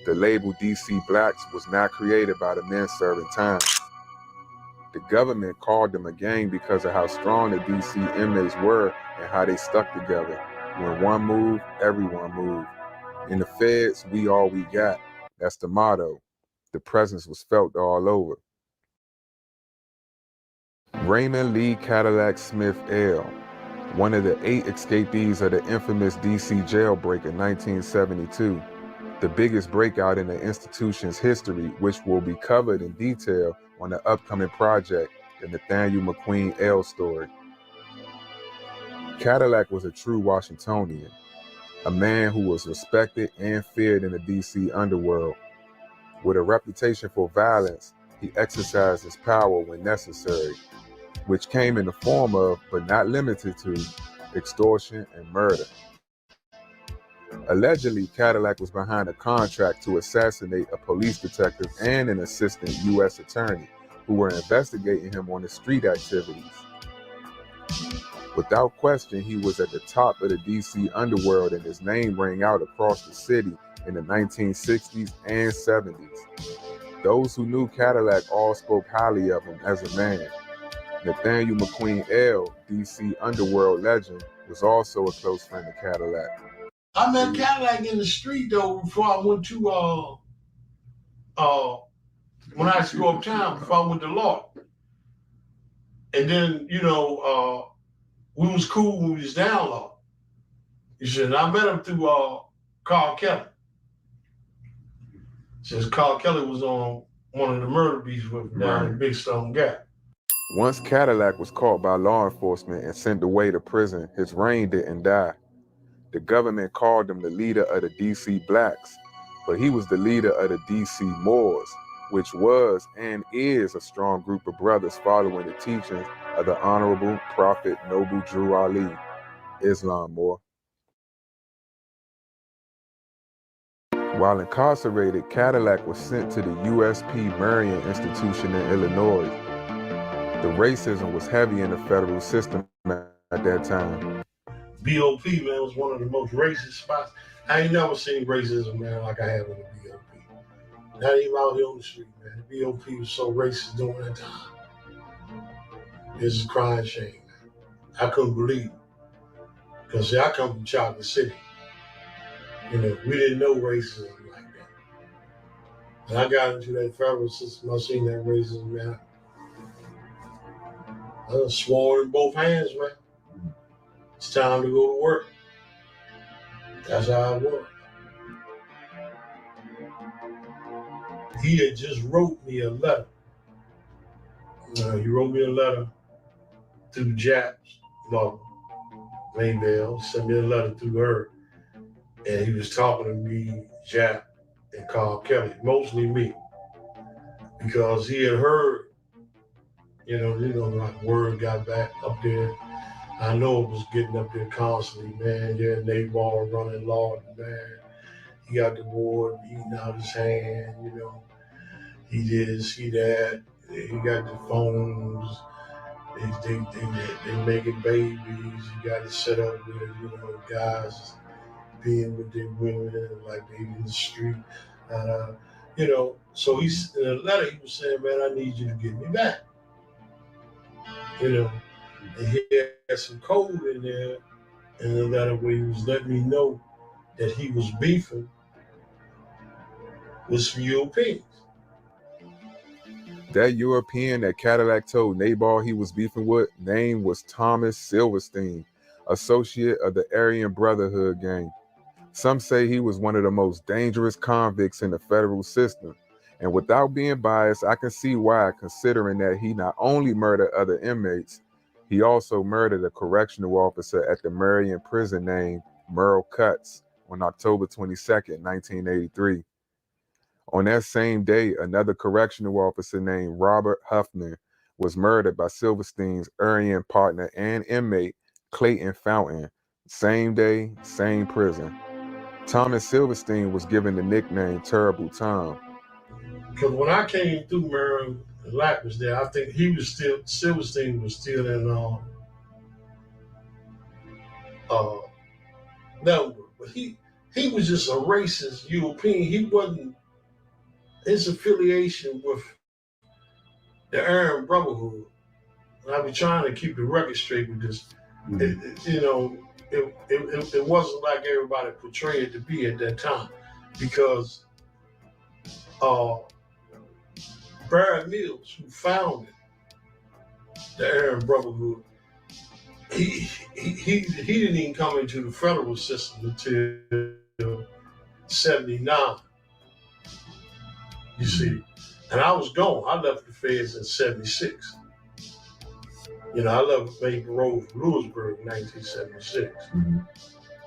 The label DC Blacks was not created by the men serving time. The government called them a gang because of how strong the DC inmates were and how they stuck together. When one moved, everyone moved. In the feds, we all we got. That's the motto. The presence was felt all over. Raymond Lee Cadillac Smith L., one of the 8 escapees of the infamous DC jailbreak in 1972, the biggest breakout in the institution's history, which will be covered in detail on the upcoming project, The Nathaniel McQueen L Story. Cadillac was a true Washingtonian, a man who was respected and feared in the DC underworld. With a reputation for violence, he exercised his power when necessary, which came in the form of, but not limited to, extortion and murder. Allegedly, Cadillac was behind a contract to assassinate a police detective and an assistant U.S. attorney who were investigating him on his street activities. Without question, he was at the top of the DC underworld, and his name rang out across the city in the 1960s and 70s. Those who knew Cadillac all spoke highly of him as a man. Nathaniel McQueen L., DC underworld legend, was also a close friend of Cadillac. I met Cadillac in the street though before I went to when I used to go uptown before I went to law. And then, we was cool when we was down law. You said, I met him through Carl Kelly. Since Carl Kelly was on one of the murder beats with down in Big Stone Gap. Once Cadillac was caught by law enforcement and sent away to prison, his reign didn't die. The government called him the leader of the DC Blacks, but he was the leader of the DC Moors, which was and is a strong group of brothers following the teachings of the Honorable Prophet Noble Drew Ali, Islam Moor. While incarcerated, Cadillac was sent to the USP Marion Institution in Illinois. The racism was heavy in the federal system at that time. BOP, man, was one of the most racist spots. I ain't never seen racism, man, like I have in the BOP. Not even out here on the street, man. The BOP was so racist during that time. This is crying shame, man. I couldn't believe it. Because, see, I come from Chocolate City. We didn't know racism like that. When I got into that federal system, I seen that racism, man. I was swore in both hands, man. It's time to go to work. That's how it was. He had just wrote me a letter. He wrote me a letter through Jap's mother, Maybell. He sent me a letter through her. And he was talking to me, Jap, and Carl Kelly, mostly me. Because he had heard, like word got back up there. I know it was getting up there constantly, man. Yeah, Nabal running law, man. He got the board eating out his hand, He this, he that. He got the phones. They making babies. He got it set up with, guys being with their women like they in the street. So he's in a letter he was saying, man, I need you to get me back. And he had some code in there in the letter where he was letting me know that he was beefing with some Europeans. That European that Cadillac told Nabal he was beefing with, name was Thomas Silverstein, associate of the Aryan Brotherhood gang. Some say he was one of the most dangerous convicts in the federal system. And without being biased, I can see why, considering that he not only murdered other inmates, he also murdered a correctional officer at the Marion prison named Merle Cutts on October 22nd, 1983. On that same day, another correctional officer named Robert Huffman was murdered by Silverstein's Aryan partner and inmate, Clayton Fountain. Same day, same prison. Thomas Silverstein was given the nickname Terrible Tom. Because when I came through, Merle Lack was there. I think Silverstein was still in number. But he was just a racist European. He wasn't, his affiliation with the Aryan Brotherhood. And I've been trying to keep the record straight with this. It wasn't like everybody portrayed it to be at that time, because Barrett Mills, who founded the Aryan Brotherhood, he didn't even come into the federal system until 79. You see, and I was gone. I left the feds in 76. I left Maple Road from Lewisburg in 1976.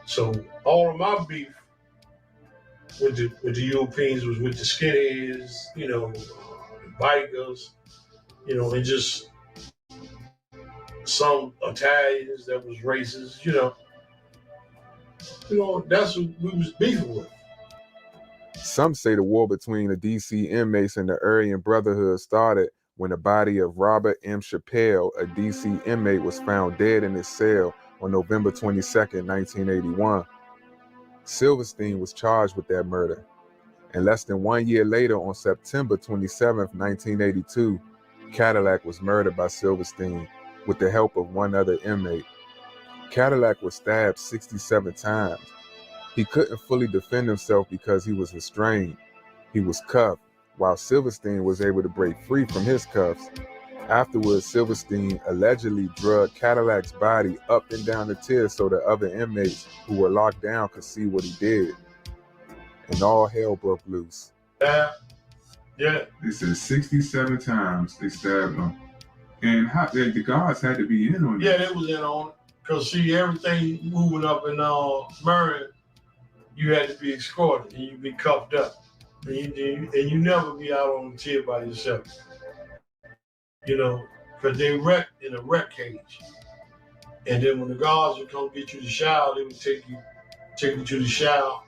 So all of my beef with the Europeans was with the skinheads, the bikers, and just some Italians that was racist, that's what we was beefing with. Some say the war between the DC inmates and the Aryan Brotherhood started when the body of Robert M. Chappelle, a DC inmate, was found dead in his cell on November 22nd, 1981. Silverstein was charged with that murder. And less than 1 year later, on September 27th, 1982, Cadillac was murdered by Silverstein with the help of one other inmate. Cadillac was stabbed 67 times. He couldn't fully defend himself because he was restrained. He was cuffed, while Silverstein was able to break free from his cuffs. Afterwards, Silverstein allegedly drugged Cadillac's body up and down the tier so the other inmates who were locked down could see what he did. And all hell broke loose. Yeah. They said 67 times they stabbed him. And the guards had to be in on it. Yeah, they was in on it. Because, see, everything moving up in Marion, you had to be escorted and you'd be cuffed up. And you never be out on the tier by yourself. Because they wrecked in a wreck cage. And then when the guards would come get you to shower, they would take you to the shower,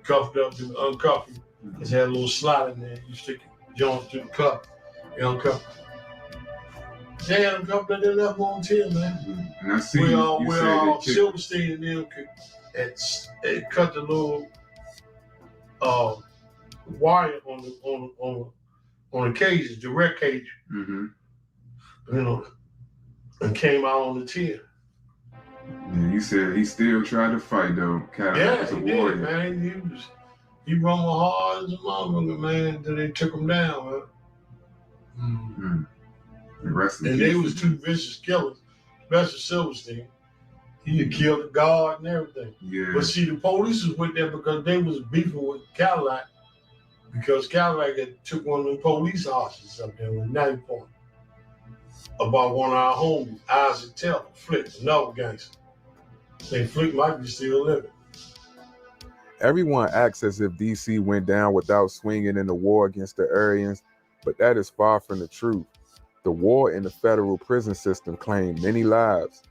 cuffed up, and uncuff you. Because they had a little slot in there. You stick your joints through the cuff, you uncuff. They had them cuffed up, they left them on tier, man. And I see where Silverstein and them could cut the little wire on the cages, the wreck cage. And came out on the tier. Yeah, you said he still tried to fight though. Cadillac was a warrior. Did, man. He run hard as a motherfucker, man, until they took him down, man. And they was two vicious killers, especially Silverstein. He had killed the guard and everything. Yeah. But see, the police was with them because they was beefing with Cadillac, because Cadillac had took one of them police officers up there with knife point about one of our homies, Isaac Taylor, Flick, another gangster. They Flick might be still living. Everyone acts as if DC went down without swinging in the war against the Aryans, but that is far from the truth. The war in the federal prison system claimed many lives.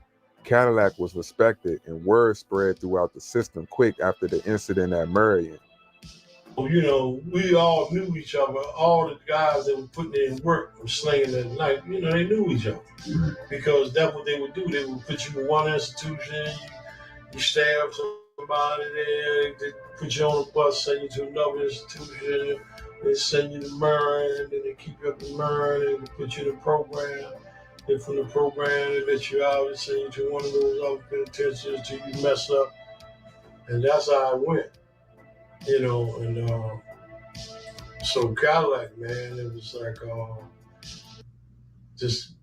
Cadillac was respected, and word spread throughout the system quick after the incident at Marion. We all knew each other. All the guys that were putting in work were slinging that knife. They knew each other because that's what they would do. They would put you in one institution, you stab somebody there, they put you on a bus, send you to another institution, they send you to Marion, then they keep you up in Marion, and they put you in a program. Then from the program, they let you out and send you to one of those other penitentiaries till you mess up. And that's how it went. So Cadillac, man, it was like just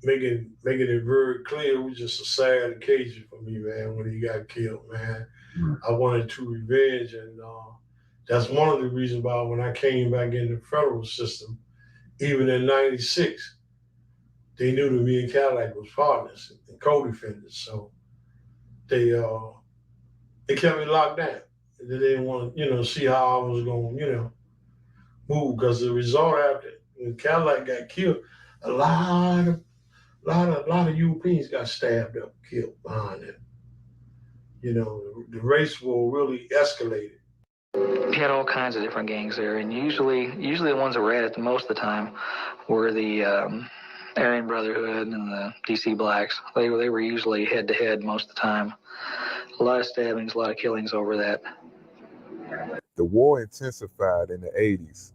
making it very clear. It was just a sad occasion for me, man, when he got killed, man. I wanted to revenge, and that's one of the reasons why when I came back in the federal system, even in '96, they knew that me and Cadillac was partners and co-defendants. So they kept me locked down. They didn't want to, see how I was going to, move. Because the result after when Cadillac got killed, a lot of Europeans got stabbed up, killed behind it. The race war really escalated. We had all kinds of different gangs there, and usually the ones that were at it the most of the time were the Aryan Brotherhood and the DC Blacks. They were usually head-to-head most of the time. A lot of stabbings, a lot of killings over that. The war intensified in the 80s,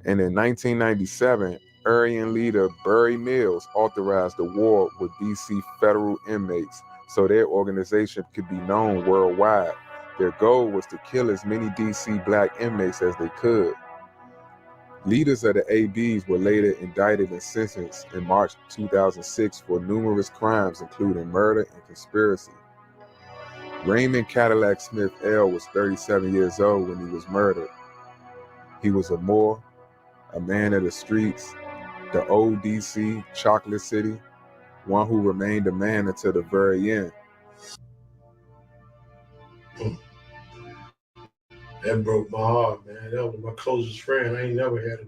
and in 1997, Aryan leader Barry Mills authorized the war with DC federal inmates so their organization could be known worldwide. Their goal was to kill as many DC black inmates as they could. Leaders of the ABs were later indicted and sentenced in March 2006 for numerous crimes, including murder and conspiracy. Raymond Cadillac Smith L. was 37 years old when he was murdered. He was a Moor, a man of the streets, the old DC, Chocolate City, one who remained a man until the very end. That broke my heart, man. That was my closest friend. I ain't never had a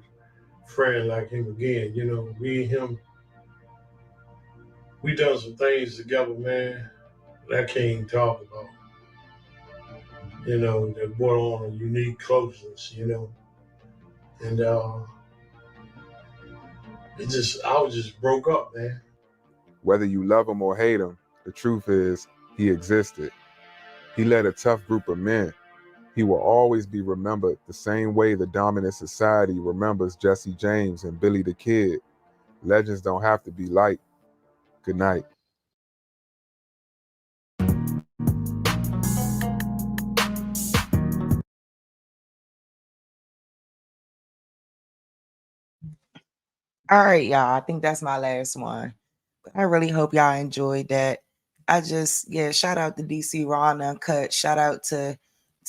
friend like him again. You know, me and him, we done some things together, man, that I can't even talk about. You know, that brought on a unique closeness, you know. And I was just broke up, man. Whether you love him or hate him, the truth is he existed. He led a tough group of men. He will always be remembered the same way the dominant society remembers Jesse James and Billy the Kid. Legends don't have to be light. Good night. All right, y'all. I think that's my last one. But I really hope y'all enjoyed that. Shout out to DC Raw and Uncut. Shout out to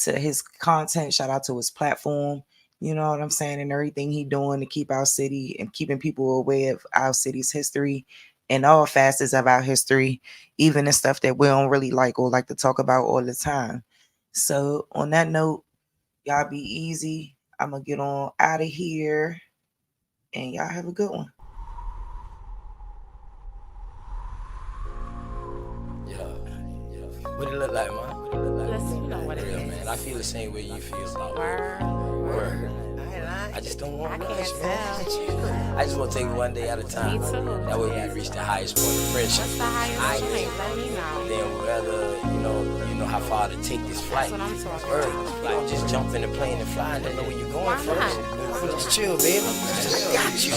his content. Shout out to his platform. You know what I'm saying? And everything he doing to keep our city and keeping people aware of our city's history and all facets of our history, even the stuff that we don't really like or like to talk about all the time. So on that note, y'all be easy. I'm going to get on out of here. And y'all have a good one. What it look like, man? Real, man. I feel the same way you feel about Word. I just don't want much, man. I just want to take it one day at a time. That way we reach the highest point of friendship. Then whether you know how far to take this flight. Word. You don't just jump in the plane and fly and don't know where you're going first. Just chill, baby. Got you.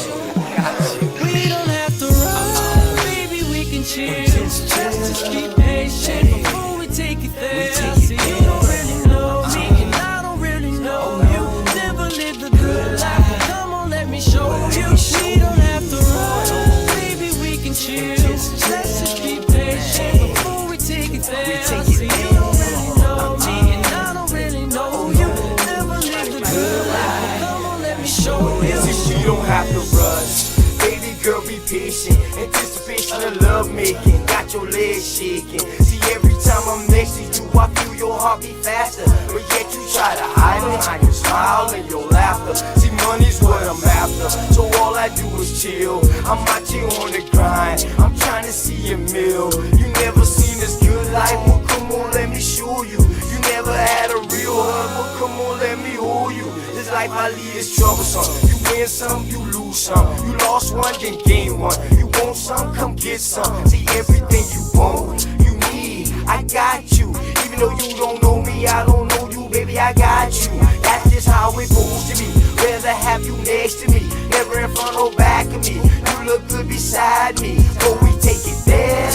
We don't have to run, baby. We can chill. Just keep patient before we take it there. See, you don't really know me, and I don't really know you. Never lived a good life. Come on, let me show you. We don't have to run, baby. We can chill. Let's just keep patient before we take it there. See, you don't really know me, and I don't really know you. Never lived a good life. Come on, let me show you. See, we don't have to rush. Baby girl, be patient. Anticipation of love making. Got your legs shaking. See, every time I'm next to you, I feel your heart beat faster. But yet you try to hide behind your smile and your laughter. See, money's what I'm after, so all I do is chill. I'm out here on the grind. I'm trying to see a meal. You never seen this good life. Well, come on, let me show you. You never had a real hug. Well, come on, let me hold you. This life I lead is troublesome. You win some, you lose some. You lost one, then gain one. You want some, come get some. See, everything you want, you need, I got you. Even though you don't know me, I don't know you, baby, I got you. That's just how it's supposed to be. Rather have you next to me, never in front or back of me. You look good beside me, so we take it there.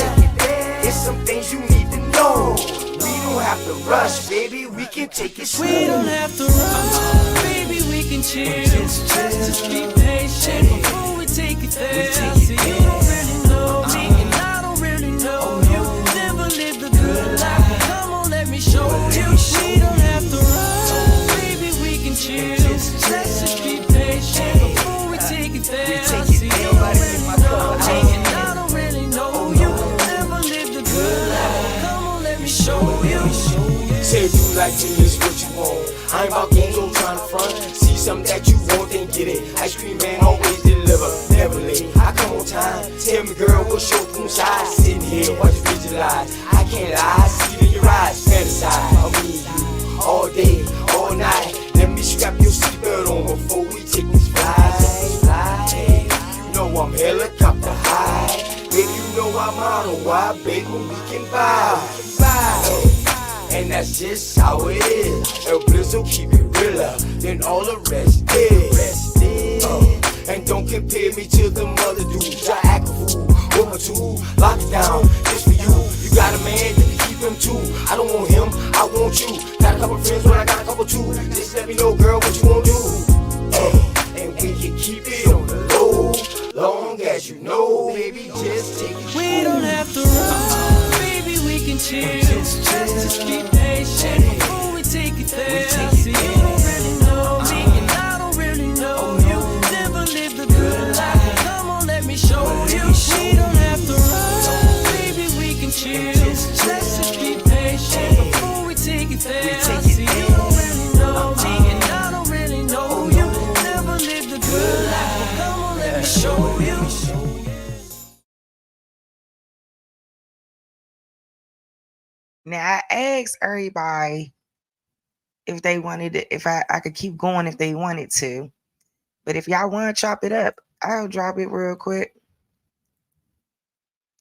It's some things you need to know. We don't have to rush, baby, we can take it slow. We don't have to run, baby, we can chill. Just keep patient before we take it there. See, you don't really know me, and I don't really know you. Never lived a good life. Come on, let me show you. We don't have to run, baby, we can chill. Let's just keep patient before we take it there. See, you don't really know me, and I don't really know you. Never lived a good life. Come on, let me show you. Say you like me, it's what you want. I ain't about games, I'm trying to front. See something that you want, then get it. Ice cream man always deliver, never late. I come on time. Tell me, girl, what's your room size? Sitting here, watch you visualize. I can't lie, see it in your eyes. Fantasize, I mean you all day, all night. Let me strap your seatbelt on before we take this flight. You know I'm helicopter vibe. And that's just how it is. El Blizzo keep it realer than all the rest is. And don't compare me to them other dudes. I act a fool, with my tool, lock it down, just for you. You got a man, you can keep him too. I don't want him, I want you. Got a couple friends, but I got a couple too. Just let me know, girl, what you wanna do. And we can keep it on the low, long as you know, baby, just take it. We don't have to run, baby, we can chill. Just be patient before we take it there. See, you don't really know me, and I don't really know you. Never lived a good life, come on, let me show you. We don't have to run, baby, we can chill. Let's just be patient before we take it there. See, you don't really know me, and I don't really know you. Never lived a good life, come on, let me show you. Now I asked everybody if they wanted it, if I could keep going if they wanted to. But if y'all want to chop it up, I'll drop it real quick.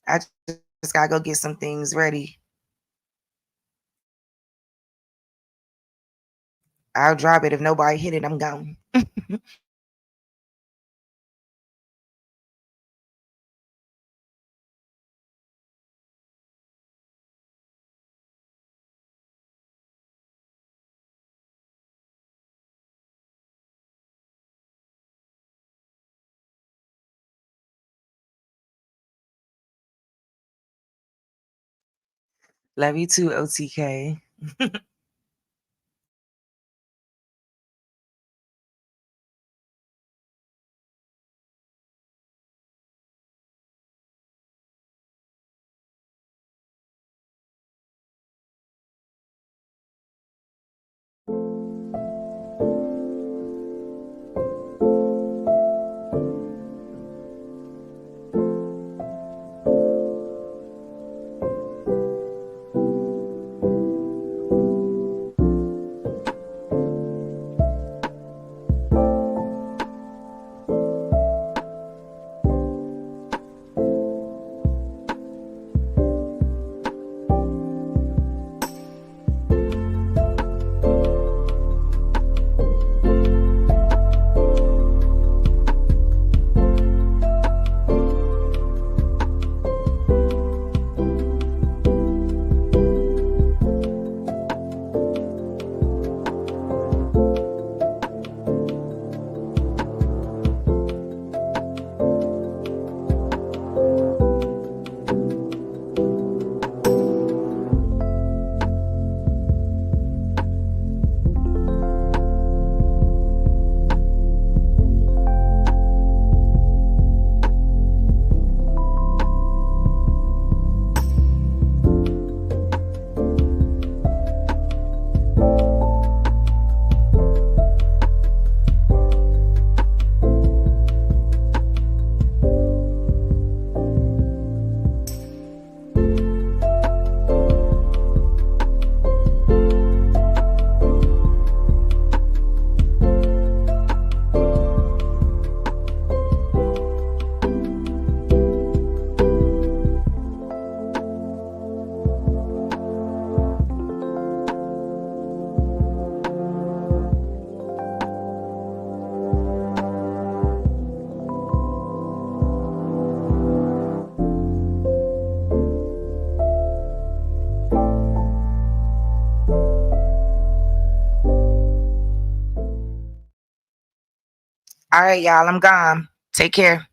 I just gotta go get some things ready. I'll drop it. If nobody hit it, I'm gone. Love you too, OTK. All right, y'all, I'm gone. Take care.